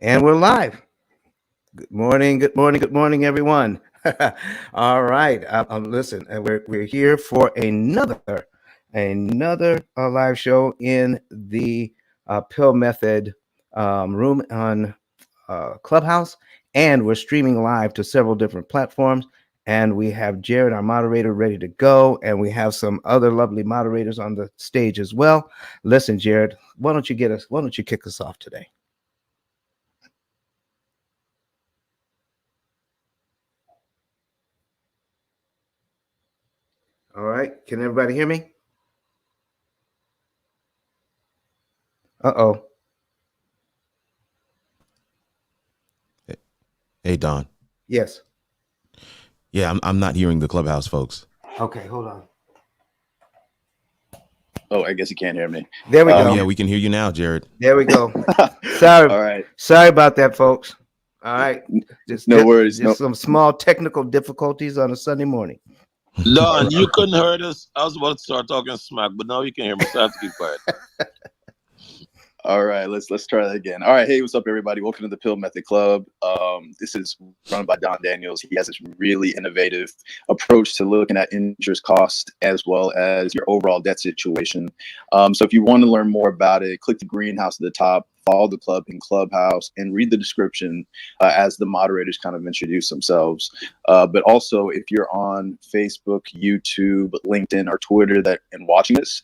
And we're live. Good morning, good morning, good morning, everyone. All right. Listen, we're here for another live show in the Pill Method room on Clubhouse, and we're streaming live to several different platforms. And we have Jared, our moderator, ready to go, and we have some other lovely moderators on the stage as well. Listen, Jared, why don't you get us? Why don't you kick us off today? All right. Can everybody hear me? Uh-oh. Hey, Don. Yes. Yeah, I'm not hearing the Clubhouse folks. Okay, hold on. Oh, I guess you can't hear me. There we Oh, go. yeah, we can hear you now, Jared. There we go. Sorry. All right. Sorry about that, folks. All right. No worries. Just some small technical difficulties on a Sunday morning. Don, you couldn't hear us. I was about to start talking smack, but now you can hear me, so I have to keep quiet. All right, let's try that again. All right, hey, what's up, everybody? Welcome to the Pill Method Club. This is run by Don Daniels. He has this really innovative approach to looking at interest cost as well as your overall debt situation. So if you want to learn more about it, click the greenhouse at the top, follow the club in Clubhouse, and read the description as the moderators kind of introduce themselves. But also, if you're on Facebook, YouTube, LinkedIn, or Twitter and watching this,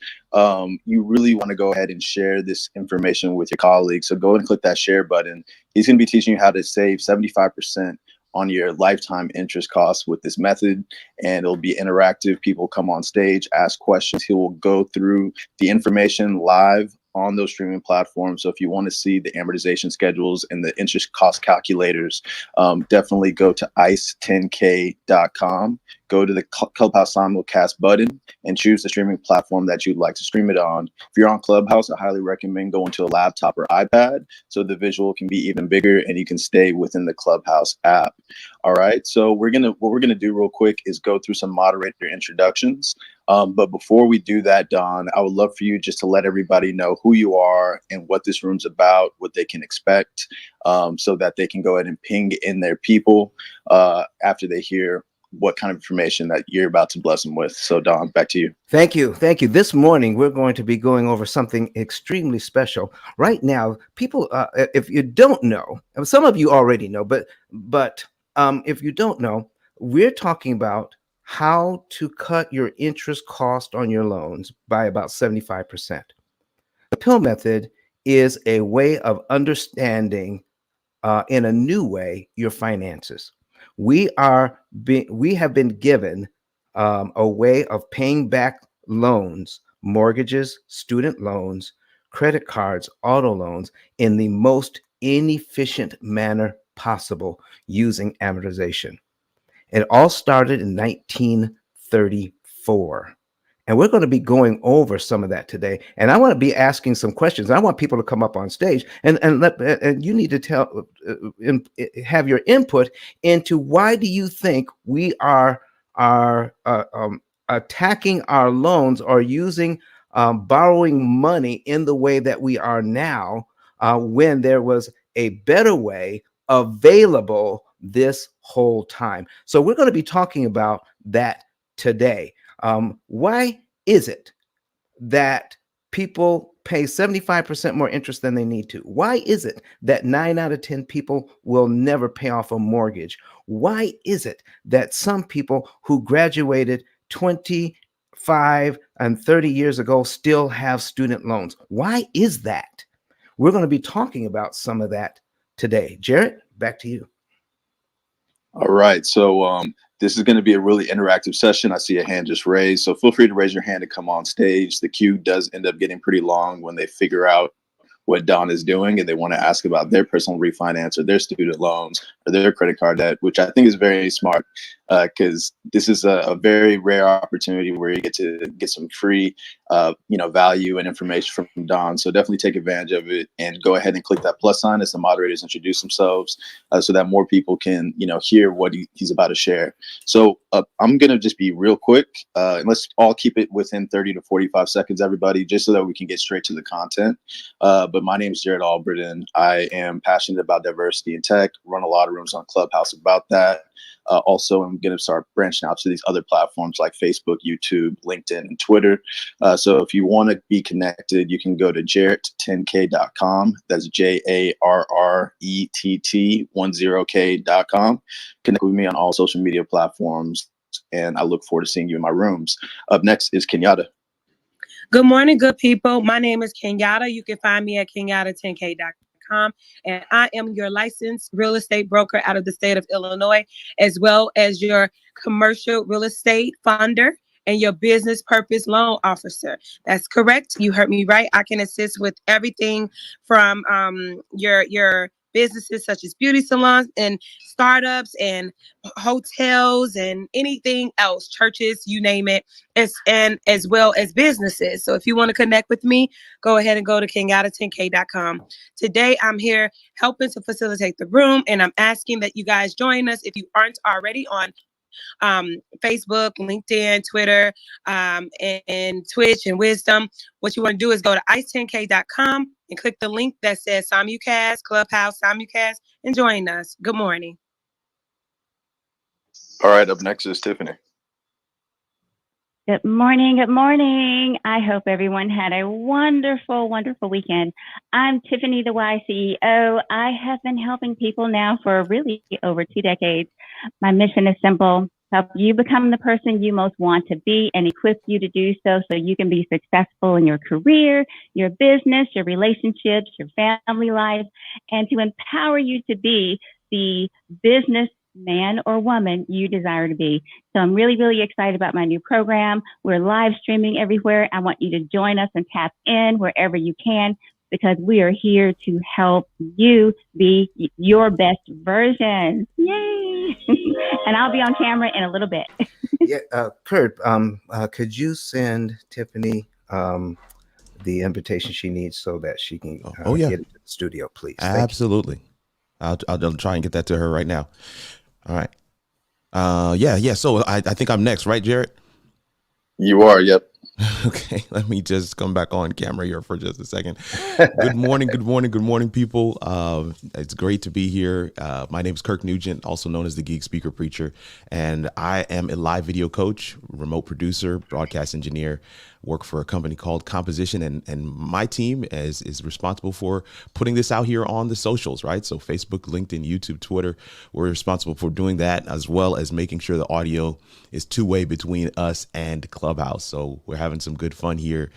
you really want to go ahead and share this information with your colleagues. So go ahead and click that share button. He's going to be teaching you how to save 75% on your lifetime interest costs with this method, and it'll be interactive. People come on stage, ask questions. He will go through the information live on those streaming platforms. So if you want to see the amortization schedules and the interest cost calculators, definitely go to ice10k.com. Go to the Clubhouse simulcast button and choose the streaming platform that you'd like to stream it on. If you're on Clubhouse, I highly recommend going to a laptop or iPad so the visual can be even bigger and you can stay within the Clubhouse app. All right, so what we're gonna do real quick is go through some moderator introductions. But before we do that, Don, I would love for you just to let everybody know who you are and what this room's about, what they can expect, so that they can go ahead and ping in their people after they hear what kind of information that you're about to bless them with. So, Don, back to you. Thank you. Thank you. This morning, we're going to be going over something extremely special. Right now, people, if you don't know, some of you already know, but if you don't know, we're talking about how to cut your interest cost on your loans by about 75%. The Pill Method is a way of understanding in a new way your finances. We have been given a way of paying back loans, mortgages, student loans, credit cards, auto loans in the most inefficient manner possible using amortization. It all started in 1934. And we're going to be going over some of that today. And I want to be asking some questions. I want people to come up on stage and you need to have your input into why do you think we are attacking our loans or using borrowing money in the way that we are now when there was a better way available this whole time. So we're going to be talking about that today. Why is it that people pay 75% more interest than they need to? Why is it that 9 out of 10 people will never pay off a mortgage? Why is it that some people who graduated 25 and 30 years ago still have student loans? Why is that? We're going to be talking about some of that today. Jarrett, back to you. All right, so this is going to be a really interactive session. I see a hand just raised, so feel free to raise your hand to come on stage. The queue does end up getting pretty long when they figure out what Don is doing and they want to ask about their personal refinance or their student loans or their credit card debt, which I think is very smart. because this is a very rare opportunity where you get to get some free, value and information from Don. So definitely take advantage of it and go ahead and click that plus sign as the moderators introduce themselves, so that more people can, hear what he's about to share. So I'm going to just be real quick. And let's all keep it within 30 to 45 seconds, everybody, just so that we can get straight to the content. But my name is Jared Albritton. I am passionate about diversity in tech, run a lot of rooms on Clubhouse about that. Also, I'm going to start branching out to these other platforms like Facebook, YouTube, LinkedIn, and Twitter. So if you want to be connected, you can go to jarrett10k.com. That's JARRETT10k.com. Connect with me on all social media platforms, and I look forward to seeing you in my rooms. Up next is Kenyatta. Good morning, good people. My name is Kenyatta. You can find me at kenyatta10k.com. And I am your licensed real estate broker out of the state of Illinois, as well as your commercial real estate funder and your business purpose loan officer. That's correct. You heard me right. I can assist with everything from your businesses such as beauty salons and startups and hotels and anything else, churches, you name it, and as well as businesses. So if you want to connect with me, go ahead and go to kenyatta10k.com. Today, I'm here helping to facilitate the room, and I'm asking that you guys join us if you aren't already on Facebook, LinkedIn, Twitter, and Twitch and Wisdom. What you want to do is go to ice10k.com and click the link that says Simulcast, Clubhouse, Simulcast, and join us. Good morning. All right, up next is Tiffany. Good morning. Good morning. I hope everyone had a wonderful, wonderful weekend. I'm Tiffany, the Y CEO. I have been helping people now for really over 2 decades. My mission is simple: help you become the person you most want to be and equip you to do so you can be successful in your career, your business, your relationships, your family life, and to empower you to be the business man or woman you desire to be. So I'm really, really excited about my new program. We're live streaming everywhere. I want you to join us and tap in wherever you can, because we are here to help you be your best version. Yay! And I'll be on camera in a little bit. Yeah, Kurt, could you send Tiffany the invitation she needs so that she can yeah, get into the studio, please? Absolutely. I'll try and get that to her right now. All right. Yeah. So I think I'm next, right, Jared? You are, yep. Okay, let me just come back on camera here for just a second. Good morning, people. It's great to be here. My name is Kirk Nugent, also known as the Geek Speaker Preacher, and I am a live video coach, remote producer, broadcast engineer. Work for a company called Composition, and my team is responsible for putting this out here on the socials, right? So Facebook, LinkedIn, YouTube, Twitter. We're responsible for doing that, as well as making sure the audio is two-way between us and Clubhouse. So we're having some good fun here,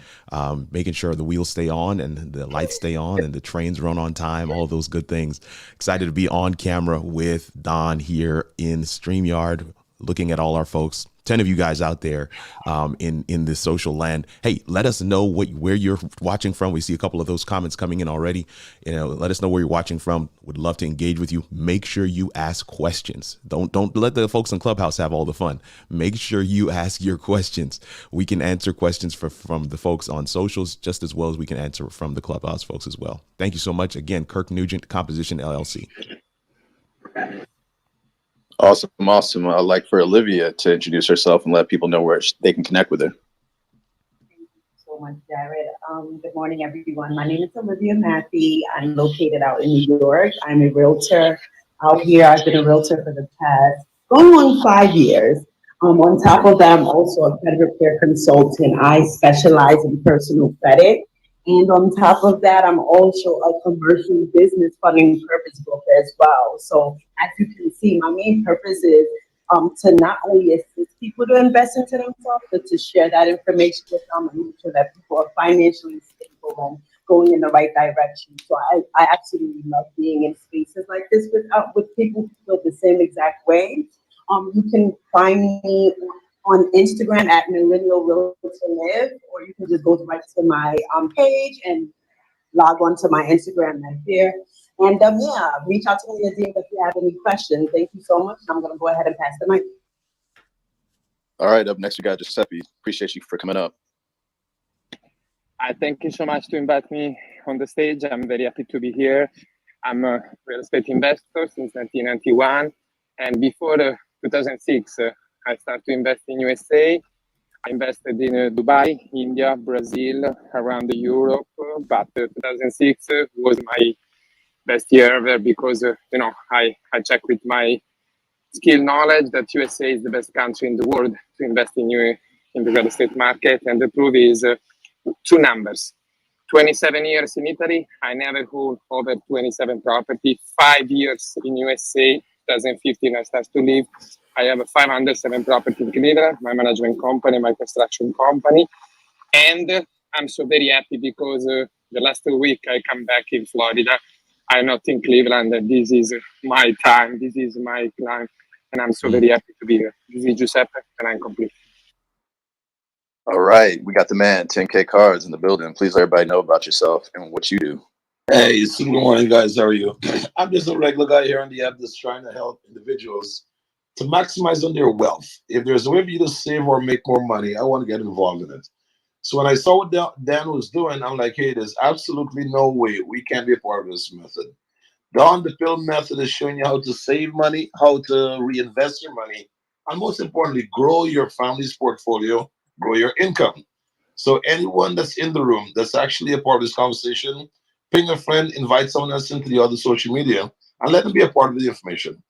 making sure the wheels stay on and the lights stay on and the trains run on time, all those good things. Excited to be on camera with Don here in StreamYard, looking at all our folks. 10 of you guys out there in this social land. Hey, let us know where you're watching from. We see a couple of those comments coming in already. Let us know where you're watching from. Would love to engage with you. Make sure you ask questions. Don't let the folks in Clubhouse have all the fun. Make sure you ask your questions. We can answer questions from the folks on socials just as well as we can answer from the Clubhouse folks as well. Thank you so much. Again, Kirk Nugent, Composition LLC. Awesome. I'd like for Olivia to introduce herself and let people know where they can connect with her. Thank you so much, Jared. Good morning, everyone. My name is Olivia Matthew. I'm located out in New York. I'm a realtor out here. I've been a realtor for the past going on 5 years. On top of that, I'm also a credit repair consultant. I specialize in personal credit. And on top of that, I'm also a commercial business funding purpose broker as well. So as you can see, my main purpose is to not only assist people to invest into themselves, but to share that information with them and make sure that people are financially stable and going in the right direction. So I absolutely love being in spaces like this with people who feel the same exact way. You can find me on Instagram at Millennial Realtor Live, or you can just go right to my page and log on to my Instagram right there. And reach out to me in the DM if you have any questions. Thank you so much. I'm going to go ahead and pass the mic. All right, up next we got Giuseppe. Appreciate you for coming up. I thank you so much to invite me on the stage. I'm very happy to be here. I'm a real estate investor since 1991, and before 2006, I started to invest in USA. I invested in Dubai, India, Brazil, around Europe, but 2006 was my best year ever because I checked with my skill knowledge that USA is the best country in the world to invest in the real estate market, and the proof is two numbers. 27 years in Italy, I never hold over 27 property. 5 years in USA, 2015 I started to live. I have a 507 property in Cleveland, my management company, my construction company. And I'm so very happy because the last week I come back in Florida. I'm not in Cleveland, and this is my time, this is my climb, and I'm so very happy to be here. This is Giuseppe, and I'm complete. All right, we got the man, 10K Cards in the building. Please let everybody know about yourself and what you do. Hey, good morning, guys. How are you? I'm just a regular guy here on the app that's trying to help individuals to maximize on their wealth. If there's a way for you to save or make more money, I want to get involved in it. So when I saw what Dan was doing, I'm like, hey, there's absolutely no way we can't be a part of this method. Don, the P.I.L.L method is showing you how to save money, how to reinvest your money, and most importantly, grow your family's portfolio, grow your income. So anyone that's in the room that's actually a part of this conversation, ping a friend, invite someone else into the other social media, and let them be a part of the information.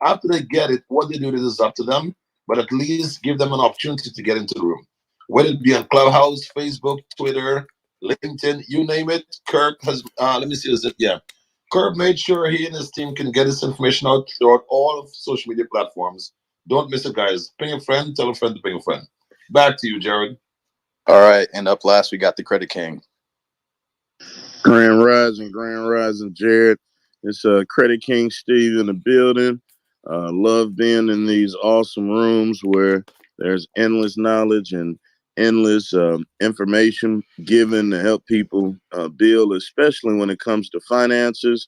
After they get it, what they do is up to them, but at least give them an opportunity to get into the room. Whether it be on Clubhouse, Facebook, Twitter, LinkedIn, you name it. Kirk has, let me see, is it? Yeah. Kirk made sure he and his team can get this information out throughout all of social media platforms. Don't miss it, guys. Ping a friend, tell a friend to ping a friend. Back to you, Jared. All right, and up last we got the Credit King. Grand Rising, Jared. It's Credit King Steve in the building. Love being in these awesome rooms where there's endless knowledge and endless information given to help people build, especially when it comes to finances.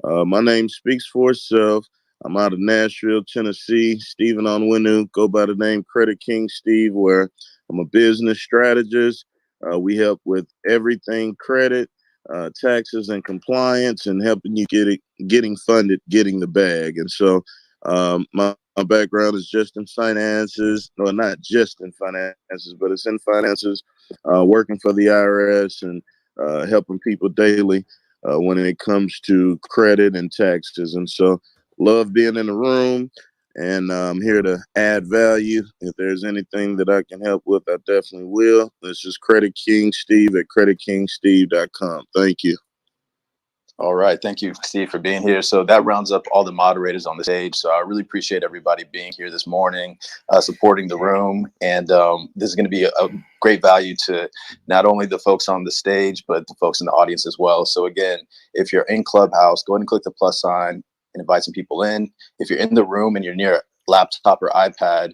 My name speaks for itself. I'm out of Nashville, Tennessee. Stephen Onwenu, go by the name Credit King Steve, where I'm a business strategist. We help with everything credit, taxes, and compliance, and helping you getting funded, getting the bag. And so my background is just in finances. No, not just in finances, but it's in finances, working for the IRS and helping people daily when it comes to credit and taxes. And so love being in the room, and I'm here to add value. If there's anything that I can help with, I definitely will. This is Credit King Steve at creditkingsteve.com. Thank you. All right. Thank you, Steve, for being here. So that rounds up all the moderators on the stage. So I really appreciate everybody being here this morning, supporting the room. And this is going to be a great value to not only the folks on the stage, but the folks in the audience as well. So again, if you're in Clubhouse, go ahead and click the plus sign and invite some people in. If you're in the room and you're near a laptop or iPad,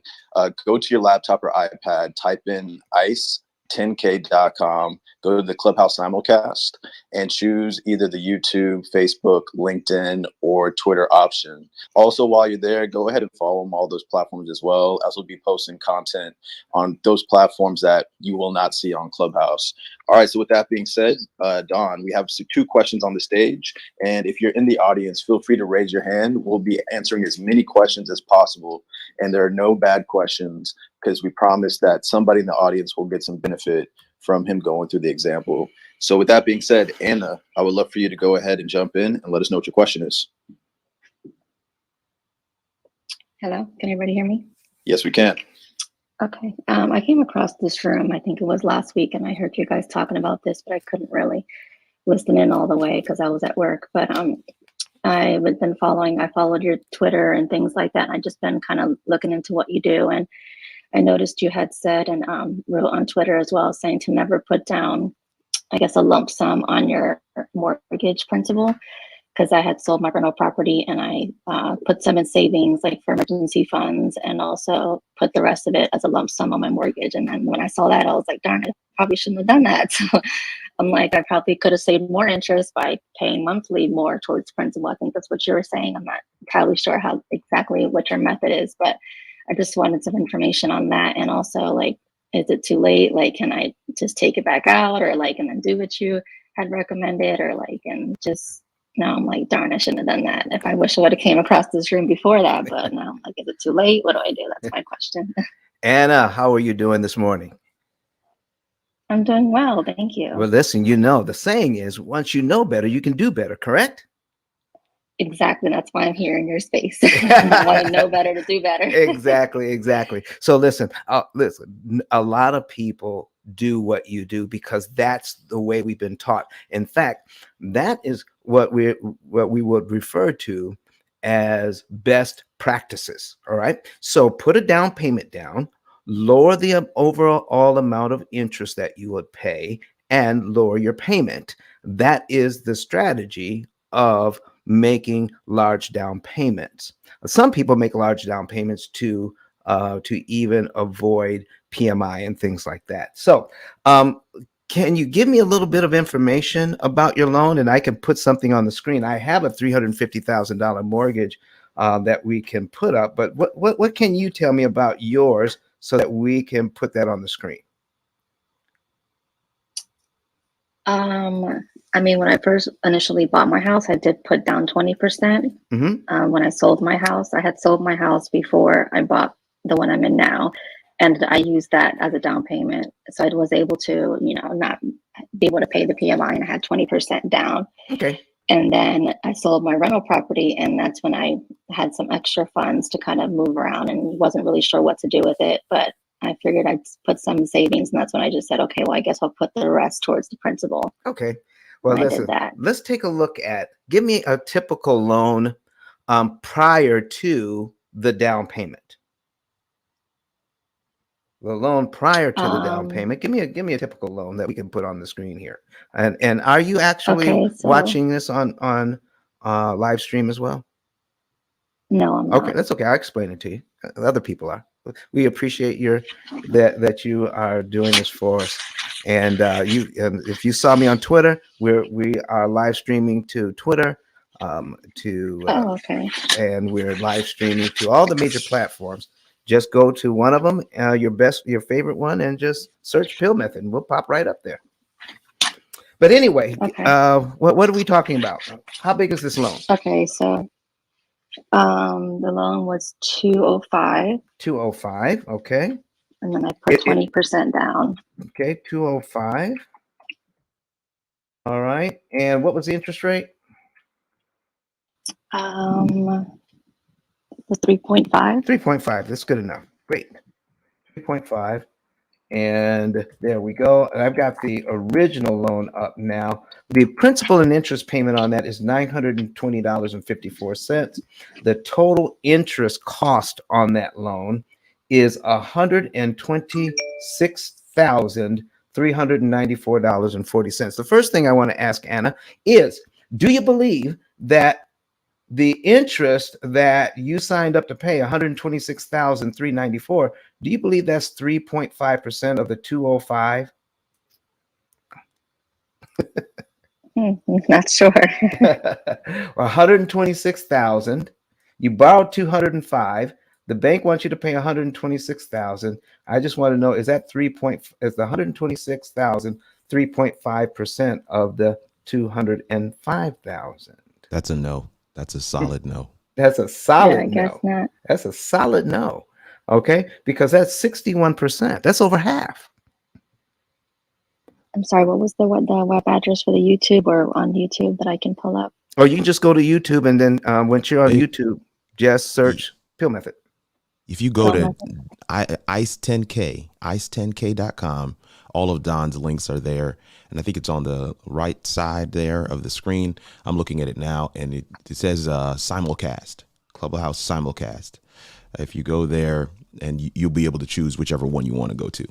go to your laptop or iPad, type in ice10k.com, go to the Clubhouse simulcast, and choose either the YouTube, Facebook, LinkedIn, or Twitter option. Also, while you're there, go ahead and follow them, all those platforms as well, as we'll be posting content on those platforms that you will not see on Clubhouse. All right, so with that being said, Don, we have 2 questions on the stage, and if you're in the audience, feel free to raise your hand. We'll be answering as many questions as possible, and there are no bad questions, because we promise that somebody in the audience will get some benefit from him going through the example. So with that being said, Anna, I would love for you to go ahead and jump in and let us know what your question is. Hello, can everybody hear me? Yes, we can. Okay, I came across this room, I think it was last week, and I heard you guys talking about this, but I couldn't really listen in all the way because I was at work. But I followed your Twitter and things like that, and I just been kind of looking into what you do. And I noticed you had said and wrote on Twitter as well, saying to never put down, I guess, a lump sum on your mortgage principal, because I had sold my rental property and I put some in savings, like for emergency funds, and also put the rest of it as a lump sum on my mortgage. And then when I saw that, I was like, darn it, probably shouldn't have done that. So I'm like, I probably could have saved more interest by paying monthly more towards principal. I think that's what you were saying. I'm not entirely sure how exactly what your method is, but I just wanted some information on that. And also, like, is it too late? Like, can I just take it back out, or like, and then do what you had recommended, or like, and just now I'm like, darn, I shouldn't have done that. If I wish I would have came across this room before that, but now I'm like, is it too late? What do I do? That's my question. Anna, how are you doing this morning? I'm doing well, thank you. Well, listen, you know, the saying is once you know better, you can do better, correct? Exactly. That's why I'm here in your space. I want to know better to do better. Exactly. So listen, a lot of people do what you do because that's the way we've been taught. In fact, that is what we would refer to as best practices. All right. So put a down payment down, lower the overall amount of interest that you would pay, and lower your payment. That is the strategy of making large down payments. Some people make large down payments to even avoid PMI and things like that. So, can you give me a little bit of information about your loan, and I can put something on the screen? I have a $350,000 mortgage that we can put up, but what can you tell me about yours so that we can put that on the screen? I mean, when I first initially bought my house, I did put down 20%. When I sold my house, I had sold my house before I bought the one I'm in now, and I used that as a down payment. So I was able to, you know, not be able to pay the PMI, and I had 20% down. Okay. And then I sold my rental property, and that's when I had some extra funds to kind of move around and wasn't really sure what to do with it. But I figured I'd put some savings, and that's when I just said, okay, well, I guess I'll put the rest towards the principal. Okay. Well, listen, let's take a look at, give me a typical loan prior to the down payment. The loan prior to the down payment. Give me a typical loan that we can put on the screen here. And are you actually watching this on live stream as well? No, I'm not. Okay, that's okay. I'll explain it to you. Other people are. We appreciate that you are doing this for us. And if you saw me on Twitter, we are live streaming to Twitter, and we're live streaming to all the major platforms. Just go to one of them, your favorite one, and just search P.I.L.L Method, and we'll pop right up there. But anyway, what are we talking about? How big is this loan? Okay, so the loan was 205. 205, okay. And then I put 20% down. Okay, 205. All right. And what was the interest rate? The 3.5. 3.5. That's good enough. Great. 3.5. And there we go. And I've got the original loan up now. The principal and interest payment on that is $920.54. The total interest cost on that loan is $126,394.40. The first thing I want to ask Anna is, do you believe that the interest that you signed up to pay, $126,394, do you believe that's 3.5% of the 205? Not sure. 126,000. You borrowed 205. The bank wants you to pay 126,000. I just want to know, is that is the 126,000 3.5% of the 205,000? That's a no. That's a solid no. That's a solid no. I guess not. That's a solid no. Okay, because that's 61%. That's over half. I'm sorry, what was the web address for the YouTube or on YouTube that I can pull up? Oh, you can just go to YouTube, and then once you're on YouTube, just search P.I.L.L Method. If you go to ice10k.com, all of Don's links are there. And I think it's on the right side there of the screen. I'm looking at it now, and it says simulcast, Clubhouse simulcast. If you go there, and you'll be able to choose whichever one you want to go to.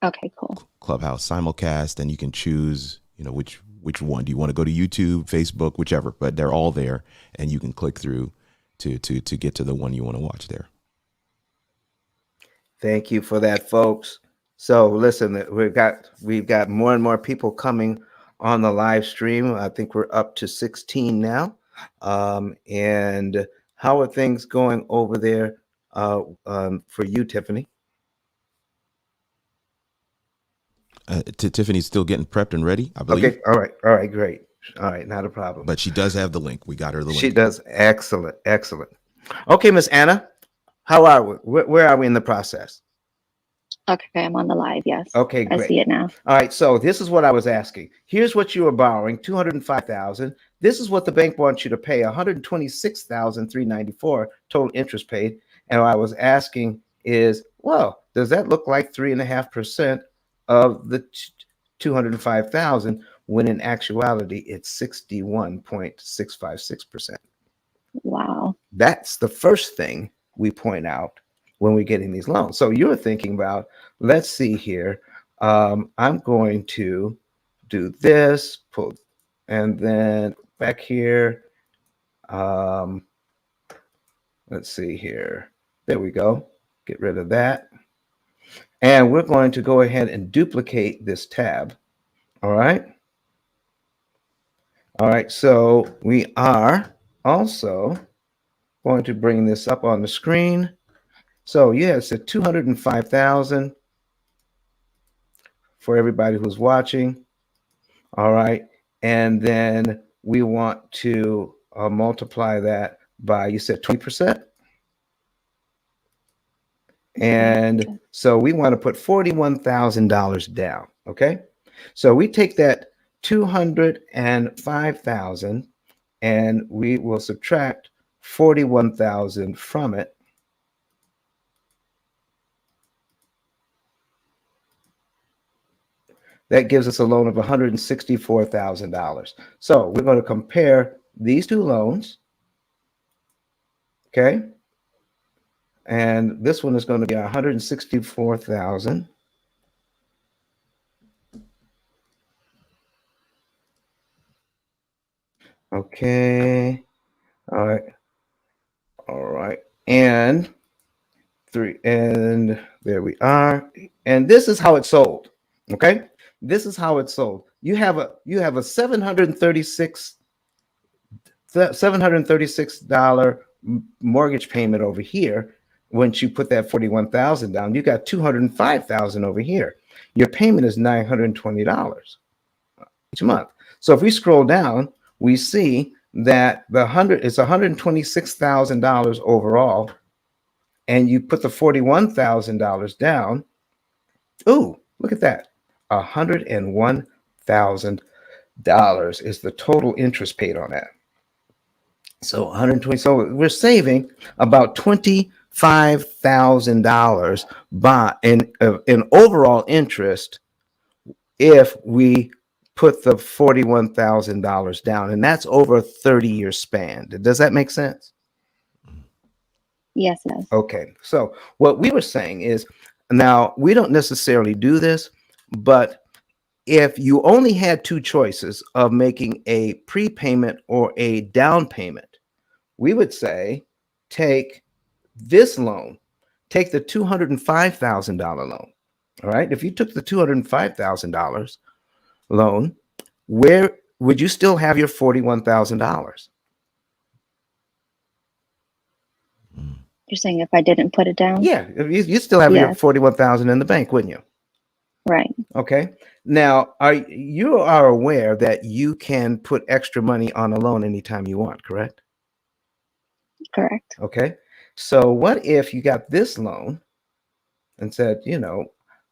Okay, cool. Clubhouse simulcast, and you can choose, which one. Do you want to go to YouTube, Facebook, whichever? But they're all there, and you can click through to get to the one you want to watch there. Thank you for that, folks. So listen, we've got more and more people coming on the live stream. I think we're up to 16 now. And how are things going over there for you, Tiffany. Tiffany's still getting prepped and ready, I believe. Okay. All right. Great. All right. Not a problem. But she does have the link. We got her the She link. does. Excellent. Excellent. Okay, Miss Anna, how are we? Where are we in the process? Okay, I'm on the live. Yes. Okay, I great. see it now. All right, so this is what I was asking. Here's what you are borrowing, 205,000. This is what the bank wants you to pay, 126,394 total interest paid. And what I was asking is, well, does that look like 3.5% of the 205,000 when in actuality it's 61.656%? Wow. That's the first thing we point out when we're getting these loans. So you're thinking about, let's see here. I'm going to do this, pull, and then back here. Let's see here. There we go. Get rid of that. And we're going to go ahead and duplicate this tab. All right. All right. So we are also going to bring this up on the screen. So yeah, it's at 205,000 for everybody who's watching. All right. And then we want to multiply that by, you said 20%. And so we want to put $41,000 down. Okay. So we take that 205,000 and we will subtract 41,000 from it. That gives us a loan of $164,000. So we're going to compare these two loans. Okay. And this one is going to be 164,000. Okay. All right. All right. And there we are. And this is how it's sold. Okay. This is how it's sold. You have a $736 mortgage payment over here. Once you put that 41,000 down, you got 205,000 over here. Your payment is $920 each month. So if we scroll down, we see that it's $126,000 overall, and you put the $41,000 down. Ooh, look at that. $101,000 is the total interest paid on that. So 120. So we're saving about $25,000 in overall interest if we put the $41,000 down, and that's over a 30-year span. Does that make sense? Yes, it does. Okay. So what we were saying is, now we don't necessarily do this, but if you only had two choices of making a prepayment or a down payment, we would say take this loan, take the $205,000 loan. All right. If you took the $205,000 loan, where would you still have your $41,000? You're saying if I didn't put it down? Yeah, you still have your 41,000 in the bank, wouldn't you? Right. Okay. Now, you are aware that you can put extra money on a loan anytime you want, correct? Correct. Okay. So what if you got this loan and said,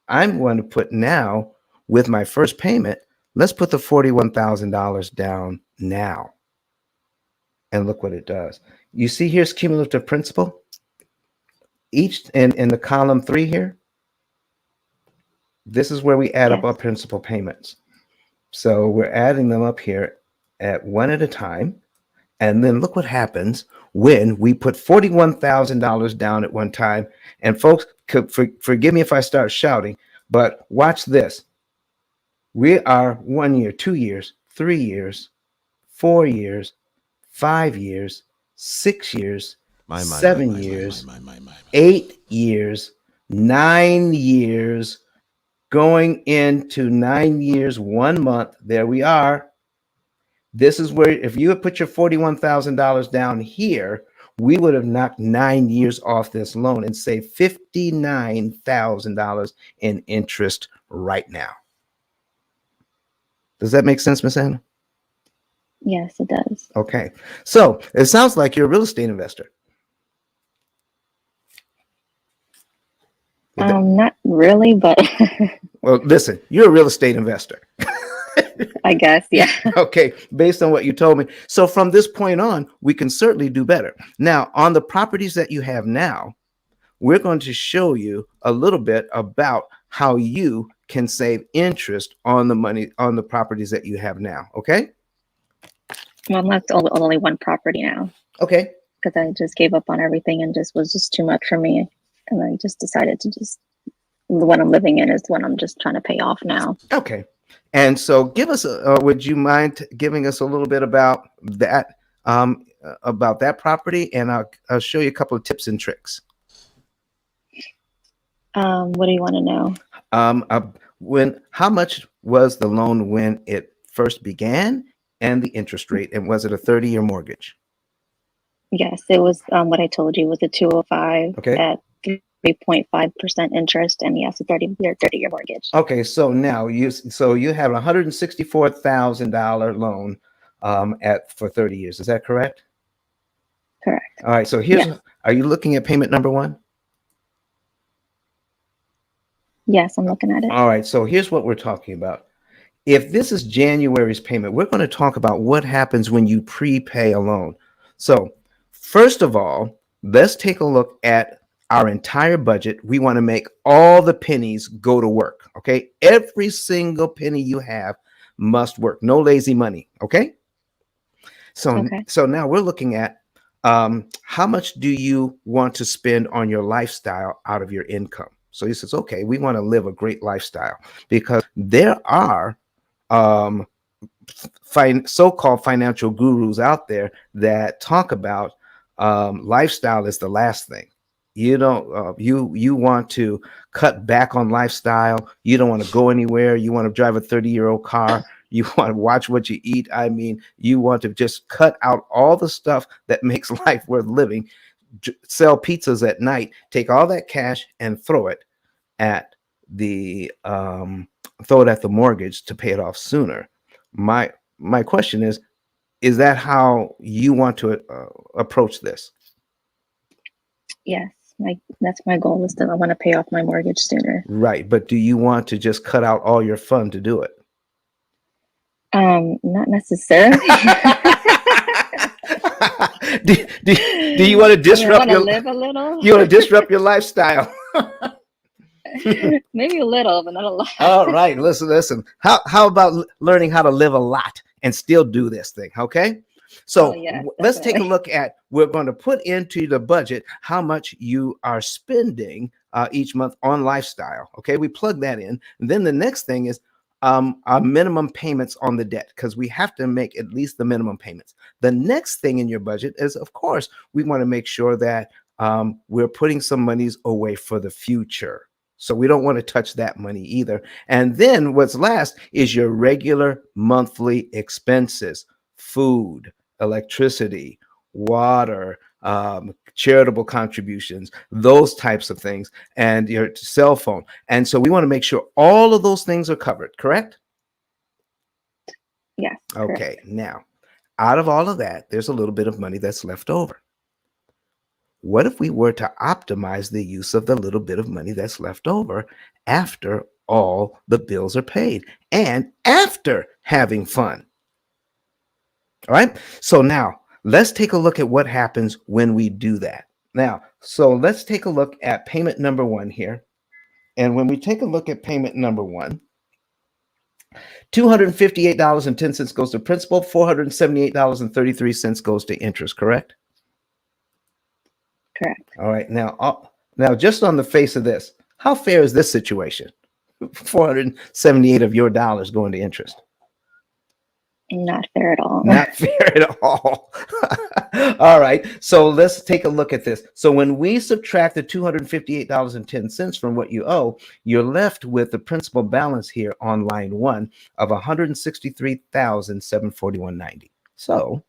I'm going to put now with my first payment, let's put the $41,000 down now. And look what it does. You see here's cumulative principal. Each in the column 3 here. This is where we add up our principal payments. So we're adding them up here at one at a time. And then look what happens when we put $41,000 down at one time. And folks, forgive me if I start shouting, but watch this. We are 1 year, 2 years, 3 years, 4 years, 5 years, 6 years, 7 years, 8 years, 9 years, going into 9 years, 1 month. There we are. This is where, if you put your $41,000 down here, we would have knocked 9 years off this loan and saved $59,000 in interest right now. Does that make sense, Miss Anna? Yes, it does. Okay. So it sounds like you're a real estate investor. Not really, but Well, listen, you're a real estate investor. I guess, yeah. Okay, based on what you told me. So from this point on, we can certainly do better. Now, on the properties that you have now, we're going to show you a little bit about how you can save interest on the money on the properties that you have now. Okay? Well, I'm left on only one property now Okay. because I just gave up on everything and just was just too much for me. And I just decided to just, the one I'm living in is the one I'm just trying to pay off now. Okay. And so give us, would you mind giving us a little bit about that property? And I'll show you a couple of tips and tricks. What do you want to know? How much was the loan when it first began, and the interest rate, and was it a 30-year mortgage? Yes, it was what I told you was a 205 Okay. at 3.5% interest, and yes, a 30-year mortgage. Okay, so now you have a $164,000 loan for 30 years. Is that correct? Correct. All right. So are you looking at payment number one? Yes, I'm looking at it. All right. So here's what we're talking about. If this is January's payment, we're going to talk about what happens when you prepay a loan. So first of all, let's take a look at our entire budget. We want to make all the pennies go to work. Okay. Every single penny you have must work. No lazy money. Okay. So now we're looking at how much do you want to spend on your lifestyle out of your income? So he says, okay, we want to live a great lifestyle, because there are so-called financial gurus out there that talk about lifestyle is the last thing. You don't you want to cut back on lifestyle. You don't want to go anywhere. You want to drive a 30-year-old car. You want to watch what you eat. I mean, you want to just cut out all the stuff that makes life worth living. Sell pizzas at night, take all that cash and throw it at the mortgage to pay it off sooner. My question is that how you want to approach this? Yes, that's my goal, is that I want to pay off my mortgage sooner. Right, but do you want to just cut out all your fun to do it? Not necessarily. do you want to disrupt live a little? You want to disrupt your lifestyle? Maybe a little, but not a lot. All right, listen. How about learning how to live a lot and still do this thing? Okay. So let's take a look at, we're going to put into the budget how much you are spending each month on lifestyle. Okay, we plug that in. And then the next thing is our minimum payments on the debt, because we have to make at least the minimum payments. The next thing in your budget is, of course, we want to make sure that we're putting some monies away for the future. So we don't want to touch that money either. And then what's last is your regular monthly expenses: food, electricity, water, charitable contributions, those types of things, and your cell phone. And so we want to make sure all of those things are covered, correct? Yes. Okay. Correct. Now, out of all of that, there's a little bit of money that's left over. What if we were to optimize the use of the little bit of money that's left over after all the bills are paid and after having fun? All right. So now let's take a look at what happens when we do that. Now, so let's take a look at payment number one here. And when we take a look at payment number one, $258.10 goes to principal, $478.33 goes to interest, correct? Correct. All right. Now, just on the face of this, how fair is this situation? 478 of your dollars going to interest. Not fair at all. Not fair at all. All right. So let's take a look at this. So when we subtract the $258.10 from what you owe, you're left with the principal balance here on line one of $163,741.90. So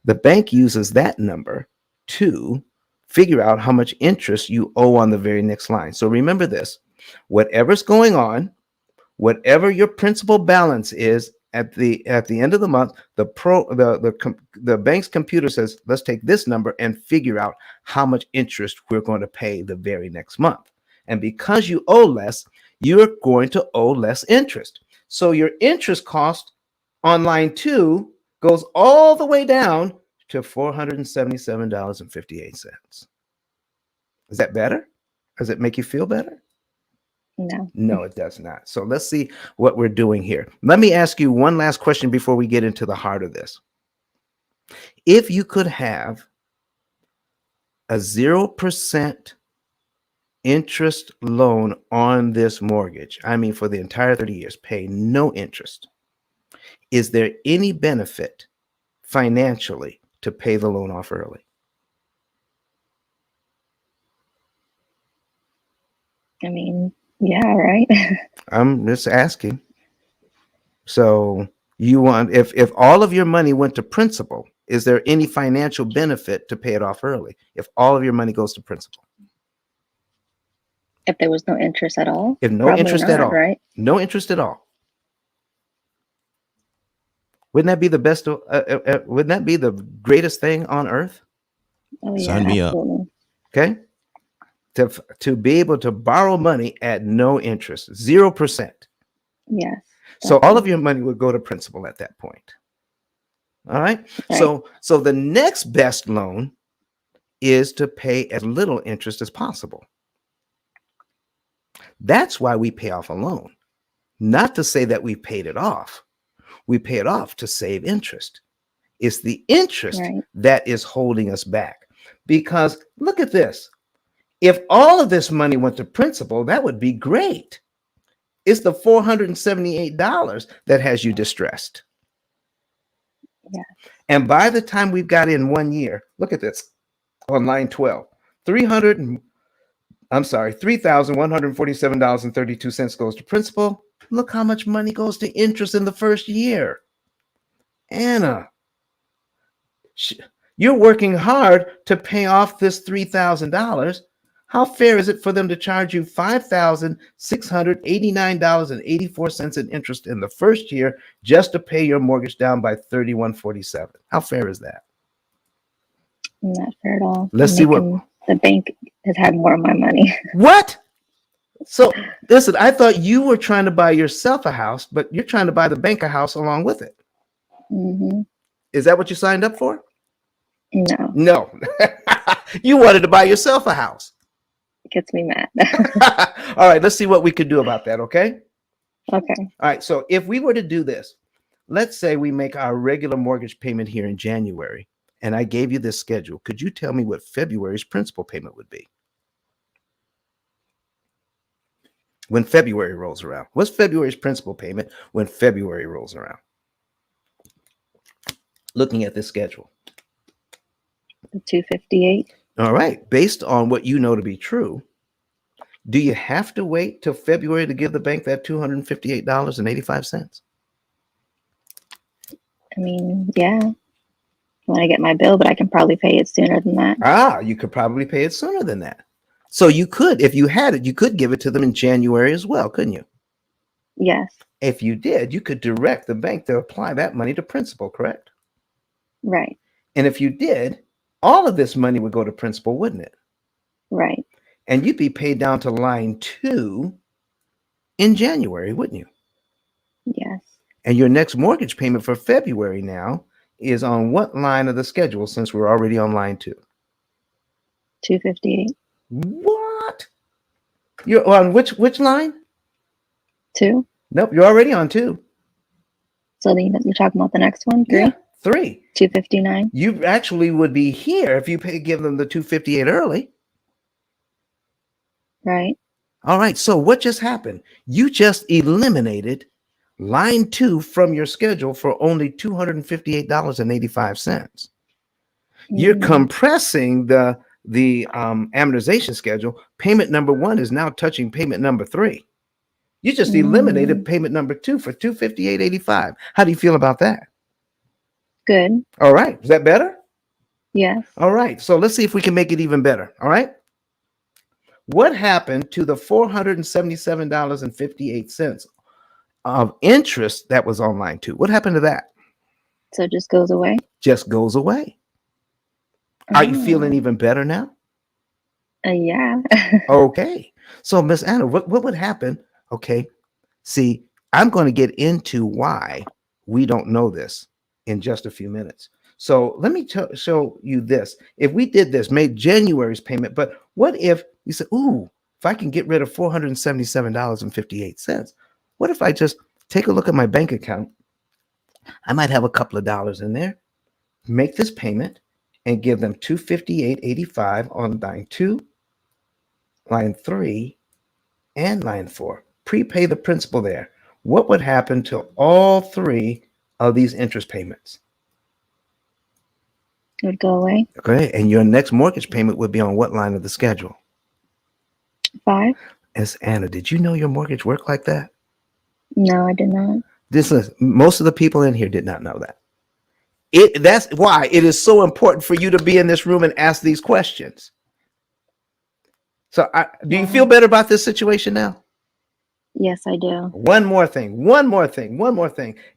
the bank uses that number to figure out how much interest you owe on the very next line. So remember this, whatever's going on, whatever your principal balance is at the end of the month, the bank's computer says, let's take this number and figure out how much interest we're going to pay the very next month. And because you owe less, you're going to owe less interest. So your interest cost on line 2 goes all the way down to $477.58. Is that better? Does it make you feel better? No. No, it does not. So let's see what we're doing here. Let me ask you one last question before we get into the heart of this. If you could have a 0% interest loan on this mortgage, I mean, for the entire 30 years, pay no interest, is there any benefit financially to pay the loan off early? I mean, yeah, right. I'm just asking. So you want, if all of your money went to principal, is there any financial benefit to pay it off early if all of your money goes to principal? If there was no interest at all, If no probably interest not, at all, right? no interest at all. Wouldn't that be the best? Wouldn't that be the greatest thing on earth? Oh yeah, Sign me up. absolutely. Okay, to be able to borrow money at no interest, 0%. Yes. So all of definitely. your money would go to principal at that point. All right. Right. So the next best loan is to pay as little interest as possible. That's why we pay off a loan, not to say that we paid it off. We pay it off to save interest. It's the interest Right. that is holding us back. Because look at this. If all of this money went to principal, that would be great. It's the $478 that has you distressed. Yeah. And by the time we've got in 1 year, look at this on line 12, $3,147.32 goes to principal. Look how much money goes to interest in the first year. Anna, you're working hard to pay off this $3,000. How fair is it for them to charge you $5,689.84 in interest in the first year just to pay your mortgage down by $3,147? How fair is that? Not fair at all. Let's see what the bank has had more of my money. What? So listen, I thought you were trying to buy yourself a house, but you're trying to buy the bank a house along with it. Mm-hmm. Is that what you signed up for? No, No. You wanted to buy yourself a house. it gets me mad. All right, let's see what we could do about that, okay? Okay. All right, so if we were to do this, let's say we make our regular mortgage payment here in January, and I gave you this schedule. Could you tell me what February's principal payment would be? When February rolls around. What's February's principal payment when February rolls around? Looking at this schedule. The 258. All right, based on what you know to be true, do you have to wait till February to give the bank that $258.85? I mean, yeah. When I get my bill, but I can probably pay it sooner than that. You could probably pay it sooner than that. So you could, if you had it, you could give it to them in January as well, couldn't you? Yes. If you did, you could direct the bank to apply that money to principal, correct? Right. And if you did, all of this money would go to principal, wouldn't it? Right. And you'd be paid down to line 2 in January, wouldn't you? Yes. And your next mortgage payment for February now is on what line of the schedule, since we're already on line 2? 258. What? You're on which line? 2. Nope, you're already on 2. So then you're talking about the next one? 3? Yeah, 3. 259. You actually would be here if you give them the 258 early. Right. All right, so what just happened? You just eliminated line 2 from your schedule for only $258.85. You're compressing the amortization schedule. Payment number 1 is now touching payment number 3. You just eliminated payment number 2 for $258.85. How do you feel about that? Good. All right, is that better? Yes. All right. So let's see if we can make it even better. All right. What happened to the $477.58 of interest that was on line two? What happened to that? So it just goes away. Just goes away. Are you feeling Oh, even better now? yeah. Okay. So Miss Anna, what would happen? Okay. See, I'm going to get into why we don't know this in just a few minutes. So let me show you this. If we did this, made January's payment, but what if you said, ooh, if I can get rid of $477.58, what if I just take a look at my bank account? I might have a couple of dollars in there, make this payment, and give them $258.85 on line 2, line 3, and line 4. Prepay the principal there. What would happen to all 3 of these interest payments? It would go away. Okay, and your next mortgage payment would be on what line of the schedule? 5. As Anna, did you know your mortgage worked like that? No, I did not. This is most of the people in here did not know that. That's why it is so important for you to be in this room and ask these questions. So, do you feel better about this situation now? Yes, I do. One more thing.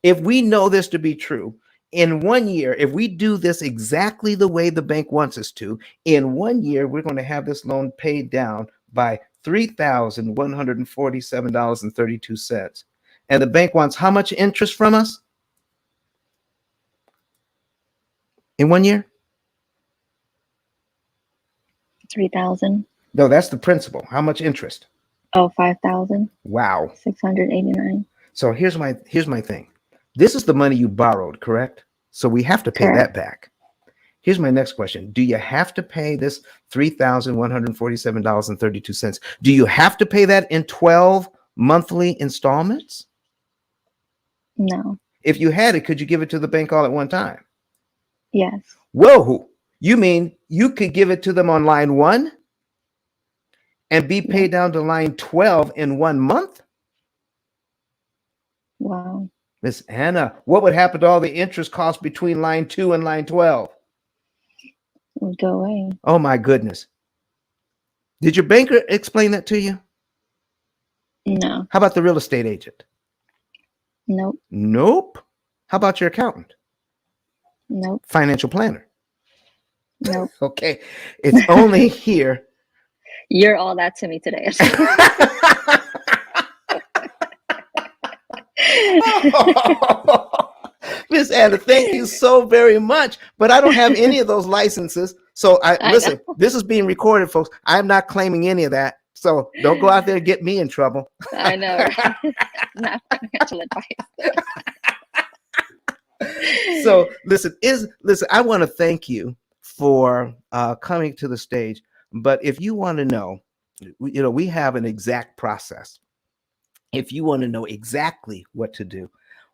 If we know this to be true, in 1 year, if we do this exactly the way the bank wants us to, in 1 year, we're going to have this loan paid down by $3,147.32. And the bank wants how much interest from us in 1 year? 3,000. No, that's the principal. How much interest? Oh, 5,000. Wow. 689. So here's my thing. This is the money you borrowed, correct? So we have to pay that back. Here's my next question. Do you have to pay this $3,147.32? Do you have to pay that in 12 monthly installments? No. If you had it, could you give it to the bank all at one time? Yes. Whoa. You mean you could give it to them on line 1 and be paid down to line 12 in 1 month? Wow. Miss Anna, what would happen to all the interest costs between line 2 and line 12? It would go away. Oh my goodness. Did your banker explain that to you? No. How about the real estate agent? Nope. Nope. How about your accountant? Nope. Financial planner? Nope. Okay. It's only here. You're all that to me today. Miss Anna, thank you so very much. But I don't have any of those licenses. So listen, this is being recorded, folks. I'm not claiming any of that. So don't go out there and get me in trouble. I know, right? Not financial advice. So listen, I want to thank you for coming to the stage. But if you want to know, we have an exact process. If you want to know exactly what to do,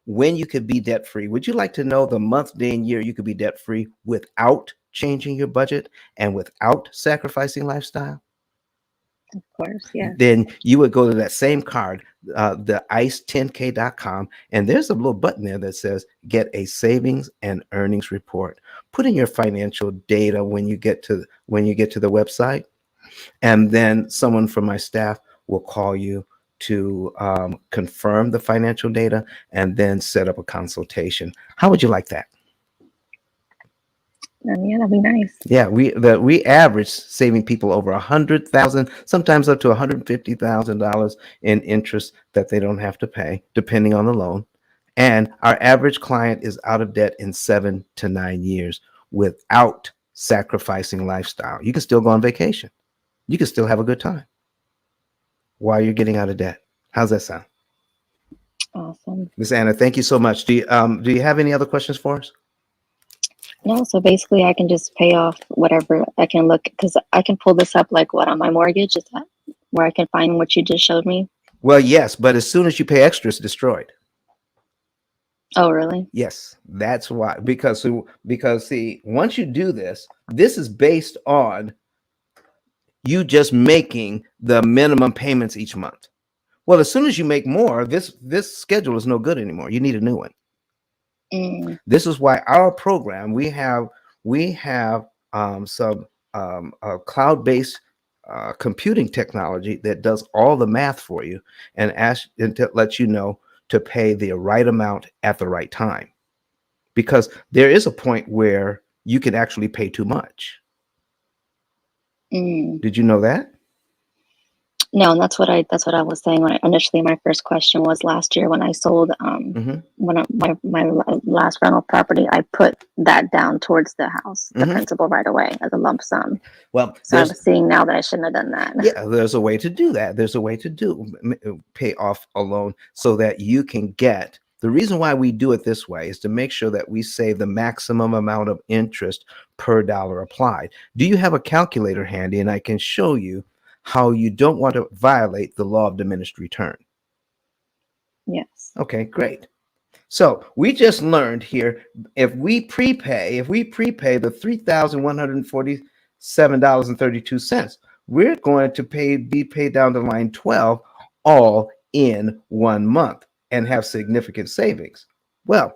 when you could be debt free, would you like to know the month, day, and year you could be debt free without changing your budget and without sacrificing lifestyle? Of course, yeah. Then you would go to that same card, the ice10k.com, and there's a little button there that says get a savings and earnings report. Put in your financial data when you get to the website, and then someone from my staff will call you to confirm the financial data and then set up a consultation. How would you like that? Yeah, that'd be nice. Yeah, we average saving people over $100,000, sometimes up to $150,000 in interest that they don't have to pay, depending on the loan. And our average client is out of debt in 7 to 9 years without sacrificing lifestyle. You can still go on vacation. You can still have a good time while you're getting out of debt. How's that sound? Awesome. Ms. Anna, thank you so much. Do you have any other questions for us? No, so basically I can just pay off whatever I can look, because I can pull this up like what on my mortgage, is that where I can find what you just showed me? Well, yes, but as soon as you pay extra, it's destroyed. Oh, really? Yes, that's why. Because see, once you do this, this is based on you just making the minimum payments each month. Well, as soon as you make more, this schedule is no good anymore. You need a new one. This is why our program, we have some cloud-based computing technology that does all the math for you and lets you know to pay the right amount at the right time. Because there is a point where you can actually pay too much. Mm. Did you know that? No, and that's what I was saying when initially my first question was last year when I sold my last rental property, I put that down towards the house, the principal right away as a lump sum. Well, so I'm seeing now that I shouldn't have done that. Yeah, there's a way to do that. There's a way to pay off a loan so that you can get. The reason why we do it this way is to make sure that we save the maximum amount of interest per dollar applied. Do you have a calculator handy? And I can show you how you don't want to violate the law of diminished return. Yes. Okay, great. So we just learned here, if we prepay the $3,147.32, we're going to be paid down to line 12 all in 1 month and have significant savings. Well,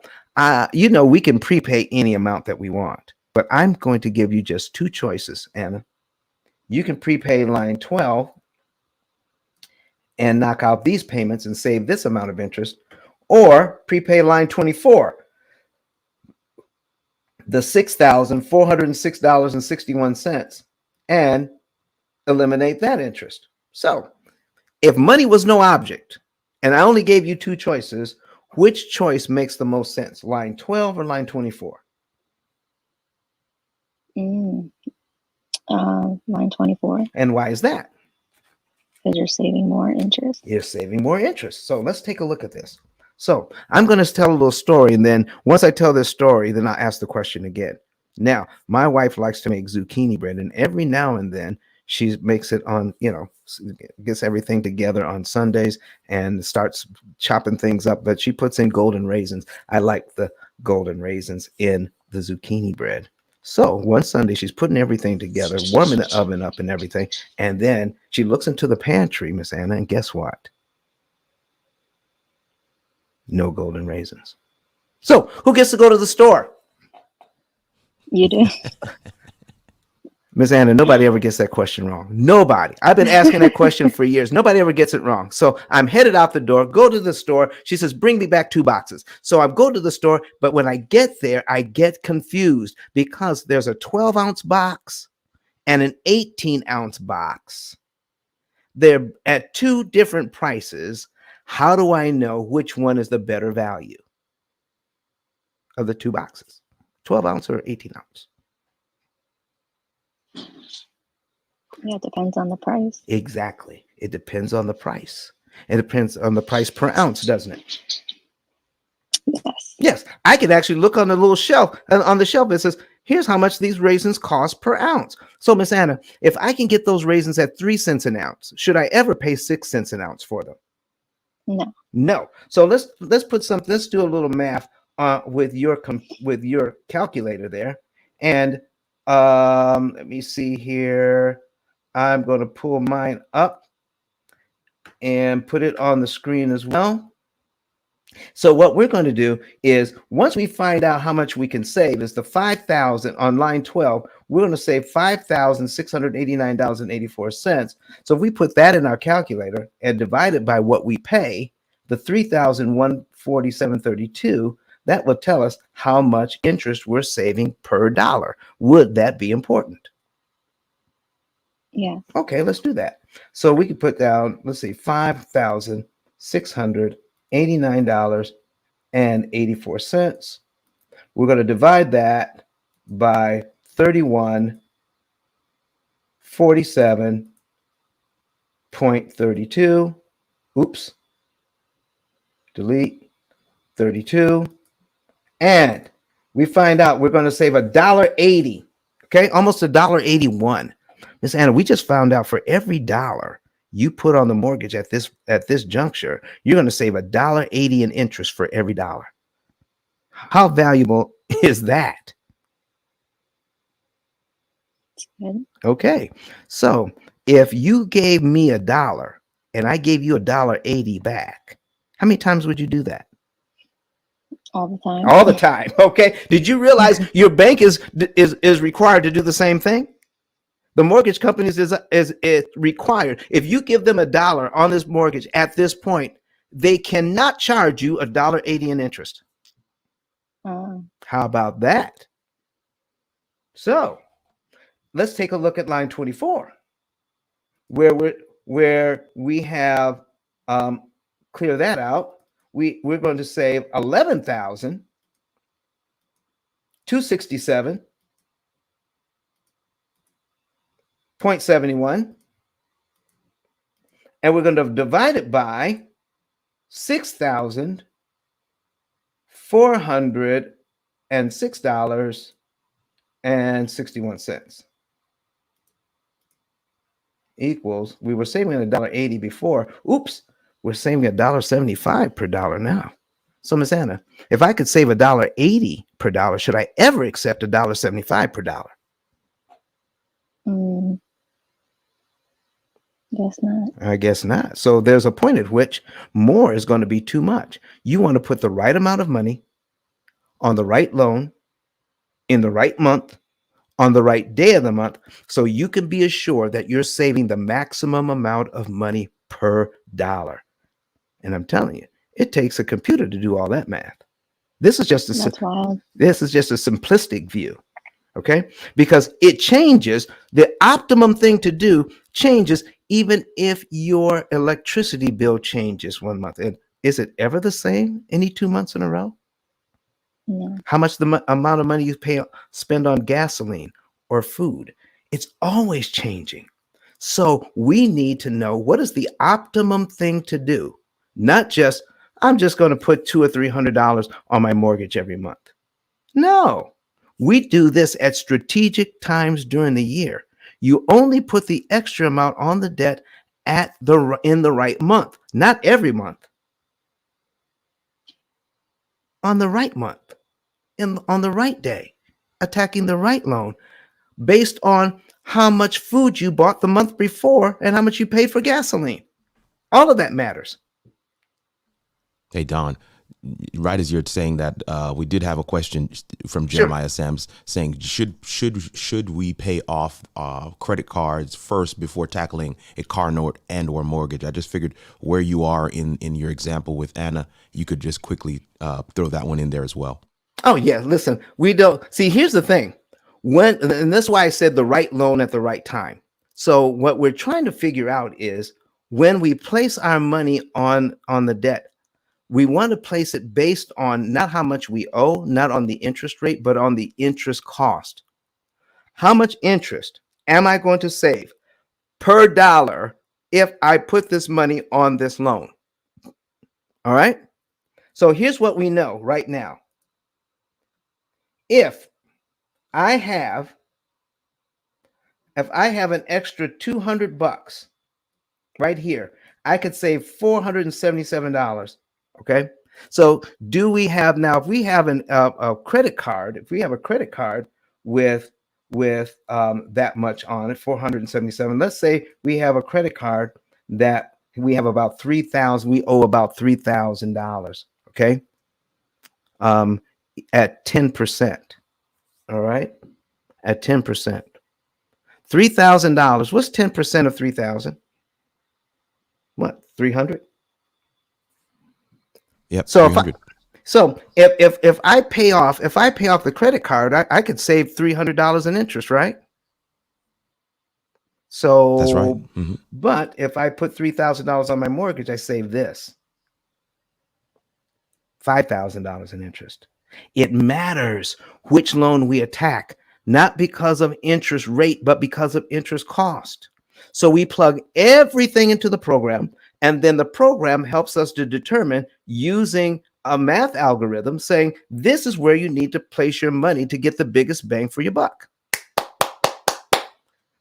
we can prepay any amount that we want, but I'm going to give you just two choices, Anna. You can prepay line 12 and knock out these payments and save this amount of interest, or prepay line 24, the $6,406.61, and eliminate that interest. So if money was no object and I only gave you two choices, which choice makes the most sense, line 12 or line 24? Line 24. And why is that? Because you're saving more interest. You're saving more interest. So let's take a look at this. So I'm going to tell a little story, and then once I tell this story, then I'll ask the question again. Now, my wife likes to make zucchini bread, and every now and then she makes it on, gets everything together on Sundays and starts chopping things up, but she puts in golden raisins. I like the golden raisins in the zucchini bread. So one Sunday she's putting everything together, warming the oven up and everything, and then she looks into the pantry, Miss Anna, and guess what? No golden raisins. So who gets to go to the store? You do. Miss Anna, nobody ever gets that question wrong. Nobody. I've been asking that question for years. Nobody ever gets it wrong. So I'm headed out the door, go to the store. She says, bring me back 2 boxes. So I go to the store, but when I get there, I get confused because there's a 12-ounce box and an 18-ounce box. They're at 2 different prices. How do I know which one is the better value of the 2 boxes? 12-ounce or 18-ounce? Yeah, it depends on the price. Exactly. It depends on the price. It depends on the price per ounce, doesn't it? Yes. Yes. I could actually look on the little shelf, and on the shelf it says, here's how much these raisins cost per ounce. So, Miss Anna, if I can get those raisins at 3 cents an ounce, should I ever pay 6 cents an ounce for them? No. No. So let's do a little math with your calculator there. And let me see here. I'm going to pull mine up and put it on the screen as well. So what we're going to do is, once we find out how much we can save, is the 5,000 on line 12, we're going to save $5,689.84. So if we put that in our calculator and divide it by what we pay, the $3,147.32, that will tell us how much interest we're saving per dollar. Would that be important? Yeah. Okay, let's do that. So we could put down, let's see, $5,689.84. We're going to divide that by 3147.32. Oops. Delete 32. And we find out we're going to save $1.80. Okay, almost $1.81. Miss Anna, we just found out for every dollar you put on the mortgage at this juncture, you're going to save $1.80 in interest for every dollar. How valuable is that? Good. Okay, so if you gave me $1 and I gave you $1.80 back, how many times would you do that? all the time. All the time. Okay. Did you realize your bank is required to do the same thing? The mortgage companies is required. If you give them $1 on this mortgage at this point, they cannot charge you $1.80 in interest. How about that? So let's take a look at line 24, where we have clear that out. We're going to save $11,267.71, and we're going to divide it by $6,406.61 equals, we were saving $1.80 before. Oops, we're saving $1.75 per dollar now. So Miss Anna, if I could save $1.80 per dollar, should I ever accept $1.75 per dollar? Guess not. I guess not. So there's a point at which more is going to be too much. You want to put the right amount of money on the right loan in the right month on the right day of the month, so you can be assured that you're saving the maximum amount of money per dollar. And I'm telling you, it takes a computer to do all that math. This is just That's wild. This is just a simplistic view. Okay, because it changes. The optimum thing to do changes even if your electricity bill changes one month. And is it ever the same any 2 months in a row? No. How much the amount of money you spend on gasoline or food? It's always changing. So we need to know what is the optimum thing to do. Not just, I'm just going to put $200 or $300 on my mortgage every month. No. We do this at strategic times during the year. You only put the extra amount on the debt in the right month, not every month. On the right month, on the right day, attacking the right loan based on how much food you bought the month before and how much you paid for gasoline. All of that matters. Hey, Don, right as you're saying that, we did have a question from Jeremiah Sams saying, should we pay off credit cards first before tackling a car note and or mortgage? I just figured where you are in your example with Anna, you could just quickly throw that one in there as well. Oh yeah, listen, we don't see. Here's the thing, and that's why I said the right loan at the right time. So what we're trying to figure out is when we place our money on the debt, we want to place it based on not how much we owe, not on the interest rate, but on the interest cost. How much interest am I going to save per dollar if I put this money on this loan? All right. So here's what we know right now. If I have an extra $200 right here, I could save $477. Okay. So do we have now, if we have a credit card, if we have a credit card with that much on it, 477, let's say we have a credit card that we have about 3,000, we owe about $3,000. Okay. At 10%. All right. At 10%, $3,000. What's 10% of 3,000? What, 300? Yep. So 300. if I pay off the credit card, I could save $300 in interest, right? So That's right. Mm-hmm. But if I put $3,000 on my mortgage, I save this $5,000 in interest. It matters which loan we attack, not because of interest rate, but because of interest cost. So we plug everything into the program, and then the program helps us to determine using a math algorithm saying, this is where you need to place your money to get the biggest bang for your buck.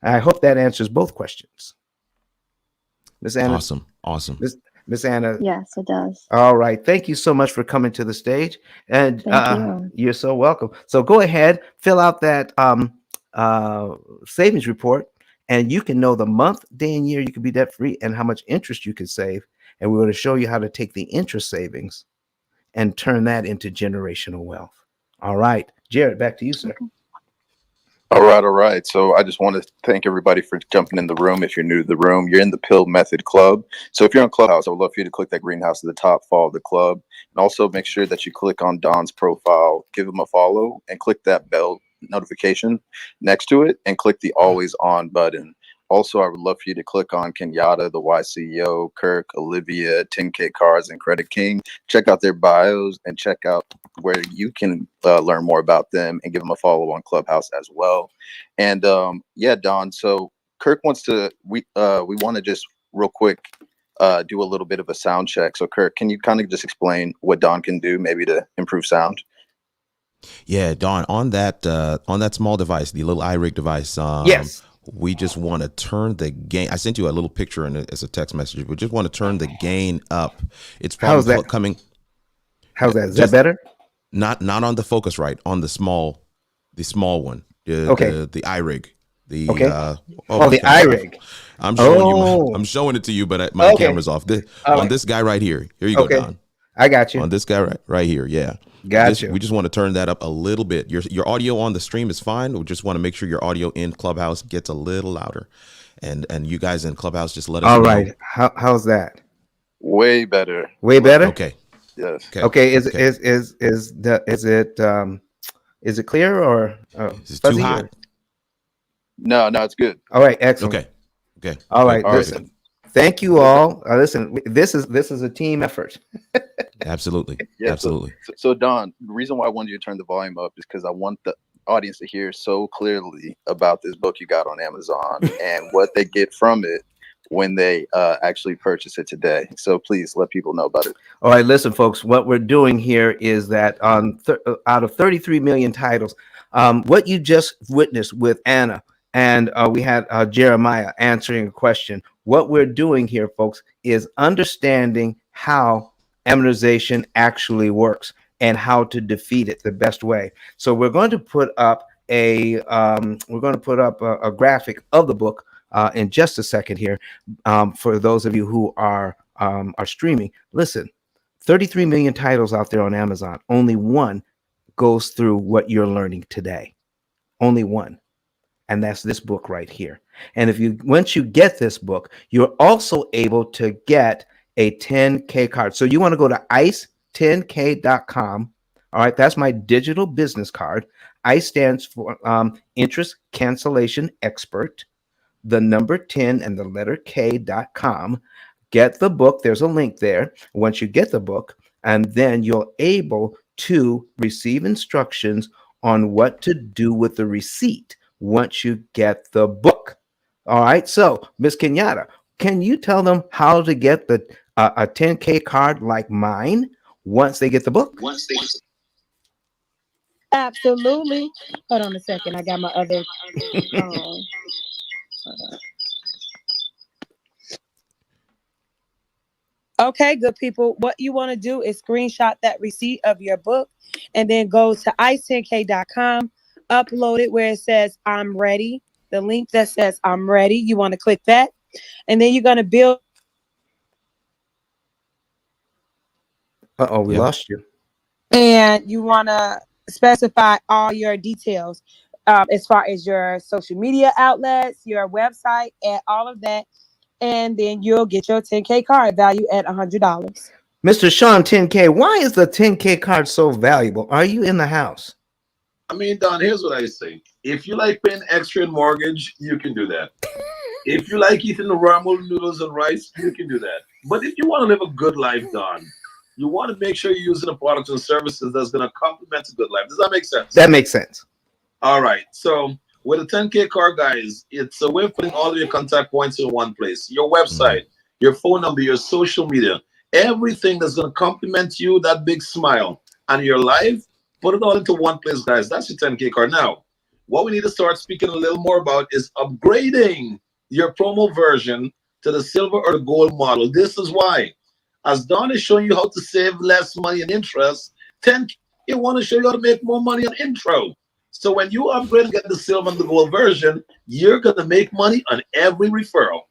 I hope that answers both questions. Ms. Anna. Awesome. Ms. Anna. Yes, it does. All right. Thank you so much for coming to the stage. And Thank you. You're so welcome. So go ahead, fill out that savings report, and you can know the month, day, and year you can be debt free and how much interest you can save. And we're going to show you how to take the interest savings and turn that into generational wealth. All right, Jared, back to you, sir. All right, all right. So I just want to thank everybody for jumping in the room. If you're new to the room, you're in the Pill Method Club. So if you're on Clubhouse, I would love for you to click that greenhouse at the top, follow the club, and also make sure that you click on Don's profile, give him a follow, and click that bell notification next to it, and click the always on button. Also, I would love for you to click on Kenyatta, the YCEO, Kirk, Olivia, 10K Cards, and Credit King. Check out their bios and check out where you can learn more about them, and give them a follow on Clubhouse as well. And yeah, Don. So Kirk wants to. We want to just real quick do a little bit of a sound check. So Kirk, can you kind of just explain what Don can do, maybe to improve sound? Yeah, Don, on that small device, the little iRig device. Yes. We just want to turn the gain. I sent you a little picture as a text message. We just want to turn the gain up. It's probably How's that? coming. How's that? Is that better? Not on the Focusrite, on the small one. Okay. The iRig. The okay. the iRig. I'm showing you. I'm showing it to you, but my camera's off. This guy right here. Here you go, Don. I got you. On this guy right here. Yeah. Got you. We just want to turn that up a little bit. Your audio on the stream is fine. We just want to make sure your audio in Clubhouse gets a little louder. And you guys in Clubhouse, just let us know. All right. How's that? Way better. Way better? Okay. Yes. Okay. Is it clear or is it too hot? No, it's good. All right, excellent. Okay. All right. All listen. Thank you all. Listen, this is a team effort. Absolutely. Yeah, absolutely. So Don, the reason why I wanted you to turn the volume up is because I want the audience to hear so clearly about this book you got on Amazon and what they get from it when they actually purchase it today. So please let people know about it. All right, listen, folks. What we're doing here is that out of 33 million titles, what you just witnessed with Anna, and we had Jeremiah answering a question. What we're doing here, folks, is understanding how amortization actually works and how to defeat it the best way. So we're going to put up a graphic of the book in just a second here for those of you who are streaming. Listen, 33 million titles out there on Amazon. Only one goes through what you're learning today. Only one. And that's this book right here. And once you get this book, you're also able to get a 10K card. So you want to go to ice10k.com. All right, that's my digital business card. ICE stands for Interest Cancellation Expert, the number 10 and the letter K.com. Get the book. There's a link there. Once you get the book, and then you're able to receive instructions on what to do with the receipt once you get the book. All right. So, Ms. Kenyatta, can you tell them how to get a 10K card like mine once they get the book? Absolutely. Hold on a second. I got my other phone. Okay, good people. What you want to do is screenshot that receipt of your book and then go to ice10k.com, upload it where it says I'm ready. The link that says I'm ready, you want to click that. And then you're going to build. We lost you. And you want to specify all your details as far as your social media outlets, your website, and all of that. And then you'll get your 10K card value at $100. Mr. Sean 10K, why is the 10K card so valuable? Are you in the house? I mean, Don, here's what I say. If you like paying extra in mortgage, you can do that. If you like eating the ramen noodles and rice, you can do that. But if you want to live a good life, Don, you want to make sure you're using the products and services that's going to complement a good life. Does that make sense? That makes sense. All right. So with a 10K card, guys, it's a way of putting all of your contact points in one place. Your website, your phone number, your social media, everything that's going to complement you, that big smile, and your life, put it all into one place, guys. That's your 10K card. Now, what we need to start speaking a little more about is upgrading your promo version to the silver or the gold model. This is why. As Don is showing you how to save less money in interest, 10K want to show you how to make more money on intro. So when you upgrade and get the silver and the gold version, you're going to make money on every referral.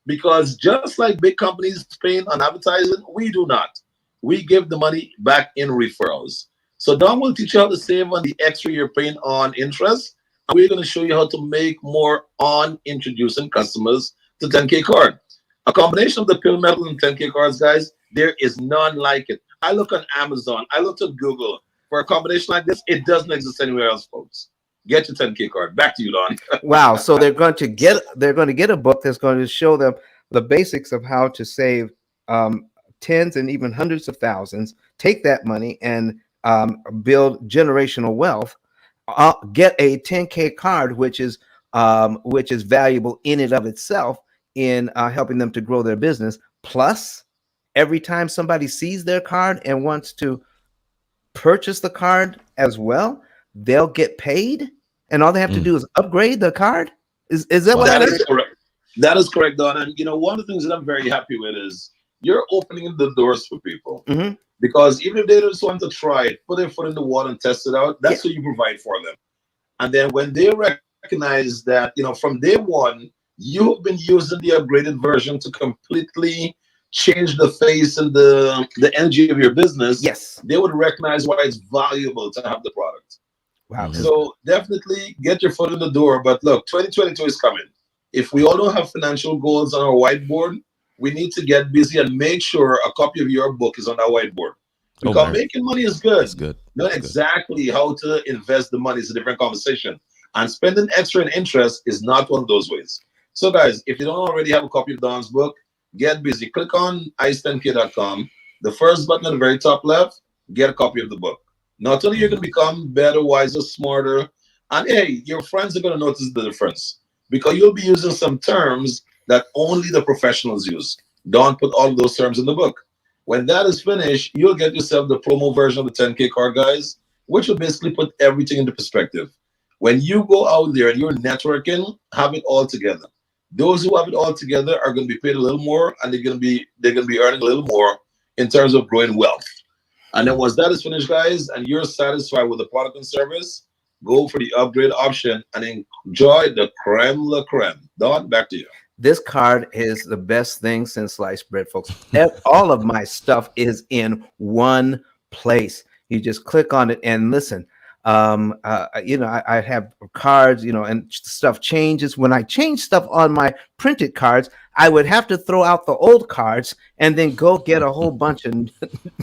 Because just like big companies paying on advertising, we do not. we give the money back in referrals. So Don will teach you how to save on the extra you're paying on interest. And we're going to show you how to make more on introducing customers to 10K card. A combination of the pill metal and 10K cards, guys, there is none like it. I look on Amazon, I looked at Google. For a combination like this, it doesn't exist anywhere else, folks. Get your 10K card. Back to you, Don. Wow. So they're going to get a book that's going to show them the basics of how to save tens and even hundreds of thousands, take that money and build generational wealth. Get a 10K card, which is valuable in and of itself in helping them to grow their business. Plus, every time somebody sees their card and wants to purchase the card as well, they'll get paid, and all they have to do is upgrade the card. Is that what I That heard? is correct. That is correct, Don. And you know, one of the things that I'm very happy with is you're opening the doors for people. Mhm. Because even if they just want to try it, put their foot in the water and test it out, that's what you provide for them. And then when they recognize that, you know, from day one, you have been using the upgraded version to completely change the face and the energy of your business, Yes. they would recognize why it's valuable to have the product. Wow. So definitely get your foot in the door. But look, 2022 is coming. If we all don't have financial goals on our whiteboard, we need to get busy and make sure a copy of your book is on our whiteboard. Because making money is good. That's good. Knowing exactly how to invest the money is a different conversation. And spending extra in interest is not one of those ways. So guys, if you don't already have a copy of Don's book, get busy. Click on ice10k.com. The first button at the very top left, get a copy of the book. Not only you're going to become better, wiser, smarter, and hey, your friends are going to notice the difference because you'll be using some terms that only the professionals use. Don't put all of those terms in the book. When that is finished, you'll get yourself the promo version of the 10K card, guys, which will basically put everything into perspective. When you go out there and you're networking, have it all together. Those who have it all together are going to be paid a little more, and they're going to be earning a little more in terms of growing wealth. And then once that is finished, guys, and you're satisfied with the product and service, go for the upgrade option and enjoy the creme la creme. Don, back to you. This card is the best thing since sliced bread, folks. All of my stuff is in one place. You just click on it and listen. You know, I have cards, you know, and stuff changes. When I change stuff on my printed cards, I would have to throw out the old cards and then go get a whole bunch of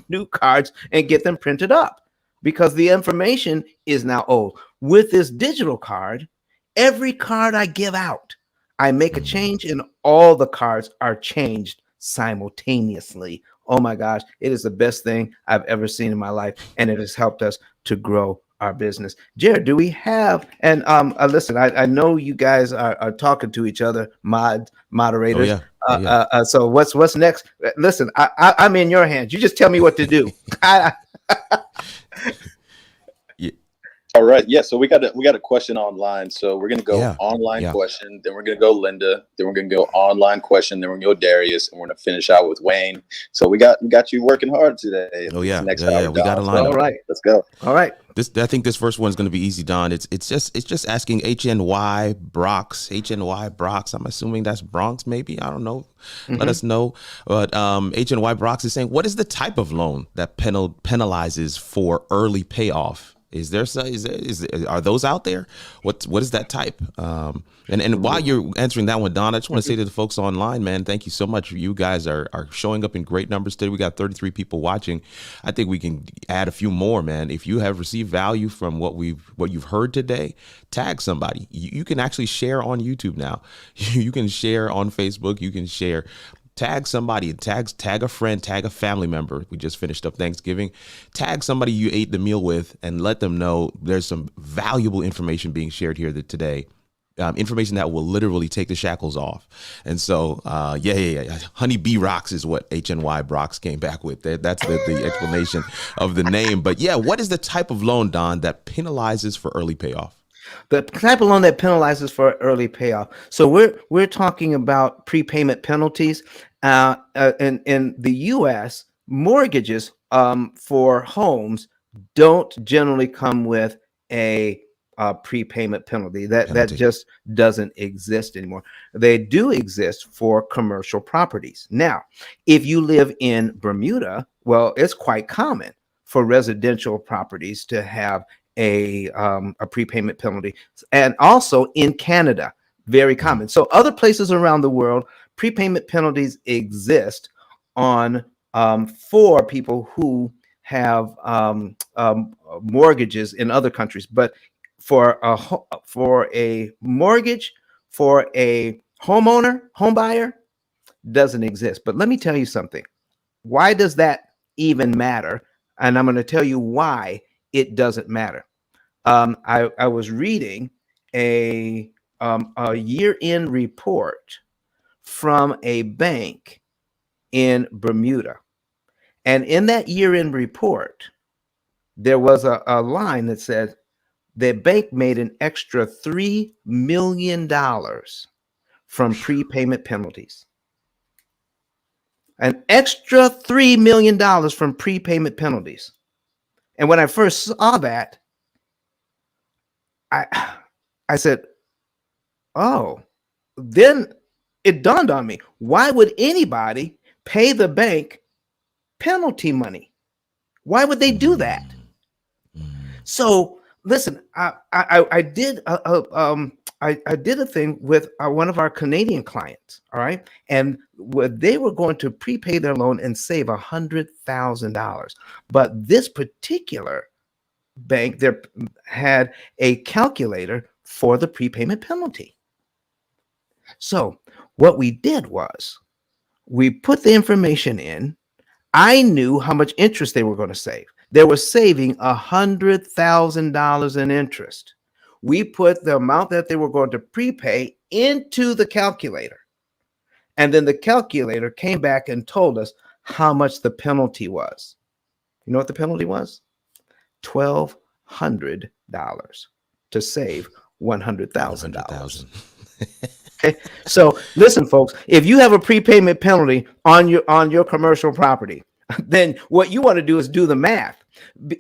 new cards and get them printed up because the information is now old. With this digital card, every card I give out, I make a change and all the cards are changed simultaneously. Oh my gosh, it is the best thing I've ever seen in my life, and it has helped us to grow our business. Jared, do we have, and listen, I know you guys are talking to each other, moderators. Oh, yeah. So what's next? Listen, I'm in your hands. You just tell me what to do. All right. Yeah. So we got a question online. So we're gonna go online question, then we're gonna go Linda, then we're gonna go online question, then we're gonna go Darius, and we're gonna finish out with Wayne. So we got you working hard today. Oh yeah. Next hour, we got a line. All right. Let's go. All right. I think this first one's going to be easy, Don. It's just asking HNY Brox. I'm assuming that's Bronx, maybe. I don't know. Let us know. But HNY Brox is saying, what is the type of loan that penalizes for early payoff? Are those out there? What is that type? And while you're answering that one, Don, I just want to say to the folks online, man, thank you so much. You guys are showing up in great numbers today. We got 33 people watching. I think we can add a few more, man. If you have received value from what you've heard today, tag somebody. You can actually share on YouTube now. You can share on Facebook. You can share. Tag somebody, tag a friend, tag a family member. We just finished up Thanksgiving. Tag somebody you ate the meal with and let them know there's some valuable information being shared here today. Information that will literally take the shackles off. And so, Honey Bee Rocks is what HNY Brox came back with. That's the explanation of the name. But yeah, what is the type of loan, Don, that penalizes for early payoff? The type of loan that penalizes for early payoff. So we're talking about prepayment penalties. In the U.S., mortgages for homes don't generally come with a prepayment penalty. That just doesn't exist anymore. They do exist for commercial properties. Now, if you live in Bermuda, well, it's quite common for residential properties to have a prepayment penalty, and also in Canada, very common. So other places around the world, prepayment penalties exist on for people who have mortgages in other countries, but for a mortgage for a home buyer doesn't exist. But let me tell you something. Why does that even matter? And I'm going to tell you why it doesn't matter. I was reading a year-end report from a bank in Bermuda, and in that year-end report, there was a line that said the bank made an extra $3 million from prepayment penalties. An extra $3 million from prepayment penalties. And when I first saw that, I said, oh, then it dawned on me. Why would anybody pay the bank penalty money? Why would they do that? So listen, I did a thing with one of our Canadian clients, all right, and they were going to prepay their loan and save $100,000, but this particular bank there had a calculator for the prepayment penalty. So what we did was we put the information in. I knew how much interest they were going to save. They were saving $100,000 in interest. We put the amount that they were going to prepay into the calculator. And then the calculator came back and told us how much the penalty was. You know what the penalty was? $1,200 to save $100,000. Okay. So listen, folks, if you have a prepayment penalty on your commercial property, then what you want to do is do the math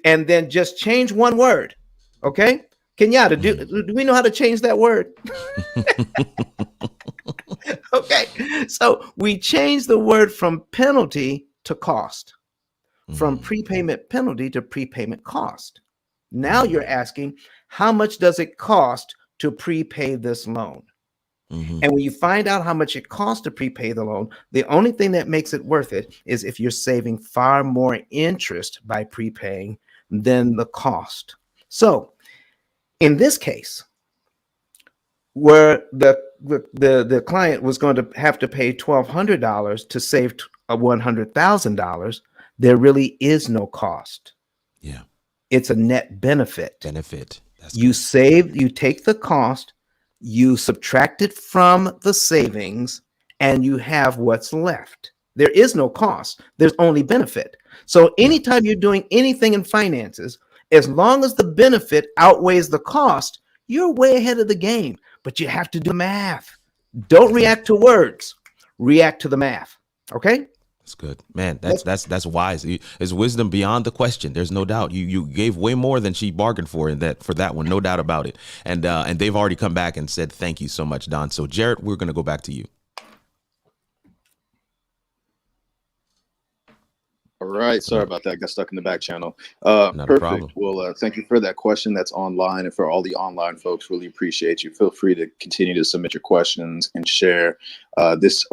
and then just change one word. Okay. Kenyatta, do we know how to change that word? Okay. So we change the word from penalty to cost, from prepayment penalty to prepayment cost. Now you're asking, how much does it cost to prepay this loan? And when you find out how much it costs to prepay the loan, the only thing that makes it worth it is if you're saving far more interest by prepaying than the cost. So in this case, where the client was going to have to pay $1,200 to save $100,000, there really is no cost. Yeah. It's a net benefit. That's you good. save, you take the cost, you subtract it from the savings, and you have what's left. There is no cost. There's only benefit. So anytime you're doing anything in finances, as long as the benefit outweighs the cost, you're way ahead of the game. But you have to do math. Don't react to words. React to the math. Okay? That's good, man. That's wise. It's wisdom beyond the question. There's no doubt. You gave way more than she bargained for that one, no doubt about it. And they've already come back and said thank you so much, Don. So Jarrett, we're going to go back to you. All right. Sorry about that. I got stuck in the back channel. Not a Perfect. problem. Well, thank you for that question that's online. And for all the online folks, really appreciate you. Feel free to continue to submit your questions and share this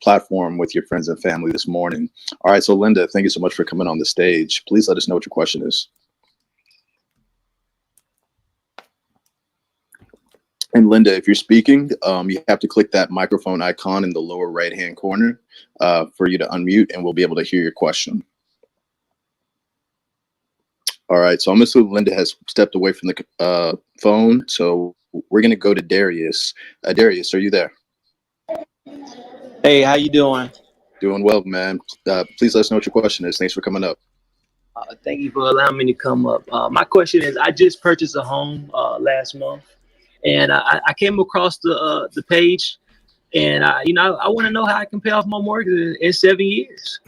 platform with your friends and family this morning. All right. So Linda, thank you so much for coming on the stage. Please let us know what your question is. And Linda, if you're speaking, you have to click that microphone icon in the lower right-hand corner for you to unmute, and we'll be able to hear your question. All right, so I'm assuming Linda has stepped away from the phone, so we're going to go to Darius. Darius, are you there? Hey, how you doing? Doing well, man. Please let us know what your question is. Thanks for coming up. Thank you for allowing me to come up. My question is, I just purchased a home last month, and I came across the page, and I want to know how I can pay off my mortgage in 7 years.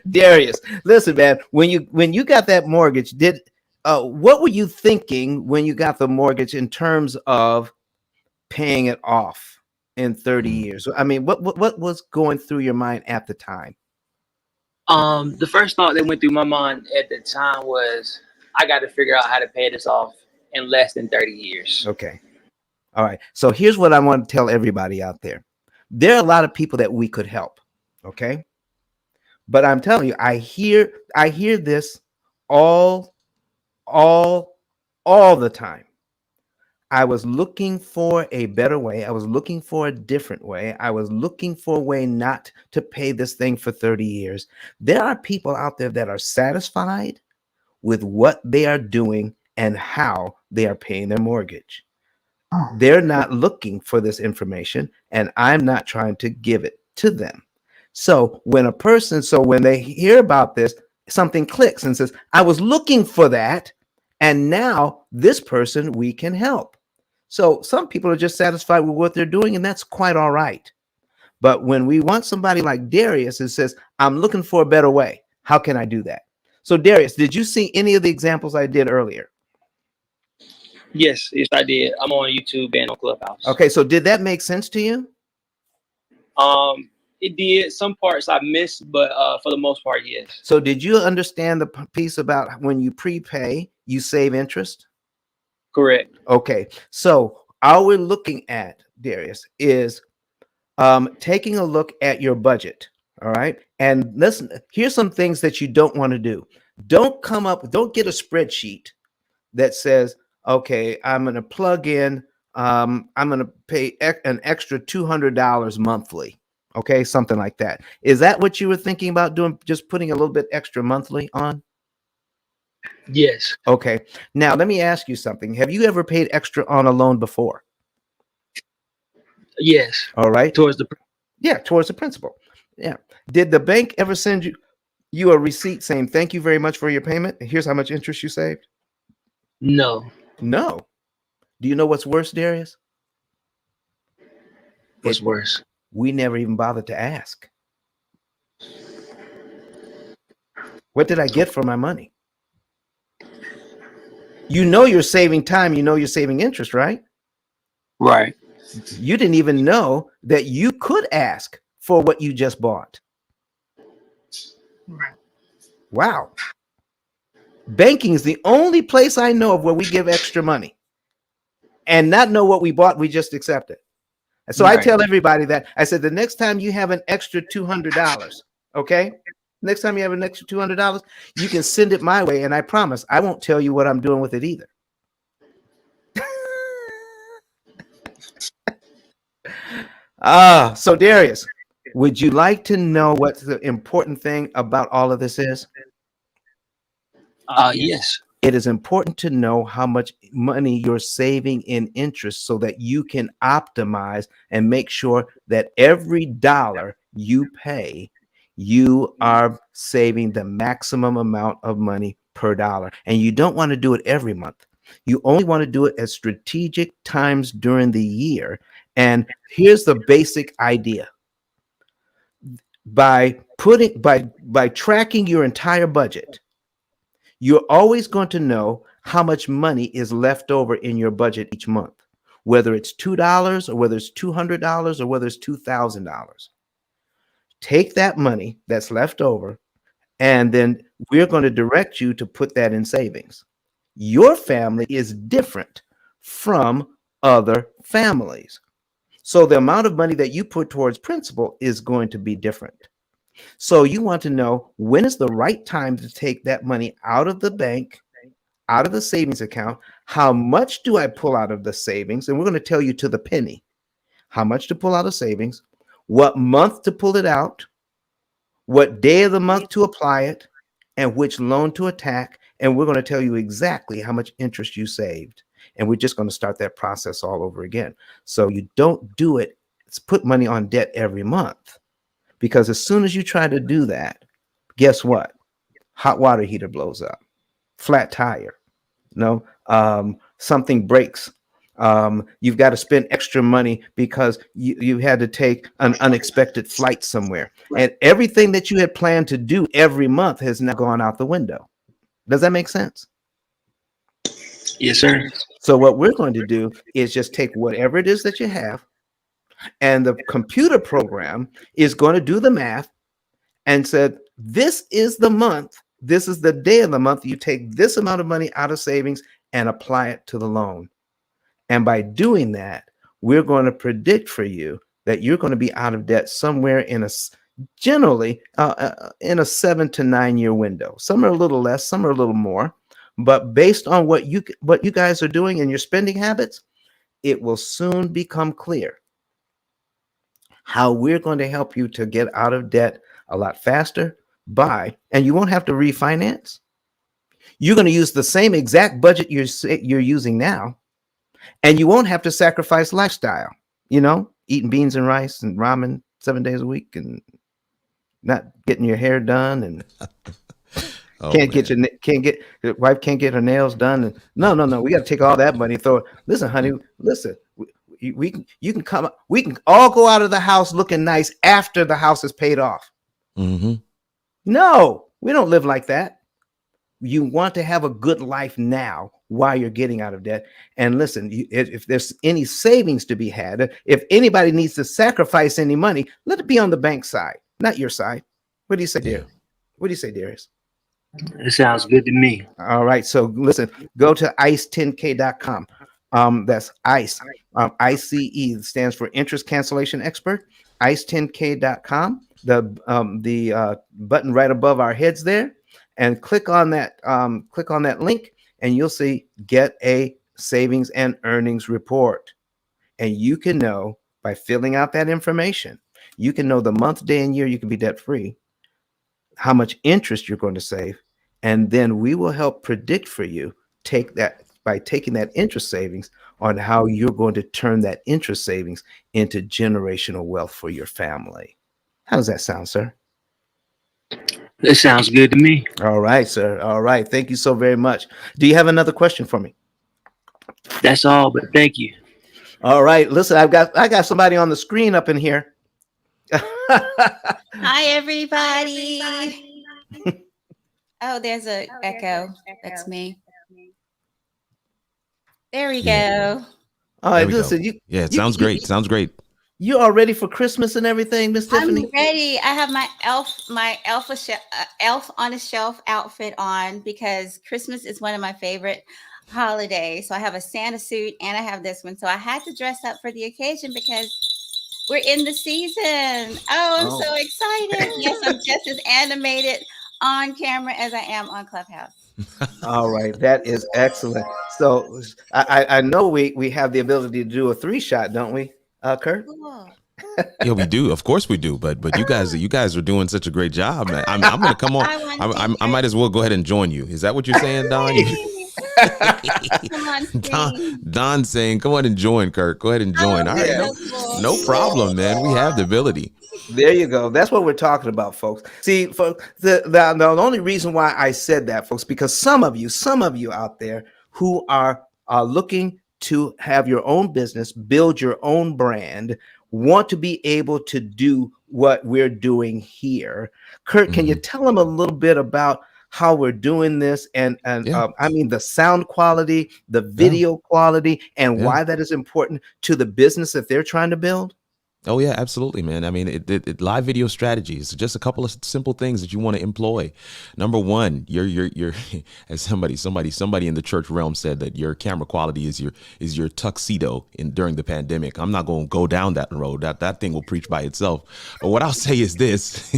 Darius, listen, man. When you got that mortgage, what were you thinking when you got the mortgage in terms of paying it off in 30 years? I mean, what was going through your mind at the time? The first thought that went through my mind at the time was, I got to figure out how to pay this off in less than 30 years. Okay. All right. So here's what I want to tell everybody out there. There are a lot of people that we could help. Okay. But I'm telling you, I hear this all, all, all the time. I was looking for a better way. I was looking for a different way. I was looking for a way not to pay this thing for 30 years. There are people out there that are satisfied with what they are doing and how they are paying their mortgage. They're not looking for this information, and I'm not trying to give it to them. So when they hear about this, something clicks and says, I was looking for that, and now this person we can help. So some people are just satisfied with what they're doing, and that's quite all right. But when we want somebody like Darius who says, I'm looking for a better way, how can I do that? So Darius, did you see any of the examples I did earlier? Yes, I did. I'm on YouTube and on Clubhouse. Okay, so did that make sense to you? It did. Some parts I missed, but for the most part, yes. So did you understand the piece about when you prepay, you save interest? Correct. Okay, so all we're looking at, Darius, is taking a look at your budget. All right, and listen, here's some things that you don't want to do. Don't get a spreadsheet that says, okay, I'm going to plug in, I'm going to pay an extra $200 monthly. Okay, something like that. Is that what you were thinking about doing? Just putting a little bit extra monthly on? Yes. Okay. Now, let me ask you something. Have you ever paid extra on a loan before? Yes. All right. Towards the principal. Yeah. Did the bank ever send you a receipt saying, thank you very much for your payment? Here's how much interest you saved? No. No. Do you know what's worse, Darius? What's worse? We never even bothered to ask. What did I get for my money? You know you're saving time. You know you're saving interest, right? Right. You didn't even know that you could ask for what you just bought. Right. Wow. Banking is the only place I know of where we give extra money and not know what we bought. We just accept it. So I tell everybody that. I said, the next time you have an extra $200, okay? Next time you have an extra $200, you can send it my way, and I promise I won't tell you what I'm doing with it either. So Darius, would you like to know what the important thing about all of this is? Yes. It is important to know how much money you're saving in interest so that you can optimize and make sure that every dollar you pay, you are saving the maximum amount of money per dollar. And you don't want to do it every month. You only want to do it at strategic times during the year. And here's the basic idea. By tracking your entire budget, you're always going to know how much money is left over in your budget each month, whether it's $2 or whether it's $200 or whether it's $2,000. Take that money that's left over, and then we're going to direct you to put that in savings. Your family is different from other families. So the amount of money that you put towards principal is going to be different. So you want to know when is the right time to take that money out of the bank, out of the savings account. How much do I pull out of the savings? And we're going to tell you to the penny how much to pull out of savings, what month to pull it out, what day of the month to apply it, and which loan to attack. And we're going to tell you exactly how much interest you saved. And we're just going to start that process all over again. So you don't do it. It's put money on debt every month. Because as soon as you try to do that, guess what? Hot water heater blows up, flat tire, something breaks. You've got to spend extra money because you had to take an unexpected flight somewhere. And everything that you had planned to do every month has now gone out the window. Does that make sense? Yes, sir. So what we're going to do is just take whatever it is that you have, and the computer program is going to do the math and said, this is the month, this is the day of the month, you take this amount of money out of savings and apply it to the loan. And by doing that, we're going to predict for you that you're going to be out of debt somewhere in generally in a 7 to 9 year window. Some are a little less, some are a little more, but based on what you guys are doing and your spending habits, it will soon become clear how we're going to help you to get out of debt a lot faster and you won't have to refinance. You're going to use the same exact budget you're using now, and you won't have to sacrifice lifestyle, eating beans and rice and ramen 7 days a week and not getting your hair done and your wife can't get her nails done. And no, we got to take all that money and throw it. Listen, honey, listen, we can all go out of the house looking nice after the house is paid off. Mm-hmm. No, we don't live like that. You want to have a good life now while you're getting out of debt. And listen, if there's any savings to be had, if anybody needs to sacrifice any money, let it be on the bank side, not your side. What do you say, dear? What do you say, Darius? It sounds good to me. All right. So listen, go to ice10k.com. That's ICE. ICE stands for Interest Cancellation Expert. ice10k.com. The button right above our heads there, and click on that link, and you'll see Get a Savings and Earnings Report. And you can know by filling out that information, you can know the month, day, and year you can be debt free, how much interest you're going to save, and then we will help predict for you by taking that interest savings on how you're going to turn that interest savings into generational wealth for your family. How does that sound, sir? That sounds good to me. All right, sir. All right. Thank you so very much. Do you have another question for me? That's all, but thank you. All right. Listen, I got somebody on the screen up in here. Hi, everybody. Oh, there's an echo. That's me. There we go. All right, listen. It sounds great. Sounds great. You all ready for Christmas and everything, Miss Tiffany? I'm ready. I have my elf on a shelf outfit on because Christmas is one of my favorite holidays. So I have a Santa suit and I have this one. So I had to dress up for the occasion because we're in the season. Oh, I'm so excited. Yes, I'm just as animated on camera as I am on Clubhouse. All right, that is excellent. So I know we have the ability to do a 3-shot, don't we, Kurt? Cool. Yeah, we do. Of course we do. But you guys are doing such a great job, man. I'm gonna come on. I might as well go ahead and join you. Is that what you're saying, Don? Come on, Don saying, "Come on and join, Kirk. Go ahead and join." All right, no problem, man. We have the ability. There you go. That's what we're talking about, folks. See, folks, the only reason why I said that, folks, because some of you out there who are looking to have your own business, build your own brand, want to be able to do what we're doing here. Kurt, can you tell them a little bit about how we're doing this and I mean the sound quality, the video quality, and why that is important to the business that they're trying to build? Oh yeah, absolutely, man. I mean, it live video strategies, just a couple of simple things that you want to employ. Number one, you're as somebody in the church realm said that your camera quality is your tuxedo during the pandemic. I'm not going to go down that road. That thing will preach by itself. But what I'll say is this: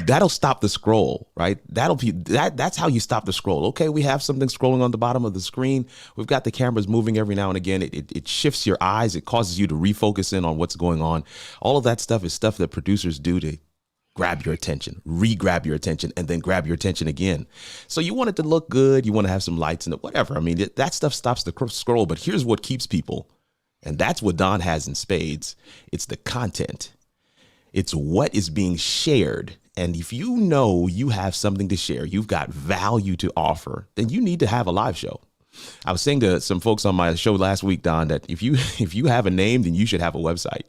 that'll stop the scroll, right? That's how you stop the scroll. Okay, we have something scrolling on the bottom of the screen. We've got the cameras moving every now and again. It shifts your eyes. It causes you to refocus in on what's going on. All of that stuff is stuff that producers do to grab your attention, re-grab your attention, and then grab your attention again. So you want it to look good. You want to have some lights in it, whatever. I mean, that stuff stops the scroll, but here's what keeps people. And that's what Don has in spades. It's the content. It's what is being shared. And if you know you have something to share, you've got value to offer, then you need to have a live show. I was saying to some folks on my show last week, Don, that if you have a name, then you should have a website.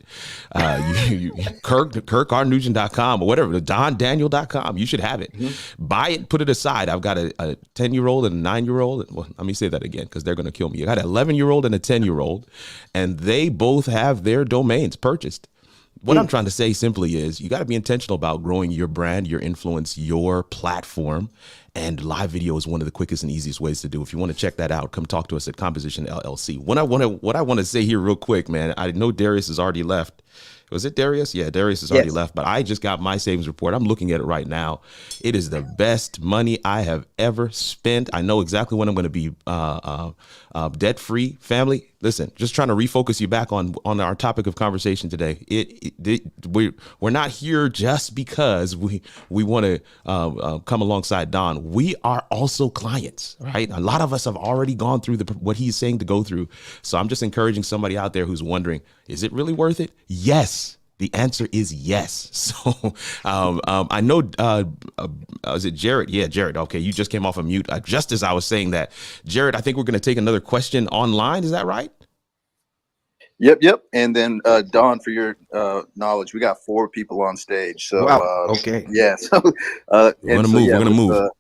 KirkRNugent.com or whatever, DonDaniel.com. You should have it. Buy it, put it aside. I've got a 10-year-old and a 9-year-old. Well, let me say that again because they're going to kill me. I got an 11-year-old and a 10-year-old, and they both have their domains purchased. What I'm trying to say simply is you got to be intentional about growing your brand, your influence, your platform. And live video is one of the quickest and easiest ways to do. If you want to check that out, come talk to us at Composition LLC. What I want to say here real quick, man, I know Darius has already left. Was it Darius? Yeah, Darius has already left, but I just got my savings report. I'm looking at it right now. It is the best money I have ever spent. I know exactly when I'm going to be debt-free. Family, listen, just trying to refocus you back on our topic of conversation today. We're not here just because we want to come alongside Don. We are also clients, right? A lot of us have already gone through what he's saying to go through. So I'm just encouraging somebody out there who's wondering, is it really worth it? Yes. The answer is yes. So I know, is it Jared? Yeah, Jared. Okay, you just came off of mute just as I was saying that. Jared, I think we're going to take another question online. Is that right? Yep. And then Don, for your knowledge, we got 4 people on stage. So wow. Okay. Yeah. So we're gonna move.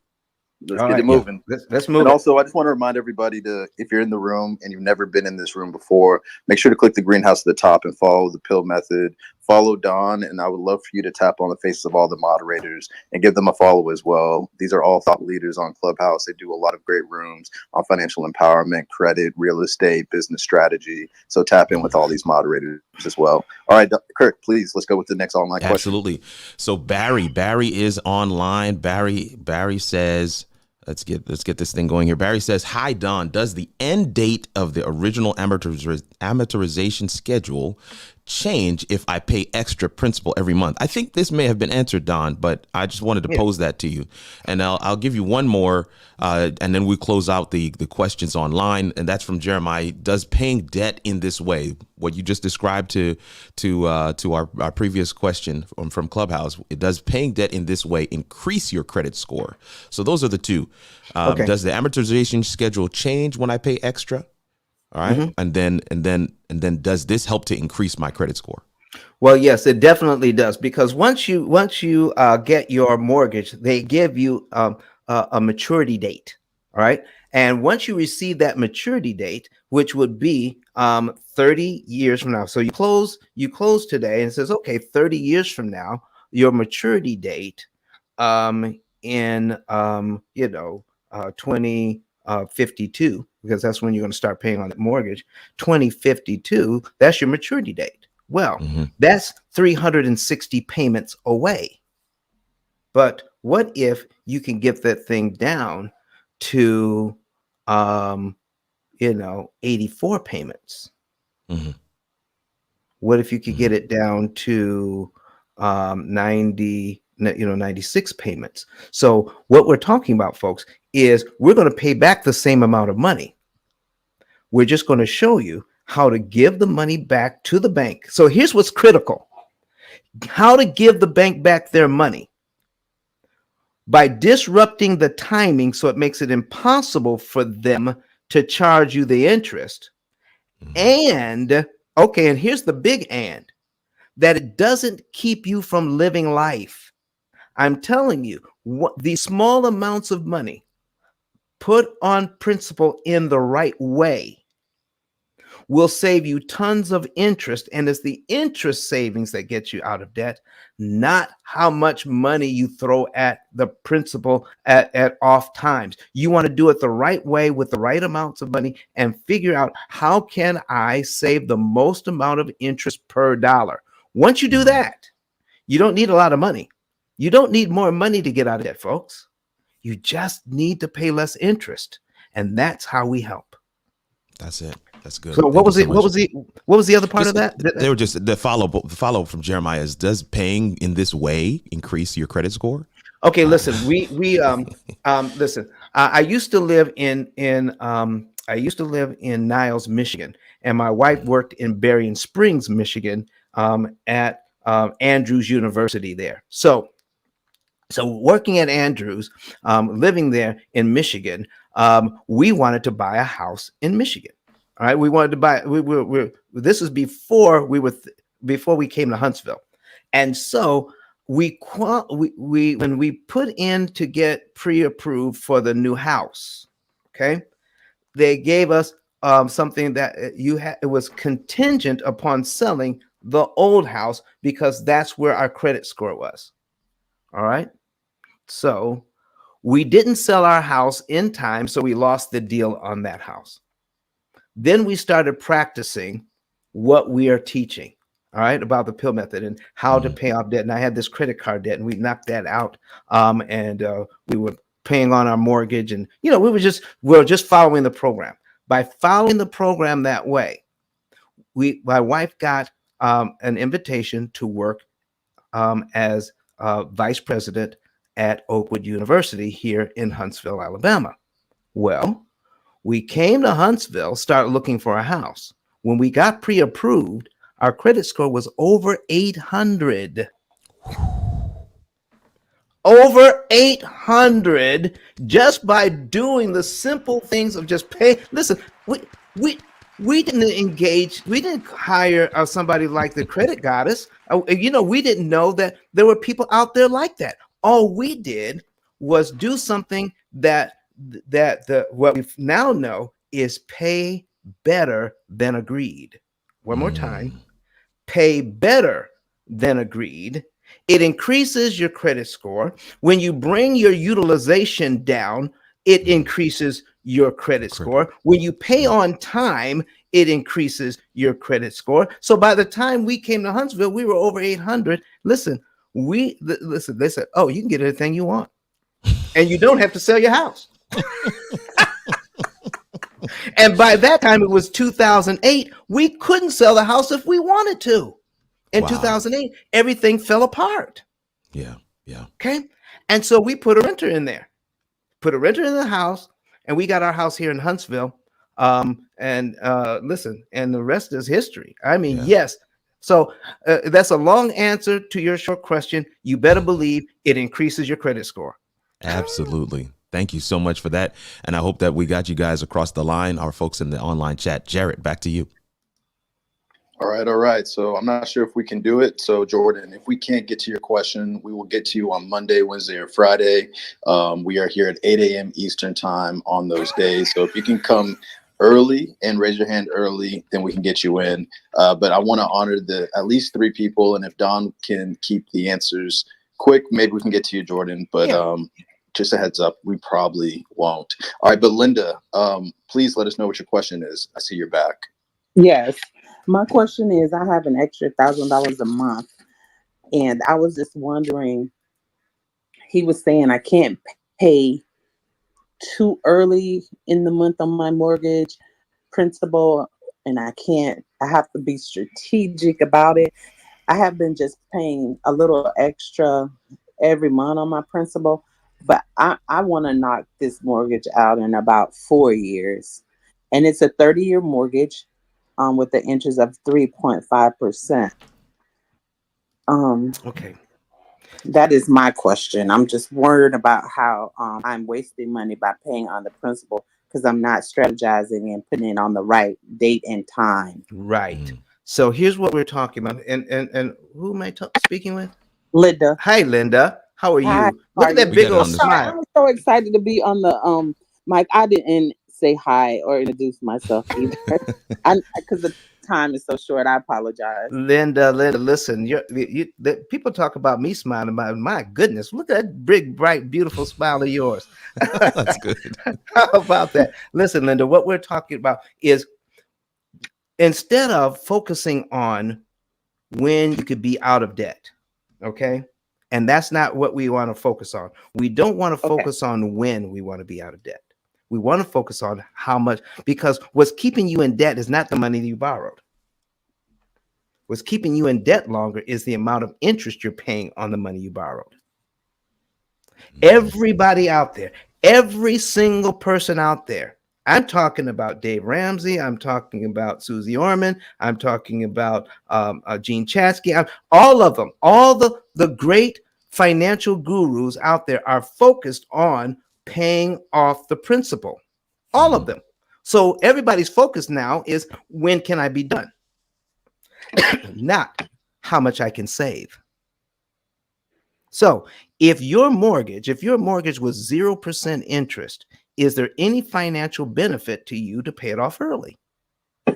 Let's get it moving. Let's move. And also, I just want to remind everybody if you're in the room and you've never been in this room before, make sure to click the greenhouse at the top and follow the P.I.L.L method. Follow Don, and I would love for you to tap on the faces of all the moderators and give them a follow as well. These are all thought leaders on Clubhouse. They do a lot of great rooms on financial empowerment, credit, real estate, business strategy. So tap in with all these moderators as well. All right, Kirk, please, let's go with the next online question. Absolutely. So Barry is online. Barry says, let's get this thing going here. Barry says, hi, Don, does the end date of the original amortization schedule change if I pay extra principal every month? I think this may have been answered, Don, but I just wanted to pose that to you. And I'll give you one more, and then we close out the questions online. And that's from Jeremiah. Does paying debt in this way, what you just described to our previous question from Clubhouse, does paying debt in this way increase your credit score? So those are the two. Does the amortization schedule change when I pay extra? All right. And then does this help to increase my credit score? Well, yes, it definitely does, because once you get your mortgage, they give you a maturity date. All right. And once you receive that maturity date, which would be 30 years from now. So you close today and it says, okay, 30 years from now, your maturity date in 2052, because that's when you're going to start paying on the mortgage. 2052, that's your maturity date. Well, that's 360 payments away. But what if you can get that thing down to 84 payments? What if you could get it down to 96 payments? So what we're talking about, folks, is we're going to pay back the same amount of money. We're just going to show you how to give the money back to the bank. So here's what's critical: how to give the bank back their money by disrupting the timing so it makes it impossible for them to charge you the interest. And here's the big and, that it doesn't keep you from living life. I'm telling you, these small amounts of money put on principal in the right way will save you tons of interest. And it's the interest savings that gets you out of debt, not how much money you throw at the principal at off times. You want to do it the right way with the right amounts of money and figure out, how can I save the most amount of interest per dollar? Once you do that, you don't need a lot of money. You don't need more money to get out of debt, folks. You just need to pay less interest. And that's how we help. That's it. That's good. So what was the other part of that? They were just the follow from Jeremiah is, does paying in this way increase your credit score? Okay, listen, listen, I used to live in Niles, Michigan, and my wife worked in Berrien Springs, Michigan, at Andrews University there. So working at Andrews, living there in Michigan, we wanted to buy a house in Michigan. All right, we wanted to buy. This is before before we came to Huntsville, and so we when we put in to get pre-approved for the new house, okay, they gave us something that it was contingent upon selling the old house because that's where our credit score was. All right, so we didn't sell our house in time, so we lost the deal on that house. Then we started practicing what we are teaching, all right, about the pill method and how to pay off debt. And I had this credit card debt, and we knocked that out. And we were paying on our mortgage, and we were just following the program. By following the program that way, my wife got an invitation to work as vice president at Oakwood University here in Huntsville, Alabama. Well, we came to Huntsville, started looking for a house. When we got pre-approved, our credit score was over 800. Over 800 just by doing the simple things of just pay. Listen, we didn't engage. We didn't hire somebody like the credit goddess. We didn't know that there were people out there like that. All we did was do something that what we now know is pay better than agreed. One more time, pay better than agreed. It increases your credit score. When you bring your utilization down, it increases your credit score. When you pay on time, it increases your credit score. So by the time we came to Huntsville, we were over 800. Listen, they said, oh, you can get anything you want, and you don't have to sell your house. And by that time, it was 2008. We couldn't sell the house if we wanted to. In 2008, everything fell apart. Yeah. Okay. And so we put a renter in there, put a renter in the house, and we got our house here in Huntsville. Listen, and the rest is history. I mean, yes. So that's a long answer to your short question. You better believe it increases your credit score. Absolutely. Thank you so much for that. And I hope that we got you guys across the line, our folks in the online chat. Jarrett, back to you. All right. So I'm not sure if we can do it. So Jordan, if we can't get to your question, we will get to you on Monday, Wednesday, or Friday. We are here at 8 a.m. Eastern time on those days. So if you can come early and raise your hand early, then we can get you in. But I want to honor at least 3 people. And if Don can keep the answers quick, maybe we can get to you, Jordan. But just a heads up, we probably won't. All right. But Linda, please let us know what your question is. I see you're back. Yes. My question is, I have an extra $1,000 a month, and I was just wondering, he was saying I can't pay too early in the month on my mortgage principal, and I have to be strategic about it. I have been just paying a little extra every month on my principal, but I want to knock this mortgage out in about 4 years. And it's a 30-year mortgage with the interest of 3.5%. Okay. That is my question. I'm just worried about how I'm wasting money by paying on the principal because I'm not strategizing and putting it on the right date and time. Right. So here's what we're talking about. And who am I speaking with? Linda. Hi, Linda. How are Hi, you? Look at that big old smile. I'm so excited to be on the mic. I didn't say hi or introduce myself either. Because the time is so short. I apologize. Linda, listen, the people talk about me smiling. My goodness, look at that big, bright, beautiful smile of yours. That's good. How about that? Listen, Linda, what we're talking about is instead of focusing on when you could be out of debt, okay? And that's not what we want to focus on. We don't want to focus on when we want to be out of debt. We want to focus on how much, because what's keeping you in debt is not the money you borrowed. What's keeping you in debt longer is the amount of interest you're paying on the money you borrowed. Everybody out there, every single person out there, I'm talking about Dave Ramsey, I'm talking about Susie Orman, I'm talking about Gene Chatsky, all of them, all the great financial gurus out there are focused on paying off the principal. all of them. So everybody's focus now is when can I be done, not how much I can save. So if your mortgage was 0% interest, is there any financial benefit to you to pay it off early?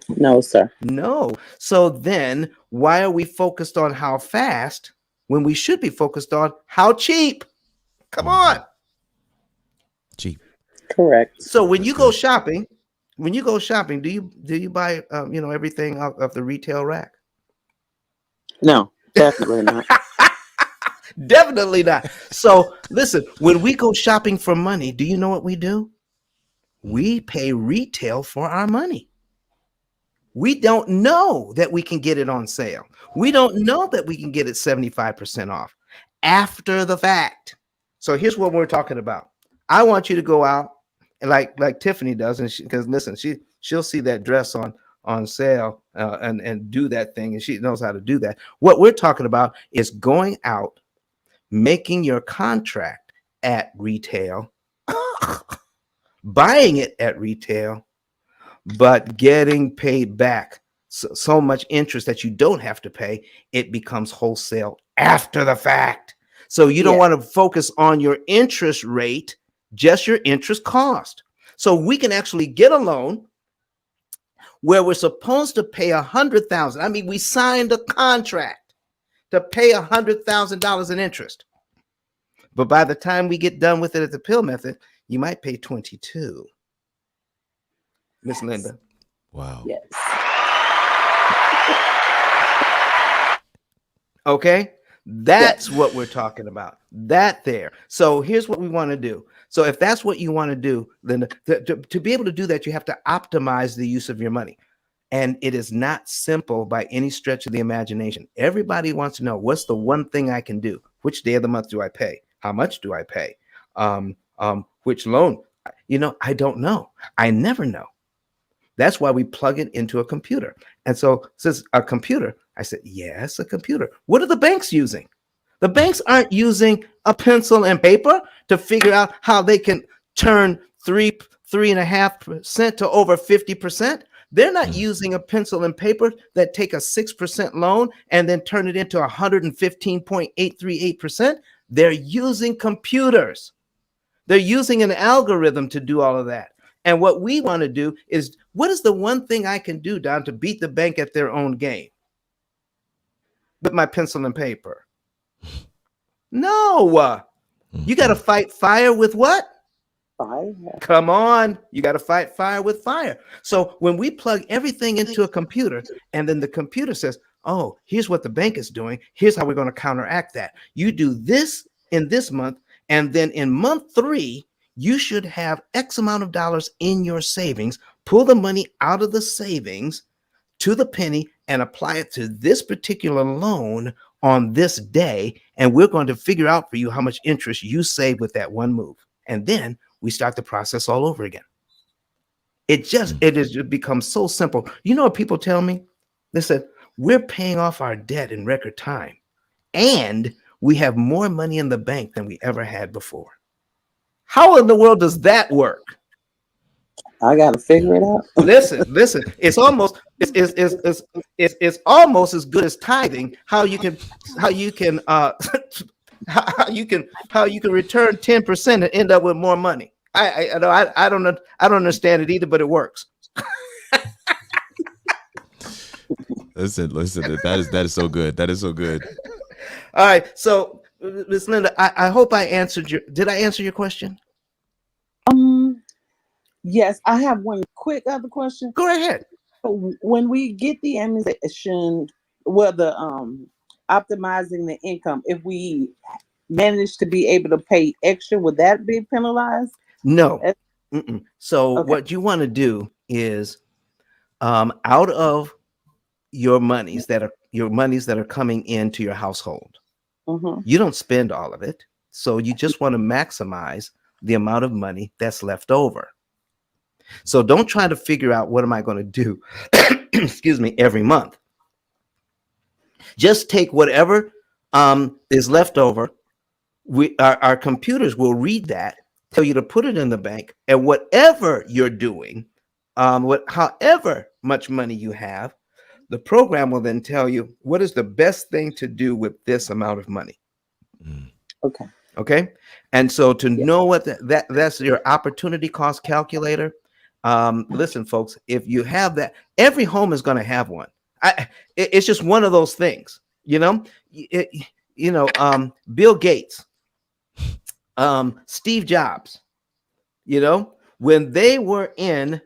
No, sir. No. So then why are we focused on how fast when we should be focused on how cheap? Come on. Cheap. Correct. So when That's you go good. shopping, do you buy everything off the retail rack? No, definitely not. Definitely not. So listen, when we go shopping for money, do you know what we do? We pay retail for our money. We don't know that we can get it on sale. We don't know that we can get it 75% off after the fact. So here's what we're talking about. I want you to go out and like Tiffany does, and because listen, she'll see that dress on sale and do that thing, and she knows how to do that. What we're talking about is going out, making your contract at retail, buying it at retail, but getting paid back so much interest that you don't have to pay. It becomes wholesale after the fact. So you don't want to focus on your interest rate, just your interest cost. So we can actually get a loan where we're supposed to pay $100,000. I mean, we signed a contract to pay $100,000 in interest. But by the time we get done with it at the P.I.L.L method, you might pay 22. Miss Linda. Wow. Yes. Okay, that's what we're talking about. That there. So here's what we want to do. So if that's what you want to do, then to be able to do that, you have to optimize the use of your money. And it is not simple by any stretch of the imagination. Everybody wants to know, what's the one thing I can do? Which day of the month do I pay? How much do I pay? Which loan? I don't know. I never know. That's why we plug it into a computer. And so since a computer, I said, yes, a computer. What are the banks using? The banks aren't using a pencil and paper to figure out how they can turn 3.5% to over 50%. They're not using a pencil and paper that take a 6% loan and then turn it into 115.838%. They're using computers. They're using an algorithm to do all of that. And what we want to do is, what is the one thing I can do, Don, to beat the bank at their own game? With my pencil and paper. No. You got to fight fire with what? Fire. Come on. You got to fight fire with fire. So when we plug everything into a computer, and then the computer says, oh, here's what the bank is doing. Here's how we're going to counteract that. You do this in this month, and then in month 3, you should have X amount of dollars in your savings. Pull the money out of the savings to the penny and apply it to this particular loan on this day. And we're going to figure out for you how much interest you save with that one move. And then we start the process all over again. It has just become so simple. You know what people tell me? They said, we're paying off our debt in record time, and we have more money in the bank than we ever had before. How in the world does that work? I got to figure it out. Listen. It's almost it's almost as good as tithing. How you can how you can return 10% and end up with more money. I don't understand it either, but it works. Listen. That is so good. That is so good. All right. So, Miss Linda, I hope I answered did I answer your question? Yes, I have one quick other question. Go ahead. When we get the amortization, the optimizing the income, if we manage to be able to pay extra, would that be penalized? No. So what you want to do is, out of your monies that are coming into your household, you don't spend all of it. So you just want to maximize the amount of money that's left over. So don't try to figure out what am I going to do, excuse me, every month. Just take whatever is left over. Our computers will read that, tell you to put it in the bank, and whatever you're doing, however much money you have, the program will then tell you what is the best thing to do with this amount of money. Okay. Okay. And so to know what that's your opportunity cost calculator. Listen, folks, if you have that, every home is going to have one. It's just one of those things, you know. Bill Gates, Steve Jobs, when they were in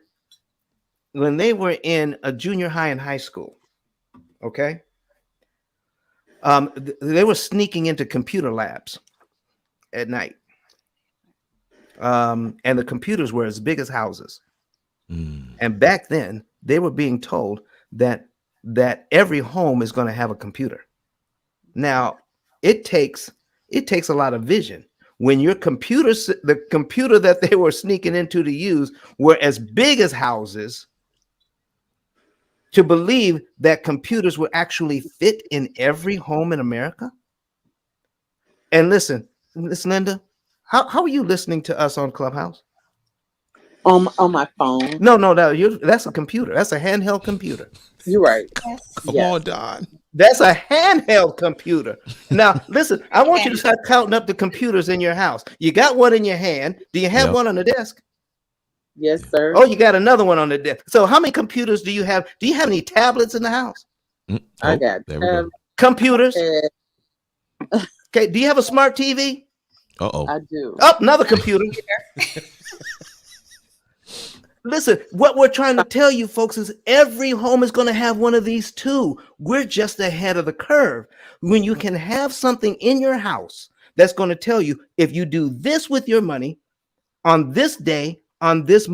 a junior high and high school, okay, they were sneaking into computer labs at night, and the computers were as big as houses. And back then, they were being told that every home is going to have a computer. Now, it takes a lot of vision when the computer that they were sneaking into to use were as big as houses, to believe that computers would actually fit in every home in America. And listen, Linda, how are you listening to us on Clubhouse? On my phone. No, that's a computer. That's a handheld computer. You're right. Come on, Don. That's a handheld computer. Now, listen, I want you to start counting up the computers in your house. You got one in your hand. Do you have one on the desk? Yes, sir. Oh, you got another one on the desk. So how many computers do you have? Do you have any tablets in the house? I got computers. Okay. Do you have a smart TV? I do. Oh, another computer. Listen, what we're trying to tell you, folks, is every home is going to have one of these too. We're just ahead of the curve. When you can have something in your house that's going to tell you, if you do this with your money on this day, on this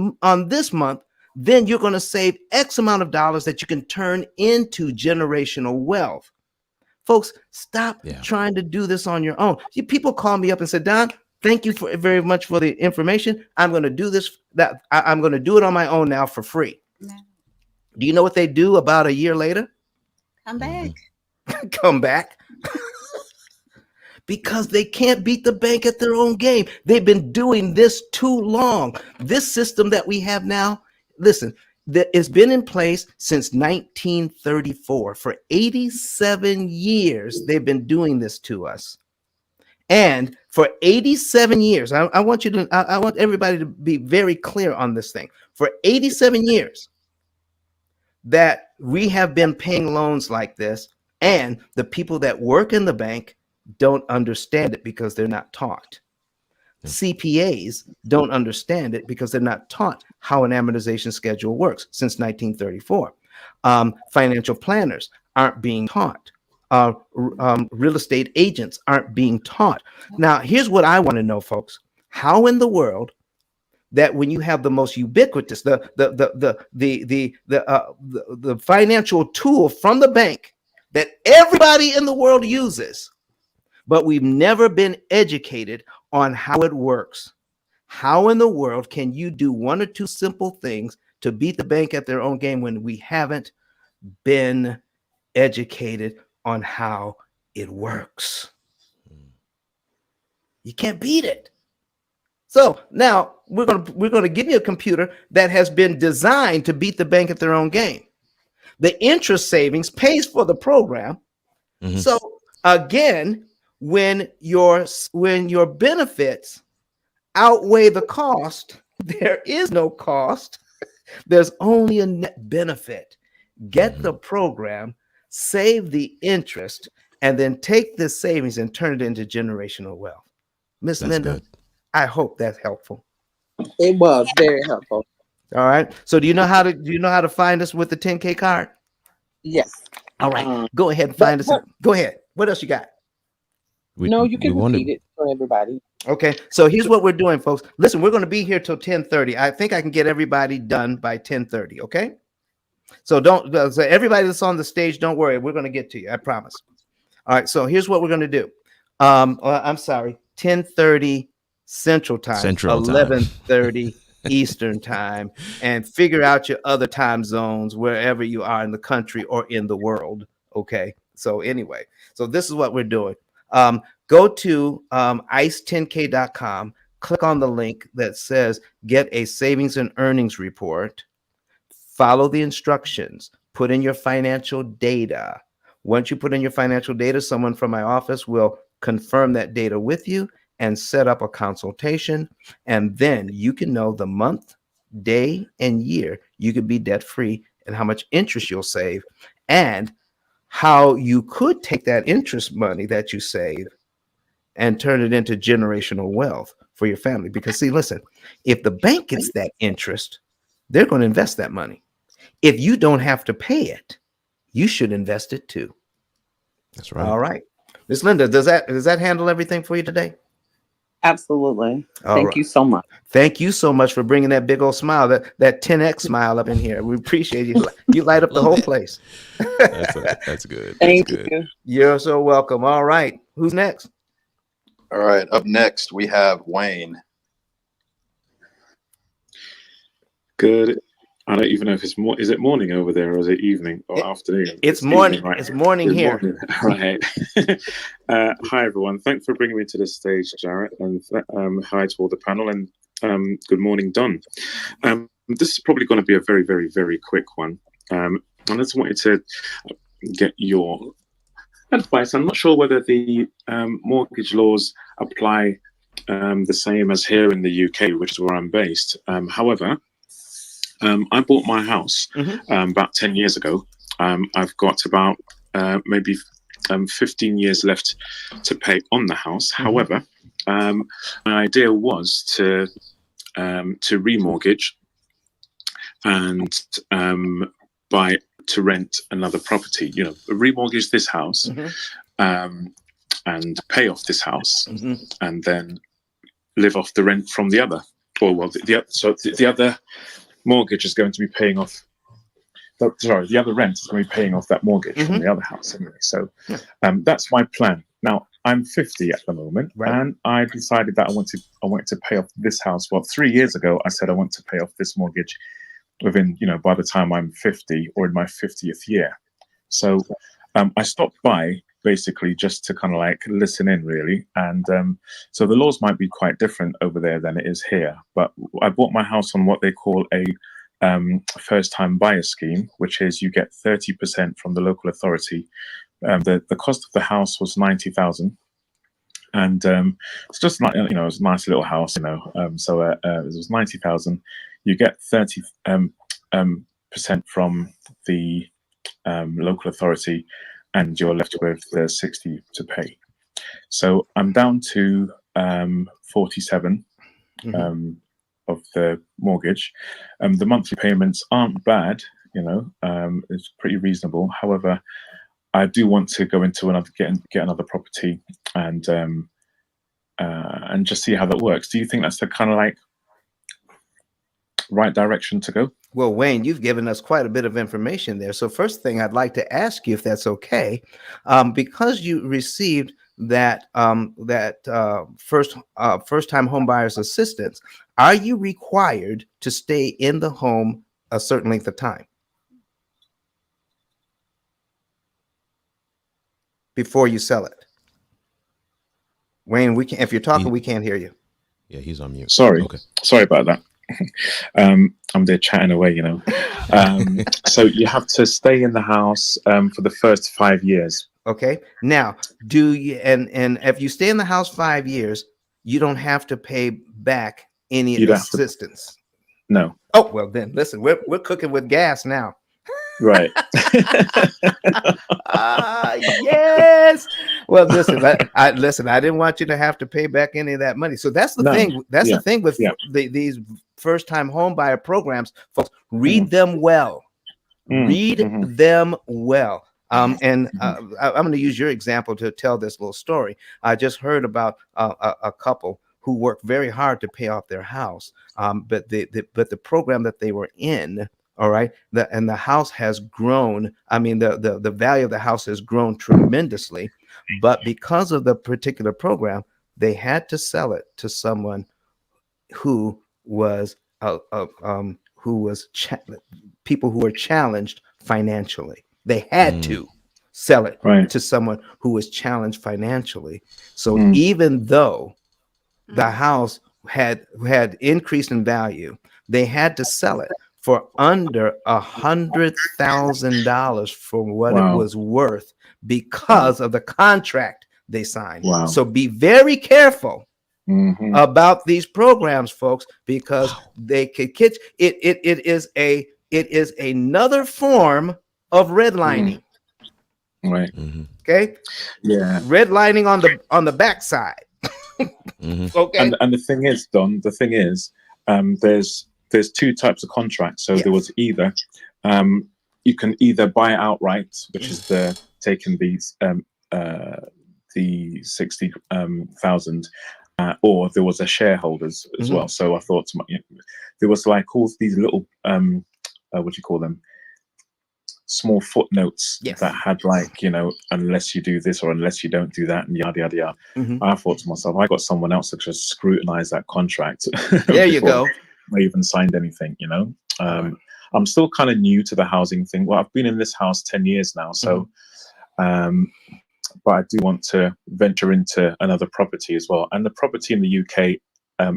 month, then you're going to save X amount of dollars that you can turn into generational wealth. Folks, stop trying to do this on your own. People call me up and say, Don, thank you very much for the information. I'm going to do this. I'm going to do it on my own now for free. No. Do you know what they do about a year later? Come back. Come back. Because they can't beat the bank at their own game. They've been doing this too long. This system that we have now, listen, it's been in place since 1934. For 87 years, they've been doing this to us. And for 87 years, I want everybody to be very clear on this thing. For 87 years that we have been paying loans like this, and the people that work in the bank don't understand it because they're not taught. CPAs don't understand it because they're not taught how an amortization schedule works since 1934. Financial planners aren't being taught. Real estate agents aren't being taught. Now, here's what I want to know, folks. How in the world that when you have the most ubiquitous, the financial tool from the bank that everybody in the world uses, but we've never been educated on how it works? How in the world can you do one or two simple things to beat the bank at their own game when we haven't been educated on how it works? You can't beat it. So now we're going to give you a computer that has been designed to beat the bank at their own game. The interest savings pays for the program. So again, when your benefits outweigh the cost, there is no cost. There's only a net benefit. Get the program, save the interest, and then take the savings and turn it into generational wealth. Miss Linda, good. I hope that's helpful. It was very helpful. All right. So do you know how to find us with the 10K card? Yes. All right. Go ahead and find us. Go ahead. What else you got? You can repeat it for everybody. Okay. So here's what we're doing, folks. Listen, we're going to be here till 10:30. I think I can get everybody done by 10:30. Okay. So everybody that's on the stage, don't worry. We're going to get to you. I promise. All right. So here's what we're going to do. I'm sorry. 10:30 Central Time. 11:30 Eastern Time, and figure out your other time zones wherever you are in the country or in the world. Okay. So anyway, so this is what we're doing. Go to ice10k.com, click on the link that says get a savings and earnings report. Follow the instructions, put in your financial data. Once you put in your financial data, someone from my office will confirm that data with you and set up a consultation. And then you can know the month, day, and year you could be debt free and how much interest you'll save, and how you could take that interest money that you save and turn it into generational wealth for your family. Because, see, listen, if the bank gets that interest, they're going to invest that money. If you don't have to pay it, you should invest it too. That's right. All right. Miss Linda, does that handle everything for you today? Absolutely. All Thank right. you so much. Thank you so much for bringing that big old smile, that 10x smile up in here. We appreciate you. You light up the whole place. That's good. That's Thank good. you. You're so welcome. All right. Who's next? All right. Up next, we have Wayne. Good. I don't even know if it's more. Is it morning over there, or is it evening or afternoon? It's morning. Evening, right? It's morning It's here. morning. Right. Hi everyone. Thanks for bringing me to the stage, Jarrett, and hi to all the panel, and good morning, Don. This is probably going to be a very, very, very quick one. I just wanted to get your advice. I'm not sure whether the mortgage laws apply the same as here in the UK, which is where I'm based. However, I bought my house about 10 years ago. I've got about maybe 15 years left to pay on the house. However, my idea was to remortgage and to rent another property. You know, remortgage this house and pay off this house, and then live off the rent from the other. Or well, the other mortgage is going to be paying off. The other rent is going to be paying off that mortgage from the other house anyway. So that's my plan. Now I'm 50 at the moment, and I decided that I wanted to pay off this house. Well, 3 years ago, I said I want to pay off this mortgage within, by the time I'm 50 or in my 50th year. So I stopped by basically just to kind of like listen in, really. And so the laws might be quite different over there than it is here. But I bought my house on what they call a first-time buyer scheme, which is you get 30% from the local authority. The cost of the house was 90,000, and it's just like it was a nice little house, So it was 90,000. You get 30% from the local authority, and you're left with 60 to pay. So I'm down to 47 of the mortgage. The monthly payments aren't bad, it's pretty reasonable. However, I do want to go into get another property and just see how that works. Do you think that's the kind of like right direction to go? Well, Wayne, you've given us quite a bit of information there. So first thing I'd like to ask you, if that's okay, because you received that first-time home buyers assistance, are you required to stay in the home a certain length of time before you sell it? Wayne, if you're talking, we can't hear you. Yeah, he's on mute. Sorry. Okay. Sorry about that. I'm there chatting away, So you have to stay in the house for the first 5 years. Okay. Now, do you and if you stay in the house 5 years, you don't have to pay back any assistance? No. Oh, well then, listen, we're cooking with gas now. Right. Yes. Well, listen, I didn't want you to have to pay back any of that money. So that's the thing. That's the thing with these first-time home buyer programs, folks. Read them well. Read them well. And I'm going to use your example to tell this little story. I just heard about a couple who worked very hard to pay off their house, but the program that they were in, all right, and the house has grown. I mean, the value of the house has grown tremendously, but because of the particular program, they had to sell it to someone who was people who were challenged financially. They had to sell it to someone who was challenged financially. So even though the house had increased in value, they had to sell it for under $100,000 for what it Wow. was worth because of the contract they signed. Wow. So be very careful Mhm. about these programs, folks, because they could catch it. It is another form of redlining. Right. Okay. Yeah. Redlining on the backside. Okay. And the thing is, Don, the thing is, there's two types of contracts. So there was either you can either buy it outright, which is the taking these the 60,000, or there was a shareholders as well. So I thought there was like all these little what do you call them? Small footnotes that had like, you know, unless you do this or unless you don't do that and yada yada yada. I thought to myself, I got someone else to just scrutinize that contract. There you go. I even signed anything, you know. I'm still kind of new to the housing thing. Well, I've been in this house 10 years now, so but I do want to venture into another property as well. And the property in the UK,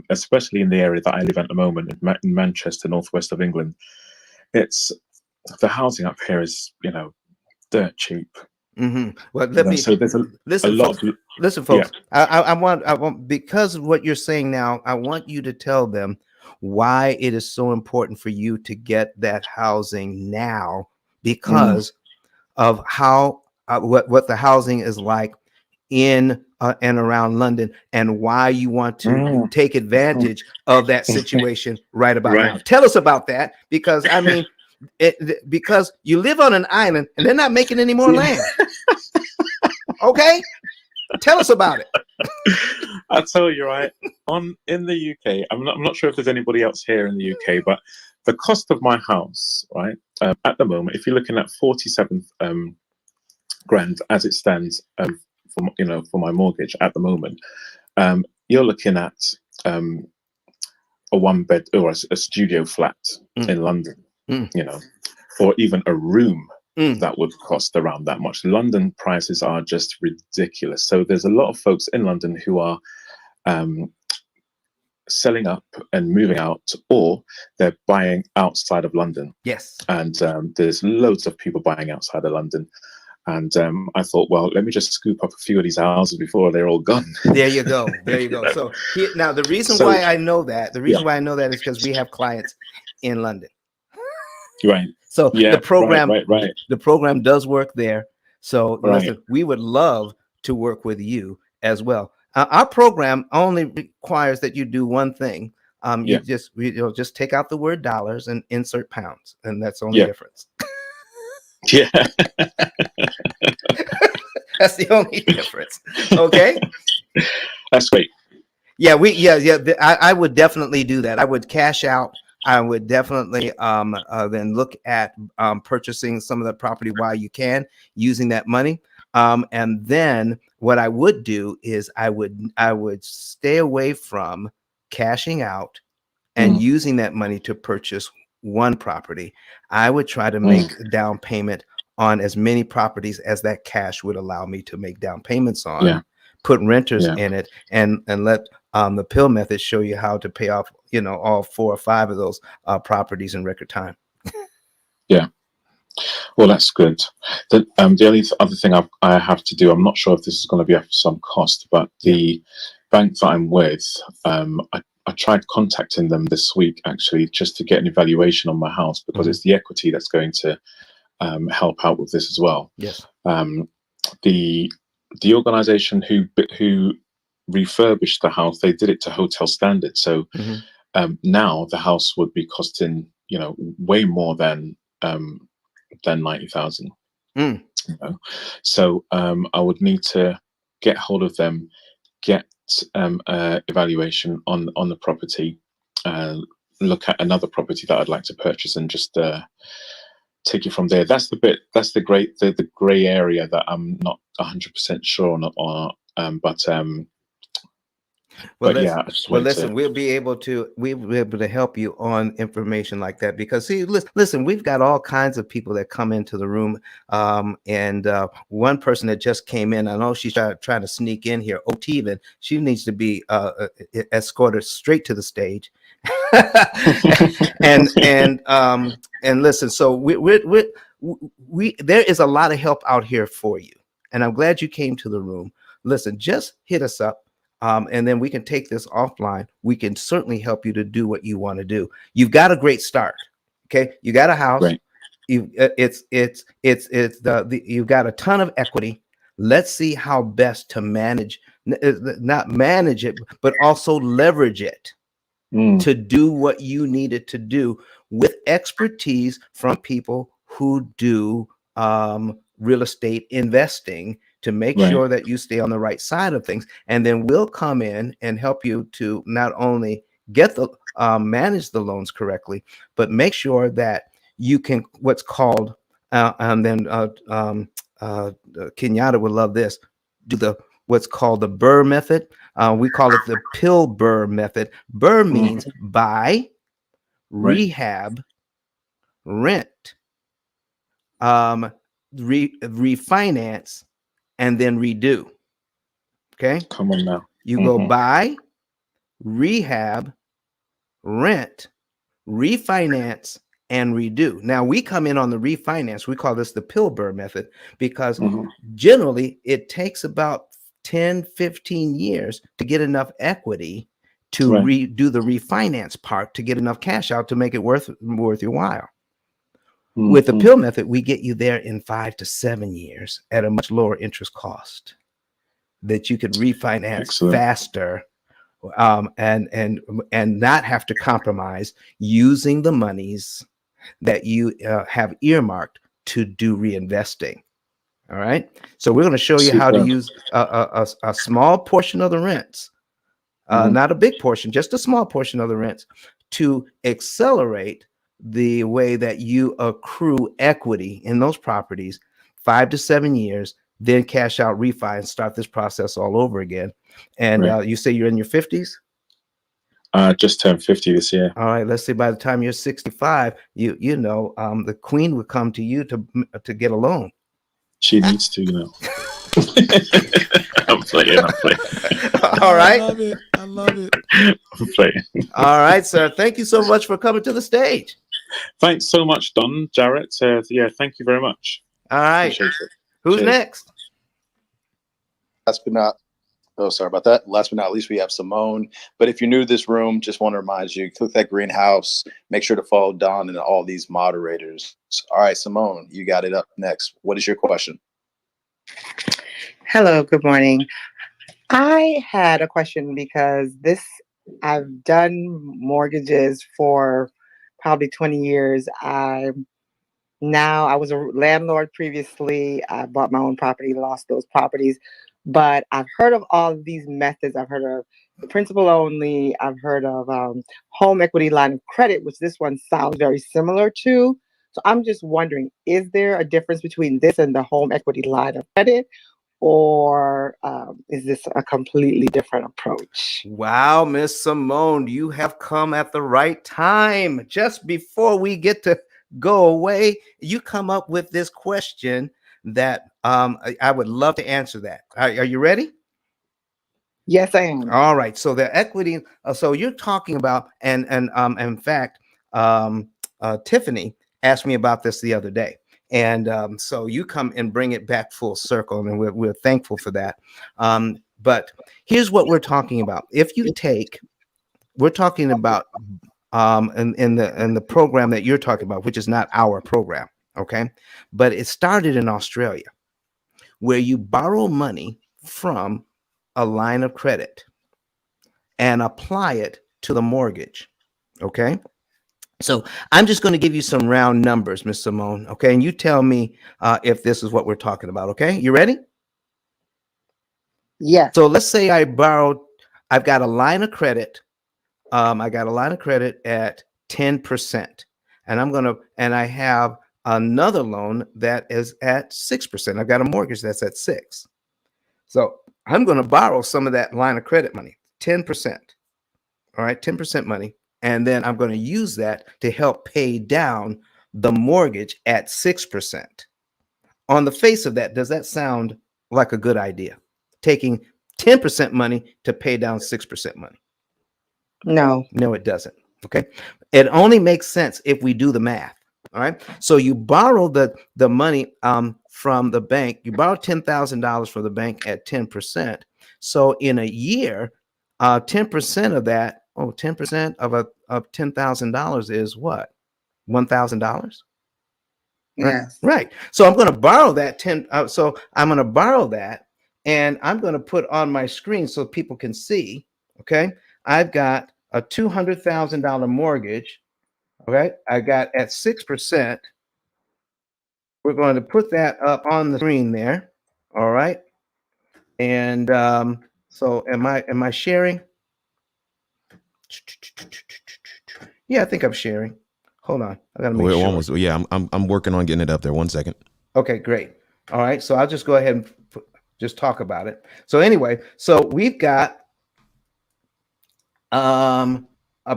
especially in the area that I live at the moment, in Manchester, northwest of England, it's the housing up here is, you know, dirt cheap. Well, let me So there's listen, a lot folks. of, Listen, folks. I want because of what you're saying now, I want you to tell them why it is so important for you to get that housing now, because of how what the housing is like in and around London, and why you want to take advantage of that situation right about now. Tell us about that, because I mean, because you live on an island and they're not making any more land. Okay, tell us about it. I'll tell you, right, in the UK, I'm not sure if there's anybody else here in the UK, but the cost of my house, right, at the moment, if you're looking at 47 grand as it stands, for my mortgage at the moment, you're looking at a one bed or a studio flat in London, you know, or even a room that would cost around that much. London prices are just ridiculous. So there's a lot of folks in London who are selling up and moving out, or they're buying outside of London. Yes. And there's loads of people buying outside of London. And I thought, well, let me just scoop up a few of these houses before they're all gone. There you go. There you go. So now the reason why I know that, is because we have clients in London. Right. So the program, right. The program does work there. So Right. listen, we would love to work with you as well. Our program only requires that you do one thing. You just take out the word dollars and insert pounds, and that's the only difference. Yeah. That's the only difference. Okay. That's great. Yeah, I would definitely do that. I would cash out. I would definitely then look at purchasing some of the property while you can, using that money. And then what I would do is I would stay away from cashing out and using that money to purchase one property. I would try to make a down payment on as many properties as that cash would allow me to make down payments on. Put renters in it, and let the P.I.L.L method show you how to pay off, you know, all 4 or 5 of those properties in record time. Yeah. Well, that's good. The only other thing I have to do, I'm not sure if this is going to be at some cost, but the bank that I'm with, I tried contacting them this week, actually, just to get an evaluation on my house, because it's the equity that's going to help out with this as well. Yes. The organization who refurbished the house, they did it to hotel standards. So now the house would be costing, you know, way more than 90,000. You know? So I would need to get hold of them, get evaluation on the property, look at another property that I'd like to purchase, and just take it from there. That's the gray area that I'm not 100% sure on. But Well, But yeah, I just wanted listen, to. we'll be able to help you on information like that because see, listen, we've got all kinds of people that come into the room. And one person that just came in, I know she's trying to sneak in here. Otivan, she needs to be escorted straight to the stage. And listen, so we there is a lot of help out here for you, and I'm glad you came to the room. Listen, just hit us up. And then we can take this offline. We can certainly help you to do what you want to do. You've got a great start. Okay. You got a house. Right. You've got a ton of equity. Let's see how best to manage, not manage it, but also leverage it to do what you needed to do with expertise from people who do real estate investing to make Right. sure that you stay on the right side of things. And then we'll come in and help you to not only get the manage the loans correctly, but make sure that you can what's called and then Kenyatta would love this, do the what's called the BRRRR method. We call it the P.I.L.L method. BRRRR means buy, Right. rehab, rent, refinance, and then redo. Okay. Come on now. You go buy, rehab, rent, refinance, and redo. Now we come in on the refinance. We call this the P.I.L.L method because generally it takes about 10, 15 years to get enough equity to Right. redo the refinance part to get enough cash out to make it worth your while. With the P.I.L.L method, we get you there in 5 to 7 years at a much lower interest cost that you could refinance Excellent. faster and not have to compromise using the monies that you have earmarked to do reinvesting. All right. So we're going to show you how to use a small portion of the rents, not a big portion, just a small portion of the rents to accelerate the way that you accrue equity in those properties 5 to 7 years, then cash out, refi, and start this process all over again. And you say you're in your 50s? Just turned 50 this year. All right. Let's say by the time you're 65, you know, the queen would come to you to get a loan. She needs to, you know. I'm playing. All right. I love it. I'm playing. All right, sir. Thank you so much for coming to the stage. Thanks so much, Don, Jarrett. Yeah, thank you very much. All right. Appreciate it. Who's Cheers. next? Last but not least, we have Simone. But if you're new to this room, just want to remind you, click that greenhouse. Make sure to follow Don and all these moderators. All right, Simone, you got it up next. What is your question? Hello, good morning. I had a question because I've done mortgages for probably 20 years. I was a landlord previously. I bought my own property, lost those properties. But I've heard of all of these methods. I've heard of the principal only. I've heard of home equity line of credit, which this one sounds very similar to. So I'm just wondering, is there a difference between this and the home equity line of credit? Or is this a completely different approach? Wow, Miss Simone, you have come at the right time. Just before we get to go away, you come up with this question that I would love to answer that. Are you ready? Yes, I am. All right. So the equity. So you're talking about, and in fact, Tiffany asked me about this the other day. And so you come and bring it back full circle, and we're thankful for that. But here's what we're talking about. We're talking about in the program that you're talking about, which is not our program, okay? But it started in Australia, where you borrow money from a line of credit and apply it to the mortgage, okay? So I'm just going to give you some round numbers, Miss Simone, okay? And you tell me if this is what we're talking about, okay? You ready? Yes. So let's say I've got a line of credit. I got a line of credit at 10%, and I have another loan that is at 6%. I've got a mortgage that's at 6%. So I'm going to borrow some of that line of credit money, 10%. All right, 10% money. And then I'm going to use that to help pay down the mortgage at 6%. On the face of that, does that sound like a good idea? Taking 10% money to pay down 6% money? No. No, it doesn't. Okay. It only makes sense if we do the math. All right. So you borrow the money from the bank. You borrow $10,000 from the bank at 10%. So in a year, 10% of that, 10% of $10,000 is what? $1,000? Yes. Right. So I'm going to borrow that 10. So I'm going to borrow that, and I'm going to put on my screen so people can see. Okay. I've got a $200,000 mortgage. Okay. I got at 6%. We're going to put that up on the screen there. All right. And so am I sharing? Yeah, I think I'm sharing. Hold on. I got to make We're sure. almost. Yeah, I'm working on getting it up there. 1 second. Okay, great. All right. So I'll just go ahead and just talk about it. So anyway, so we've got a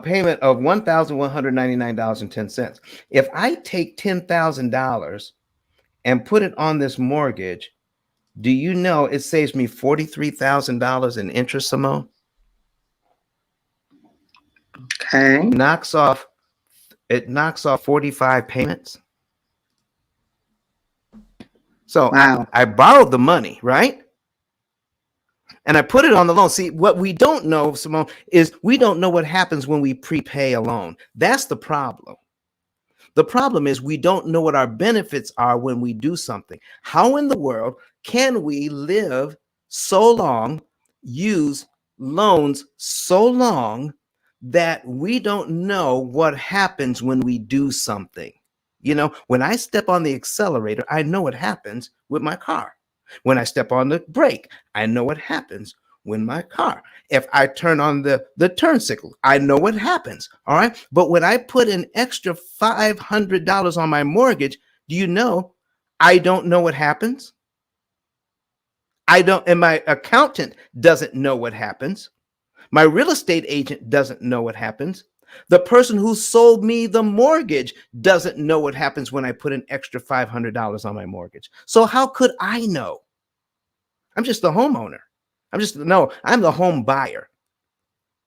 payment of $1,199.10. If I take $10,000 and put it on this mortgage, do you know it saves me $43,000 in interest, Simone? Okay. It knocks off 45 payments. So wow. I borrowed the money, right? And I put it on the loan. See, what we don't know, Simone, is we don't know what happens when we prepay a loan. That's the problem. The problem is we don't know what our benefits are when we do something. How in the world can we live so long, use loans so long that we don't know what happens when we do something? You know, when I step on the accelerator, I know what happens with my car. When I step on the brake, I know what happens when my car. If I turn on the turn signal, I know what happens. All right. But when I put an extra $500 on my mortgage, do you know I don't know what happens? I don't, and my accountant doesn't know what happens. My real estate agent doesn't know what happens. The person who sold me the mortgage doesn't know what happens when I put an extra $500 on my mortgage. So how could I know? I'm just the homeowner. I'm the home buyer.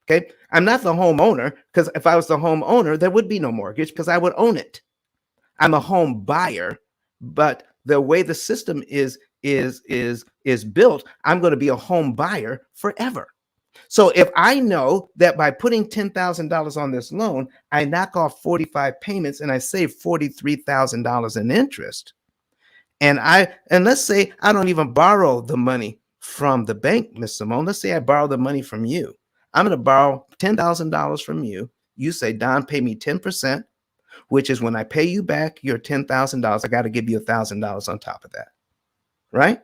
Okay. I'm not the homeowner, because if I was the homeowner, there would be no mortgage because I would own it. I'm a home buyer, but the way the system is built, I'm going to be a home buyer forever. So if I know that by putting $10,000 on this loan, I knock off 45 payments and I save $43,000 in interest, and let's say I don't even borrow the money from the bank, Miss Simone. Let's say I borrow the money from you. I'm going to borrow $10,000 from you. You say, Don, pay me 10%, which is when I pay you back your $10,000, I got to give you $1,000 on top of that. Right?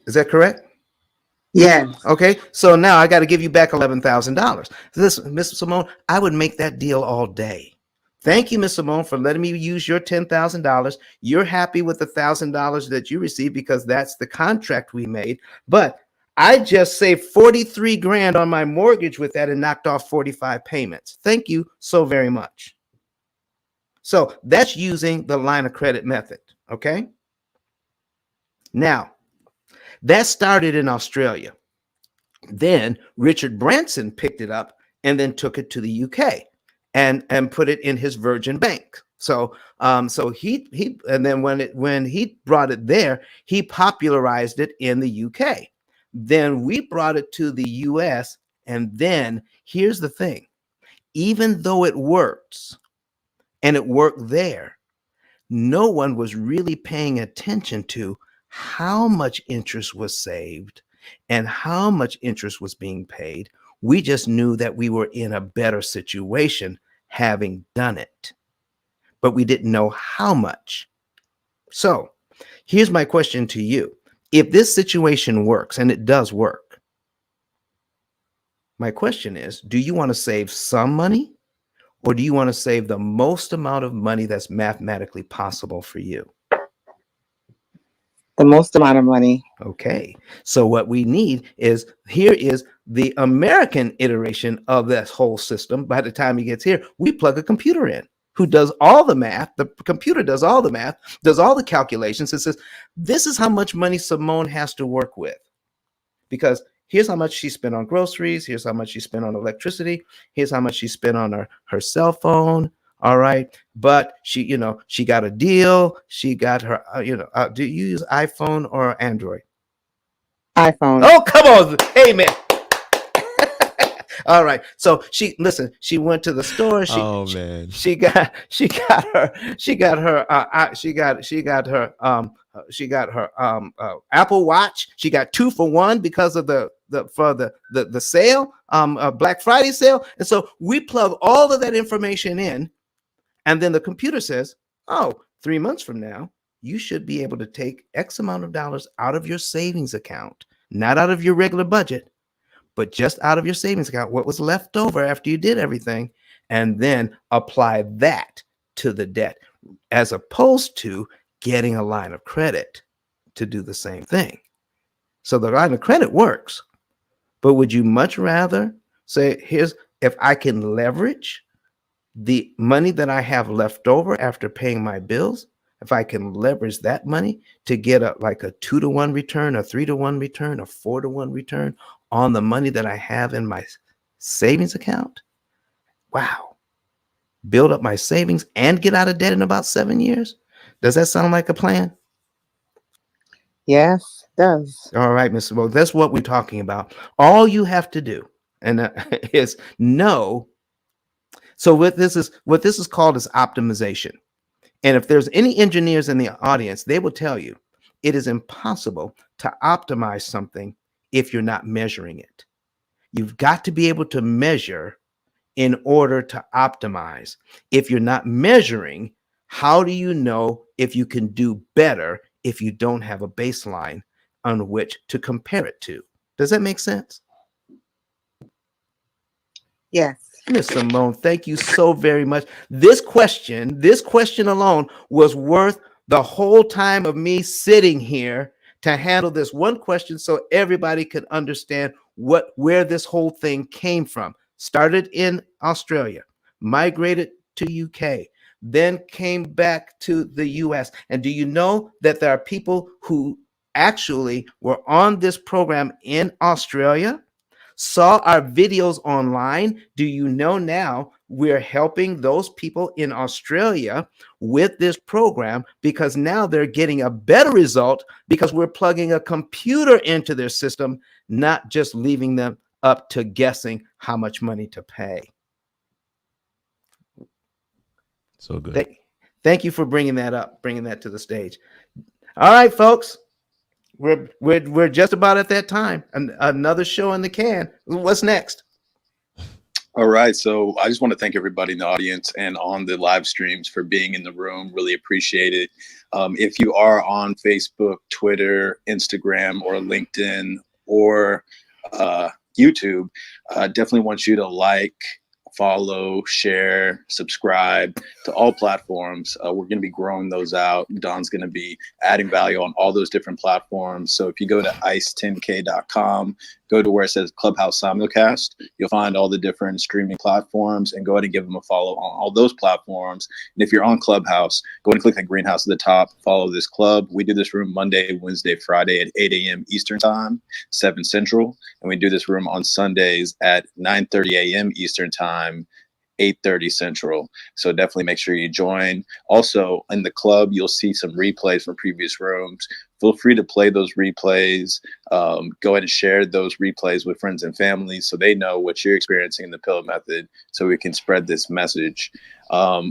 Is that correct? Yes. Okay. So now I got to give you back $11,000. Listen, Miss Simone, I would make that deal all day. Thank you, Miss Simone, for letting me use your $10,000. You're happy with the $1,000 that you received because that's the contract we made. But I just saved 43 grand on my mortgage with that and knocked off 45 payments. Thank you so very much. So that's using the line of credit method. Okay. Now, that started in Australia. Then Richard Branson picked it up and then took it to the UK and put it in his Virgin Bank. So he and then when he brought it there, he popularized it in the UK. Then we brought it to the US, and then here's the thing. Even though it works and it worked there, no one was really paying attention to how much interest was saved and how much interest was being paid. We just knew that we were in a better situation having done it, but we didn't know how much. So here's my question to you. If this situation works, and it does work, my question is, do you want to save some money, or do you want to save the most amount of money that's mathematically possible for you? The most amount of money. Okay. So what we need is, here is the American iteration of this whole system. By the time he gets here, we plug a computer in who does all the math. The computer does all the math, does all the calculations. It says, this is how much money Simone has to work with. Because here's how much she spent on groceries. Here's how much she spent on electricity. Here's how much she spent on her cell phone. All right. But she, she got a deal. She got her, do you use iPhone or Android? iPhone. Oh, come on. Amen. All right. So she went to the store. Oh man. She got her Apple Watch. She got 2 for 1 because of the sale, Black Friday sale. And so we plug all of that information in, and then the computer says, oh, 3 months from now, you should be able to take X amount of dollars out of your savings account, not out of your regular budget, but just out of your savings account, what was left over after you did everything, and then apply that to the debt, as opposed to getting a line of credit to do the same thing. So the line of credit works, but would you much rather say, if I can leverage the money that I have left over after paying my bills, if I can leverage that money to get a 2-to-1 return, a 3-to-1 return, a 4-to-1 return on the money that I have in my savings account? Wow. Build up my savings and get out of debt in about 7 years? Does that sound like a plan? Yes, it does. All right, Mr. Bo, that's what we're talking about. All you have to do is know. So what this is called is optimization. And if there's any engineers in the audience, they will tell you it is impossible to optimize something if you're not measuring it. You've got to be able to measure in order to optimize. If you're not measuring, how do you know if you can do better if you don't have a baseline on which to compare it to? Does that make sense? Yes. Miss Simone, thank you so very much. This question alone was worth the whole time of me sitting here to handle this one question so everybody could understand where this whole thing came from. Started in Australia, migrated to UK, then came back to the US. And do you know that there are people who actually were on this program in Australia, saw our videos online? Do you know now we're helping those people in Australia with this program because now they're getting a better result because we're plugging a computer into their system, not just leaving them up to guessing how much money to pay. So good. Thank you for bringing that to the stage. All right, folks. We're just about at that time. Another show in the can. What's next? All right. So I just want to thank everybody in the audience and on the live streams for being in the room. Really appreciate it. If you are on Facebook, Twitter, Instagram, or LinkedIn, or YouTube, definitely want you to like, follow, share, subscribe to all platforms. We're going to be growing those out. Don's going to be adding value on all those different platforms. So if you go to ice10k.com, go to where it says Clubhouse Simulcast, you'll find all the different streaming platforms, and go ahead and give them a follow on all those platforms. And if you're on Clubhouse, go ahead and click that greenhouse at the top, follow this club. We do this room Monday, Wednesday, Friday at 8 a.m. Eastern Time, 7 Central. And we do this room on Sundays at 9:30 a.m. Eastern Time, 8:30 Central. So definitely make sure you join. Also in the club, you'll see some replays from previous rooms. Feel free to play those replays. Go ahead and share those replays with friends and family so they know what you're experiencing in the P.I.L.L method, so we can spread this message.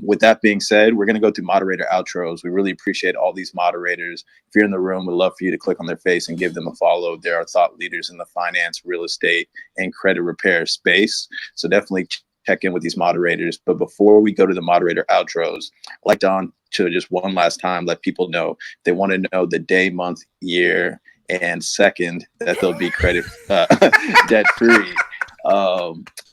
With that being said, we're going to go through moderator outros. We really appreciate all these moderators. If you're in the room, we'd love for you to click on their face and give them a follow. There are thought leaders in the finance, real estate, and credit repair space. So definitely check in with these moderators. But before we go to the moderator outros, I'd like Don to just one last time let people know they want to know the day, month, year, and second that they'll be credit debt free.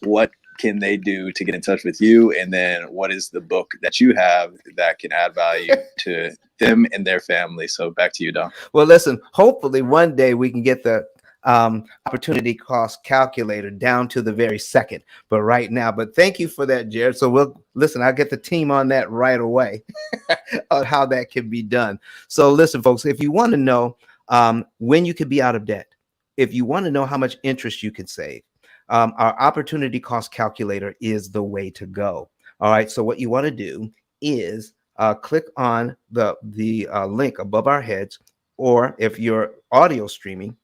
What can they do to get in touch with you? And then what is the book that you have that can add value to them and their family? So back to you, Don. Well, listen, hopefully one day we can get the opportunity cost calculator down to the very second. But right now, but thank you for that, Jared. So we'll listen, I'll get the team on that right away on how that can be done. So listen, folks, if you want to know when you could be out of debt, if you want to know how much interest you can save, our opportunity cost calculator is the way to go. All right. So what you want to do is click on the link above our heads, or if you're audio streaming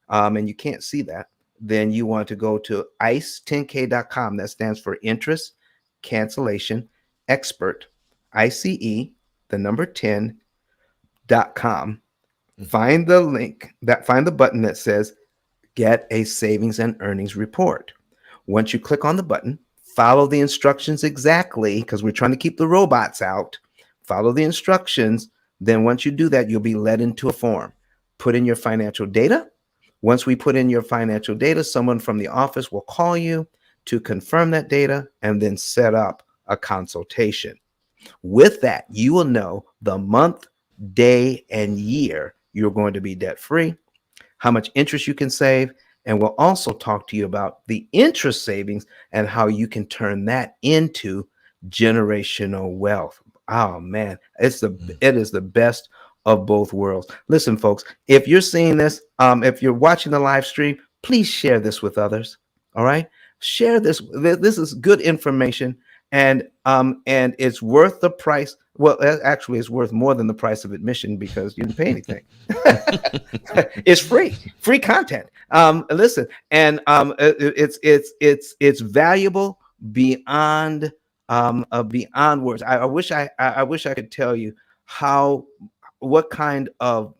and you can't see that, then you want to go to ICE10K.com. That stands for Interest Cancellation Expert, ICE, the number 10.com. Find the link, find the button that says Get a Savings and Earnings Report. Once you click on the button, follow the instructions exactly, because we're trying to keep the robots out. Follow the instructions. Then once you do that, you'll be led into a form. Put in your financial data. Once we put in your financial data, someone from the office will call you to confirm that data and then set up a consultation. With that, you will know the month, day, and year you're going to be debt-free, how much interest you can save, and we'll also talk to you about the interest savings and how you can turn that into generational wealth. Oh man, it is the best of both worlds. Listen, folks, if you're seeing this, if you're watching the live stream, please share this with others. All right, share this. This is good information, and it's worth the price. Well, actually, it's worth more than the price of admission because you didn't pay anything. It's free content. Listen, and it's valuable beyond beyond words. I wish I could tell you what kind of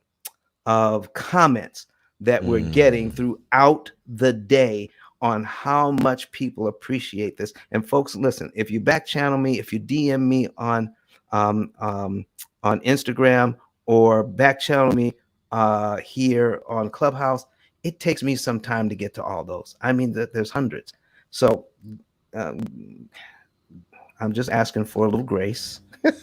comments that we're getting throughout the day on how much people appreciate this. And folks, listen, if you back channel me, if you DM me on Instagram, or back channel me here on Clubhouse, it takes me some time to get to all those. I mean, there's hundreds. So I'm just asking for a little grace. A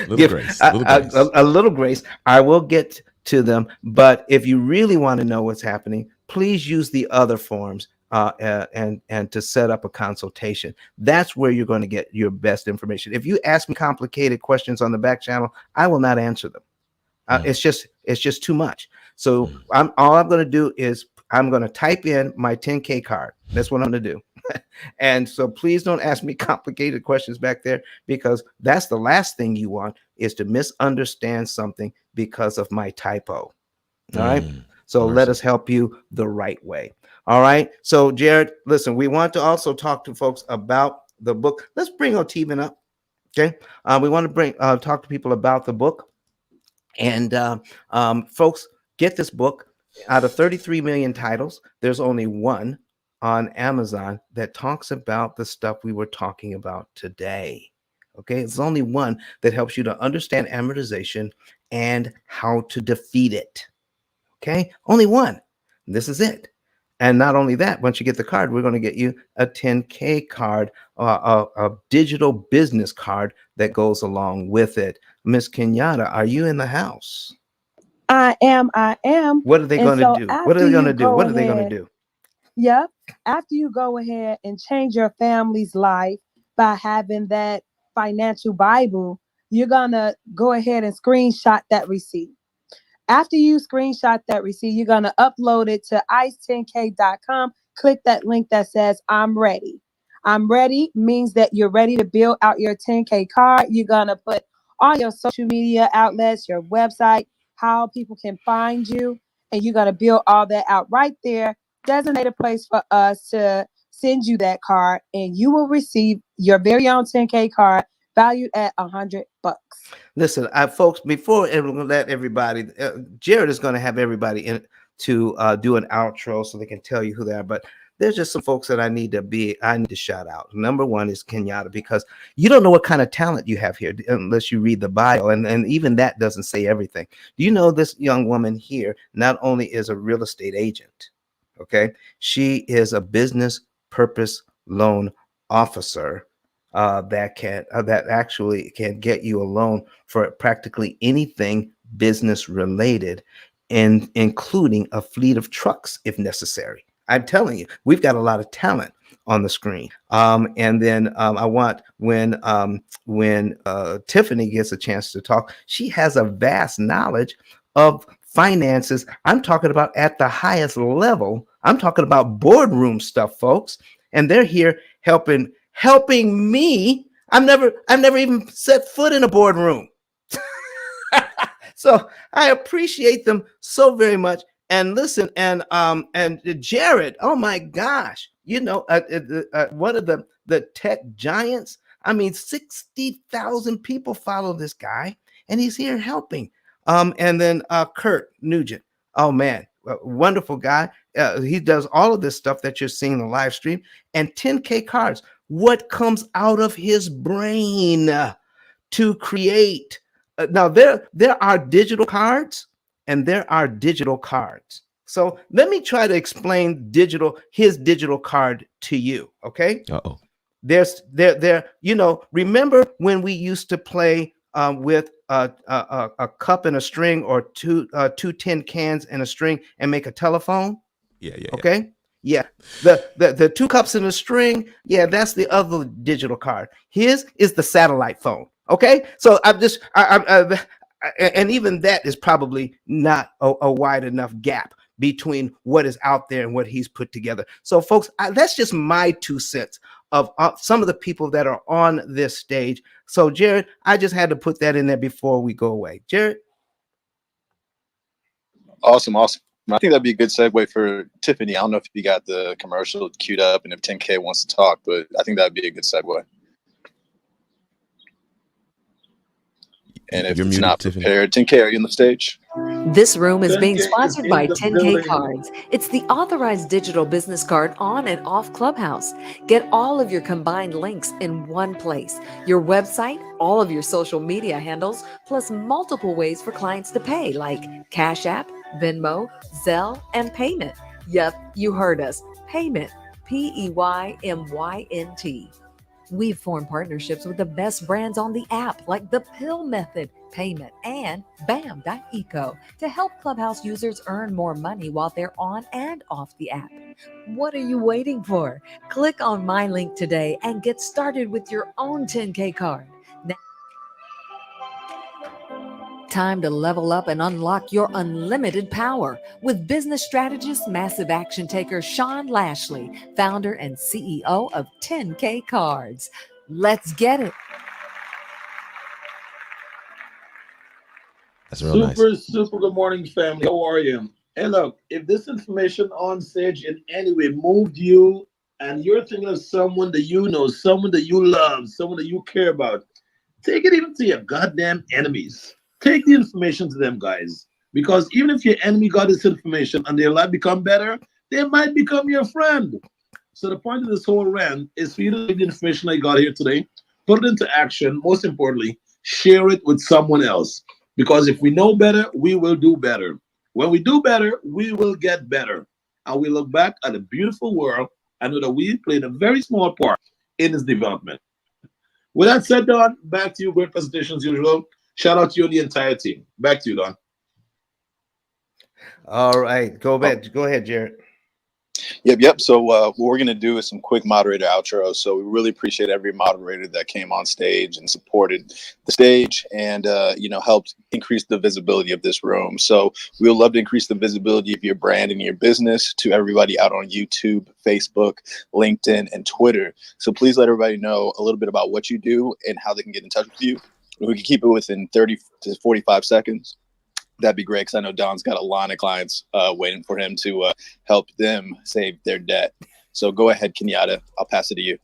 little grace. I will get to them. But if you really want to know what's happening, please use the other forms and to set up a consultation. That's where you're going to get your best information. If you ask me complicated questions on the back channel, I will not answer them. It's just too much. So all I'm going to do is I'm going to type in my 10K card. That's what I'm going to do. And so please don't ask me complicated questions back there, because that's the last thing you want, is to misunderstand something because of my typo. All right. So let us help you the right way. All right. So Jared, listen, we want to also talk to folks about the book. Let's bring Oteven up. Okay. We want to talk to people about the book. And folks, get this book. Out of 33 million titles, there's only one on Amazon that talks about the stuff we were talking about today. Okay, it's only one that helps you to understand amortization and how to defeat it. Okay, only one. This is it. And not only that, once you get the card, we're going to get you a 10K card, a digital business card that goes along with it. Miss Kenyatta, are you in the house? I am. What are they going to do? What are they going to do? What are they going to do? Yep. After you go ahead and change your family's life by having that financial Bible, you're going to go ahead and screenshot that receipt. After you screenshot that receipt, you're going to upload it to ice10k.com. Click that link that says I'm ready. I'm ready means that you're ready to build out your 10K card. You're going to put all your social media outlets, your website, how people can find you, and you're going to build all that out right there. Designate a place for us to send you that card, and you will receive your very own 10K card valued at $100. Listen, folks, before let everybody, Jared is going to have everybody in to do an outro so they can tell you who they are. But there's just some folks that I need to shout out. Number one is Kenyatta, because you don't know what kind of talent you have here unless you read the bio. And even that doesn't say everything. Do you know this young woman here not only is a real estate agent, okay, she is a business purpose loan officer that actually can get you a loan for practically anything business related, and including a fleet of trucks if necessary. I'm telling you, we've got a lot of talent on the screen. And then I want when Tiffany gets a chance to talk, she has a vast knowledge of finances. I'm talking about at the highest level. I'm talking about boardroom stuff, folks. And they're here helping me. I've never even set foot in a boardroom. So I appreciate them so very much. And listen, and Jared, oh my gosh, one of the tech giants. I mean, 60,000 people follow this guy, and he's here helping. And then Kurt Nugent, oh man, wonderful guy. He does all of this stuff that you're seeing in the live stream. And 10K cards. What comes out of his brain to create? Now there are digital cards and there are digital cards. So let me try to explain his digital card to you. Okay. Uh-oh. Remember when we used to play with a cup and a string, or two tin cans and a string, and make a telephone? Yeah. Okay. Yeah. The two cups and a string. Yeah, that's the other digital card. His is the satellite phone. Okay. So and even that is probably not a wide enough gap between what is out there and what he's put together. So folks, that's just my 2 cents of some of the people that are on this stage. So Jared, I just had to put that in there before we go away. Jared. Awesome. I think that'd be a good segue for Tiffany. I don't know if you got the commercial queued up and if 10K wants to talk, but I think that'd be a good segue. And if You're it's muted, not Tiffany. prepared, 10K, are you on the stage? This room is being 10K is sponsored in by the 10K building. Cards. It's the authorized digital business card on and off Clubhouse. Get all of your combined links in one place. Your website, all of your social media handles, plus multiple ways for clients to pay, like Cash App, Venmo, Zelle, and payment. Yep, you heard us. Payment. PEYMYNT. We've formed partnerships with the best brands on the app, like the P.I.L.L Method, Payment, and BAM.eco to help Clubhouse users earn more money while they're on and off the app. What are you waiting for? Click on my link today and get started with your own 10K card. Now, time to level up and unlock your unlimited power with business strategist, massive action taker Sean Lashley, founder and CEO of 10K Cards. Let's get it. That's real nice. Super good morning, family. How are you? Hey, look, if this information on stage in any way moved you and you're thinking of someone that you know, someone that you love, someone that you care about, take it even to your goddamn enemies. Take the information to them, guys. Because even if your enemy got this information and their life become better, they might become your friend. So the point of this whole rant is for you to take the information I got here today, put it into action. Most importantly, share it with someone else. Because if we know better, we will do better. When we do better, we will get better. And we look back at a beautiful world and know that we played a very small part in its development. With that said, Don, back to you. Great presentation as usual. Shout out to you and the entire team. Back to you, Don. All right. Go ahead, Jared. Yep. So what we're going to do is some quick moderator outro. So we really appreciate every moderator that came on stage and supported the stage and, helped increase the visibility of this room. So we would love to increase the visibility of your brand and your business to everybody out on YouTube, Facebook, LinkedIn, and Twitter. So please let everybody know a little bit about what you do and how they can get in touch with you. We can keep it within 30 to 45 seconds. That'd be great because I know Don's got a line of clients waiting for him to help them save their debt. So go ahead, Kenyatta. I'll pass it to you.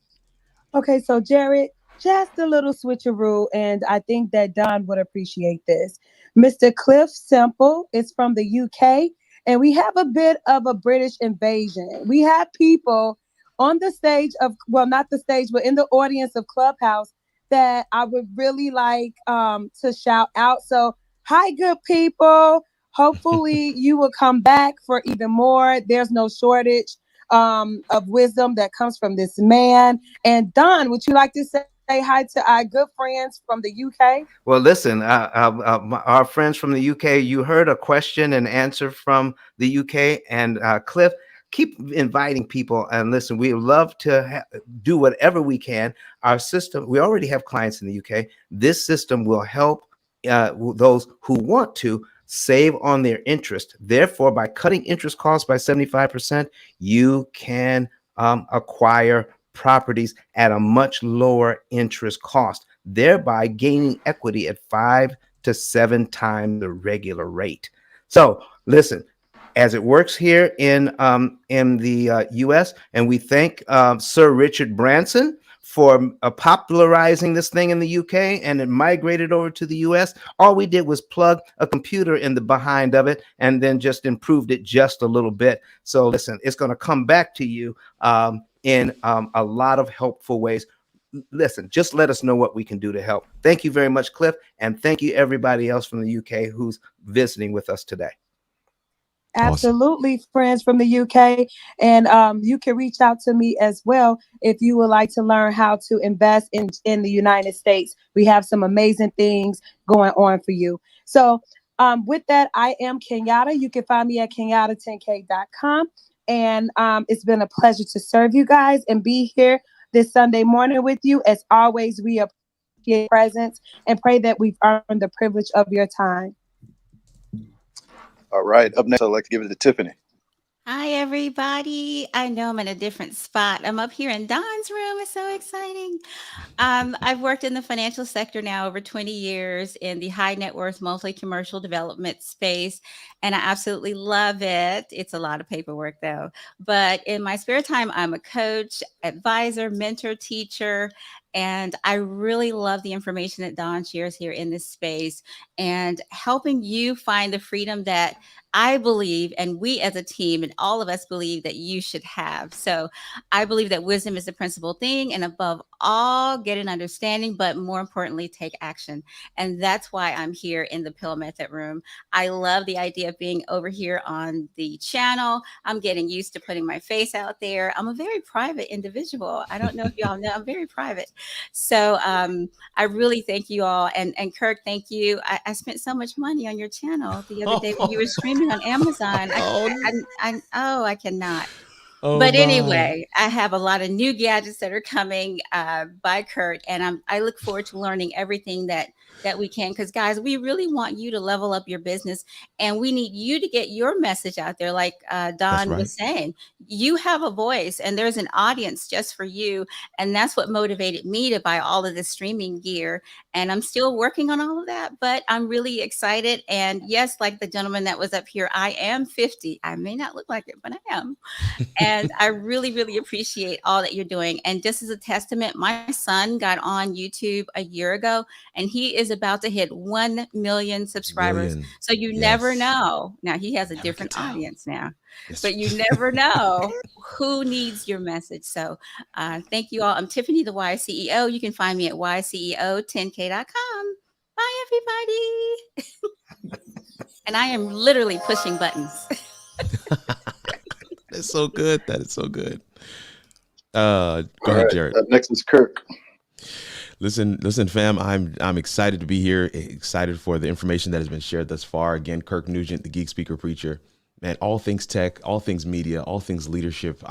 Okay, so Jared, just a little switcheroo, and I think that Don would appreciate this. Mr. Cliff Simple is from the UK, and we have a bit of a British invasion. We have people on the stage not the stage, but in the audience of Clubhouse that I would really like to shout out. So, hi, good people. Hopefully you will come back for even more. There's no shortage of wisdom that comes from this man. And Don, would you like to say hi to our good friends from the UK? Well, listen, our friends from the UK, you heard a question and answer from the UK, and Cliff, keep inviting people. And listen, we love to do whatever we can. Our system, we already have clients in the UK. This system will help those who want to save on their interest. Therefore, by cutting interest costs by 75%, you can acquire properties at a much lower interest cost, thereby gaining equity at 5 to 7 times the regular rate. So listen, as it works here in the U.S., and we thank Sir Richard Branson for popularizing this thing in the UK, and it migrated over to the US. All we did was plug a computer in the behind of it and then just improved it just a little bit. So listen, it's going to come back to you in a lot of helpful ways. Listen, just let us know what we can do to help. Thank you very much, Cliff, and thank you everybody else from the UK who's visiting with us today. Absolutely, awesome. Friends from the UK. And you can reach out to me as well if you would like to learn how to invest in the United States. We have some amazing things going on for you. So with that, I am Kenyatta. You can find me at kenyatta10k.com. And it's been a pleasure to serve you guys and be here this Sunday morning with you. As always, we appreciate your presence and pray that we've earned the privilege of your time. All right. Up next, I'd like to give it to Tiffany. Hi, everybody. I know I'm in a different spot. I'm up here in Don's room. It's so exciting. I've worked in the financial sector now over 20 years in the high net worth multi-commercial development space, and I absolutely love it. It's a lot of paperwork, though. But in my spare time, I'm a coach, advisor, mentor, teacher, and I really love the information that Don shares here in this space and helping you find the freedom that I believe, and we as a team and all of us believe that you should have. So I believe that wisdom is the principal thing, and above all, get an understanding, but more importantly, take action. And that's why I'm here in the P.I.L.L Method Room. I love the idea of being over here on the channel. I'm getting used to putting my face out there. I'm a very private individual. I don't know if y'all know, I'm very private. So I really thank you all. And Kirk, thank you. I spent so much money on your channel the other day when you were streaming on Amazon. I cannot. Oh, but my. anyway, I have a lot of new gadgets that are coming by Kurt, and I look forward to learning everything that we can. Because guys, we really want you to level up your business, and we need you to get your message out there. Like Don was saying, you have a voice, and there's an audience just for you, and that's what motivated me to buy all of this streaming gear. And I'm still working on all of that, but I'm really excited. And yes, like the gentleman that was up here, I am 50. I may not look like it, but I am. And I really, really appreciate all that you're doing. And just as a testament, my son got on YouTube a year ago, and he is about to hit 1 million subscribers. So you never know. Now, he has a different audience now, but you never know who needs your message. So thank you all. I'm Tiffany, the Y CEO. You can find me at yceo10k.com. Bye, everybody. And I am literally pushing buttons. That's so good. That is so good. Go ahead, Jared. Up next is Kirk. Listen, fam. I'm excited to be here. Excited for the information that has been shared thus far. Again, Kirk Nugent, the Geek Speaker Preacher. Man, all things tech, all things media, all things leadership.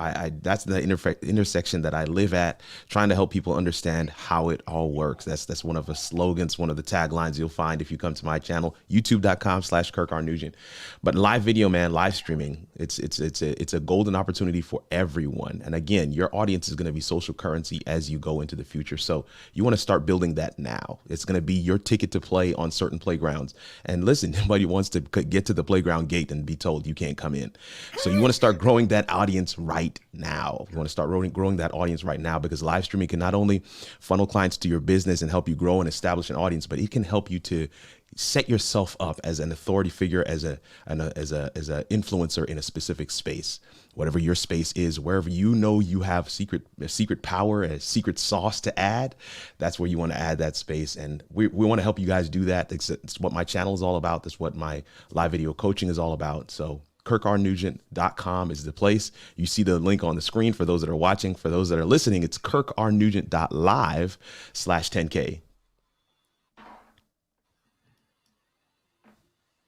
That's the intersection that I live at, trying to help people understand how it all works. That's one of the slogans, one of the taglines you'll find if you come to my channel, youtube.com/KirkRNugent. But live video, man, live streaming, it's a golden opportunity for everyone. And again, your audience is going to be social currency as you go into the future. So you want to start building that now. It's going to be your ticket to play on certain playgrounds. And listen, nobody wants to get to the playground gate and be told you can't come in. So you want to start growing that audience right now. You want to start growing that audience right now, because live streaming can not only funnel clients to your business and help you grow and establish an audience, but it can help you to set yourself up as an authority figure, as a influencer in a specific space, whatever your space is, wherever you know you have a secret power, a secret sauce to add. That's where you want to add that space. And we want to help you guys do that. It's what my channel is all about. That's what my live video coaching is all about. So KirkRNugent.com is the place. You see the link on the screen for those that are watching. For those that are listening, it's KirkRNugent.live/10K.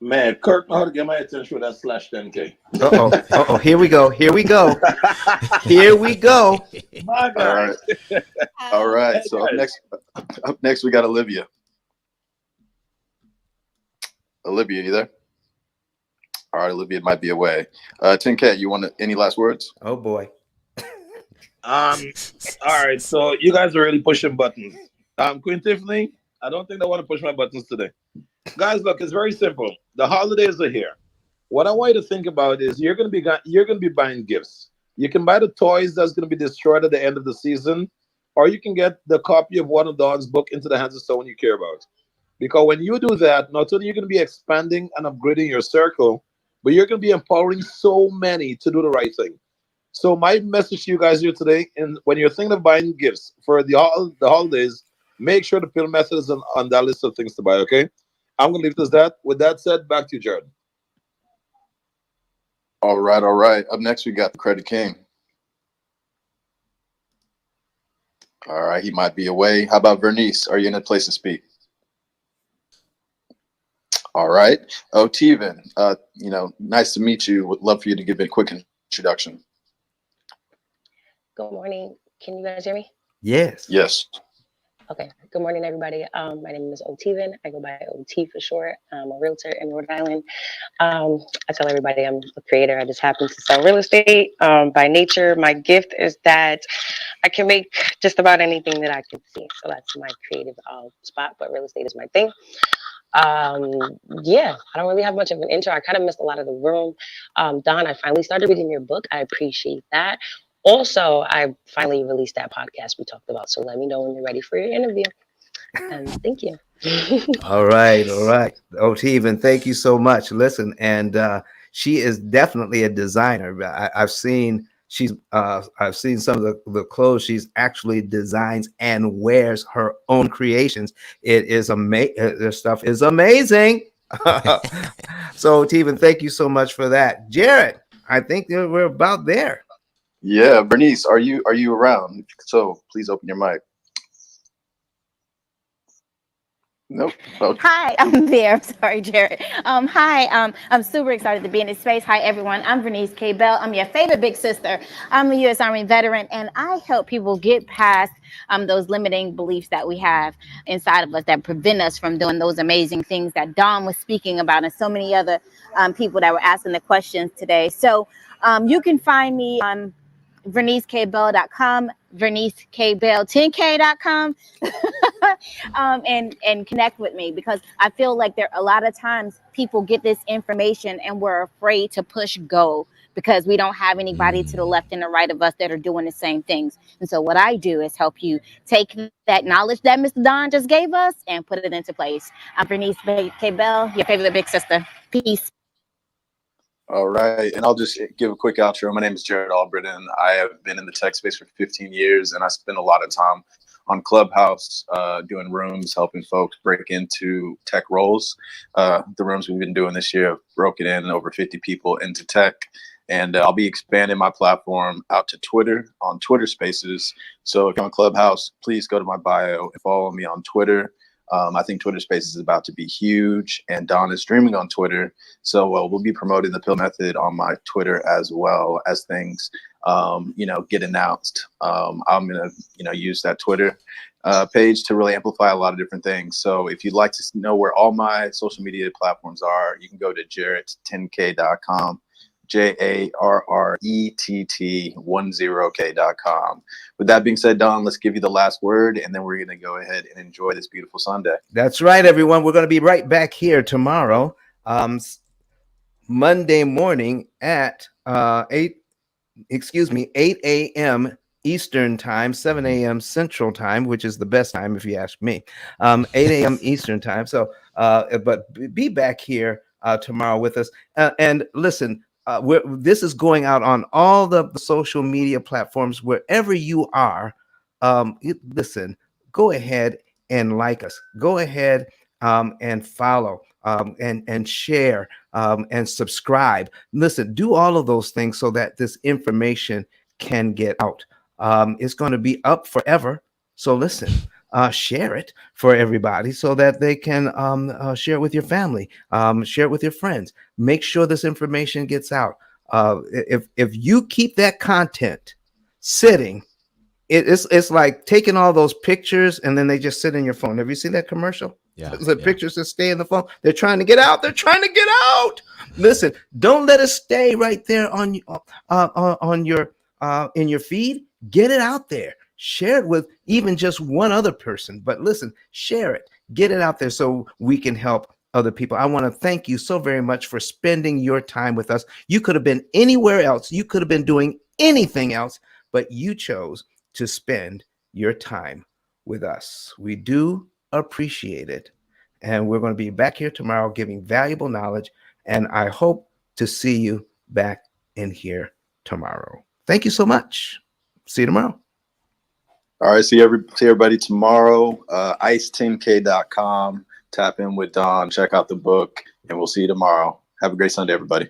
Man, Kirk know how to get my attention with that slash 10K. Uh-oh. Here we go. Here we go. Here we go. My All God. right. All right. Hey, So guys. up next we got Olivia. Olivia, you there? All right, Olivia might be away. 10K, you want any last words? Oh boy. All right, so you guys are really pushing buttons. Queen Tiffany, I don't think I want to push my buttons today. Guys, look, it's very simple. The holidays are here. What I want you to think about is you're gonna be buying gifts. You can buy the toys that's gonna be destroyed at the end of the season, or you can get the copy of one of Dog's book into the hands of someone you care about. Because when you do that, not only you're gonna be expanding and upgrading your circle, but you're gonna be empowering so many to do the right thing. So my message to you guys here today, and when you're thinking of buying gifts for the holidays, make sure the pill method is on that list of things to buy. Okay, I'm gonna leave it as that. With that said, back to you, Jared. All right, all right. Up next we got the Credit King. All right, he might be away. How about Vernice? Are you in a place to speak? All right. Oh, Teven, nice to meet you. Would love for you to give a quick introduction. Good morning. Can you guys hear me? Yes. Yes. Okay. Good morning, everybody. My name is Oteven. I go by OT for short. I'm a realtor in Rhode Island. I tell everybody I'm a creator. I just happen to sell real estate. By nature, my gift is that I can make just about anything that I can see. So that's my creative spot, but real estate is my thing. Yeah, I don't really have much of an intro. I kind of missed a lot of the room. Don, I finally started reading your book. I appreciate that. Also, I finally released that podcast we talked about. So let me know when you're ready for your interview. And thank you. All right. All right. Oh, Teven, thank you so much. Listen, and she is definitely a designer. I've seen some of the clothes she's actually designs and wears her own creations. It is amazing. Their stuff is amazing. So, Teven, thank you so much for that. Jared, I think that we're about there. Yeah, Bernice, are you around? So please open your mic. Nope. Oh. Hi, I'm there. I'm sorry, Jared. Hi, I'm super excited to be in this space. Hi, everyone. I'm Vernice P.I.L.L. I'm your favorite big sister. I'm a U.S. Army veteran, and I help people get past those limiting beliefs that we have inside of us that prevent us from doing those amazing things that Dawn was speaking about, and so many other people that were asking the questions today. So you can find me on VerniceKBell.com, VerniceKBell10K.com, and connect with me, because I feel like there a lot of times people get this information and we're afraid to push go because we don't have anybody to the left and the right of us that are doing the same things. And so what I do is help you take that knowledge that Mr. Don just gave us and put it into place. I'm Vernice K. Bell, your favorite big sister. Peace. All right, and I'll just give a quick outro. My name is Jared Albritton. I have been in the tech space for 15 years, and I spend a lot of time on Clubhouse, doing rooms, helping folks break into tech roles. The rooms we've been doing this year have broken in over 50 people into tech, and I'll be expanding my platform out to Twitter, on Twitter Spaces. So if you're on Clubhouse, please go to my bio and follow me on Twitter. I think Twitter Spaces is about to be huge, and Don is streaming on Twitter. So we'll be promoting the Pill Method on my Twitter as well as things, get announced. I'm going to, use that Twitter page to really amplify a lot of different things. So if you'd like to know where all my social media platforms are, you can go to jarrett10k.com. JARRETT10k.com. With that being said, Don, let's give you the last word, and then we're going to go ahead and enjoy this beautiful Sunday. That's right, everyone. We're going to be right back here tomorrow, Monday morning at 8 a.m. Eastern time, 7 a.m. Central time, which is the best time if you ask me. 8 a.m. Eastern time. So, but be back here tomorrow with us. And listen, this is going out on all the social media platforms, wherever you are. Listen, go ahead and like us. Go ahead and follow. and share and subscribe. Listen, do all of those things so that this information can get out. It's going to be up forever. So listen, share it for everybody so that they can share it with your family, share it with your friends. Make sure this information gets out. If you keep that content sitting, it's like taking all those pictures and then they just sit in your phone. Have you seen that commercial? Yeah, The yeah. pictures that stay in the phone. They're trying to get out. They're trying to get out. Listen, don't let it stay right there on your in your feed. Get it out there. Share it with even just one other person. But listen, share it. Get it out there so we can help other people. I want to thank you so very much for spending your time with us. You could have been anywhere else. You could have been doing anything else, but you chose to spend your time with us. We do appreciate it. And we're going to be back here tomorrow giving valuable knowledge. And I hope to see you back in here tomorrow. Thank you so much. See you tomorrow. All right. See everybody tomorrow. ICE10K.com. Tap in with Don. Check out the book. And we'll see you tomorrow. Have a great Sunday, everybody.